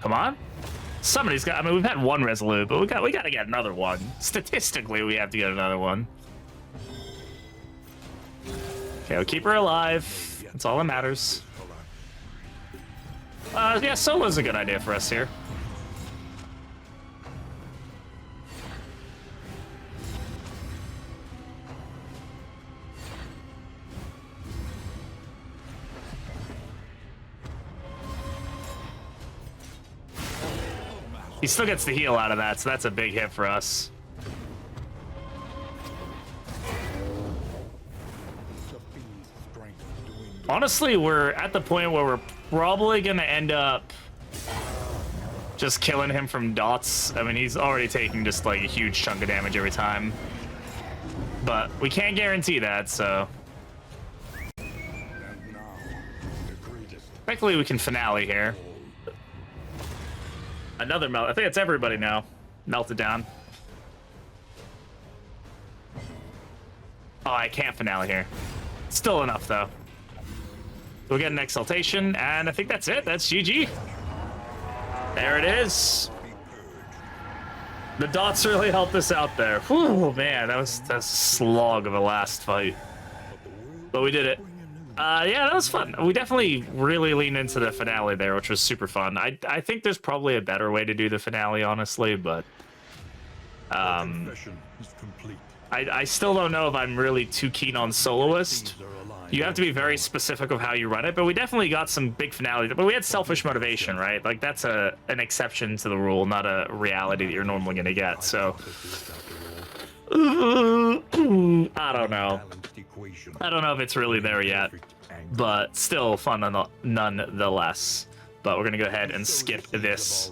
Come on. Somebody's got, I mean, we've had one resolute, but we got to get another one. Statistically, we have to get another one. Okay, we'll keep her alive. That's all that matters. Yeah, solo's a good idea for us here. He still gets the heal out of that, so that's a big hit for us. Honestly, we're at the point where we're probably gonna end up just killing him from dots. I mean, he's already taking just like a huge chunk of damage every time. But we can't guarantee that, so. Thankfully, we can finale here. Another melt. I think it's everybody now. Melted down. Oh, I can't finale here. Still enough, though. We'll get an exaltation, and I think that's it. That's GG. There it is. The dots really helped us out there. Whew, man, that's a slog of a last fight. But we did it. Yeah, that was fun. We definitely really leaned into the finale there, which was super fun. I think there's probably a better way to do the finale, honestly, but I still don't know if I'm really too keen on Soloist. You have to be very specific of how you run it, but we definitely got some big finales. But we had selfish motivation, right? Like, that's an exception to the rule, not a reality that you're normally going to get, so. I don't know. I don't know if it's really there yet, but still fun nonetheless. But we're going to go ahead and skip this.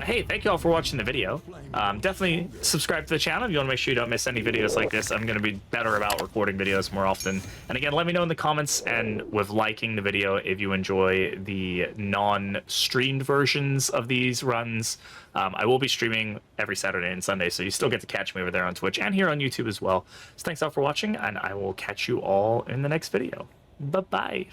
Hey, thank you all for watching the video. Definitely subscribe to the channel if you want to make sure you don't miss any videos like this. I'm going to be better about recording videos more often. And again, let me know in the comments and with liking the video if you enjoy the non-streamed versions of these runs. I will be streaming every Saturday and Sunday, so you still get to catch me over there on Twitch and here on YouTube as well. So thanks all for watching, and I will catch you all in the next video. Bye-bye.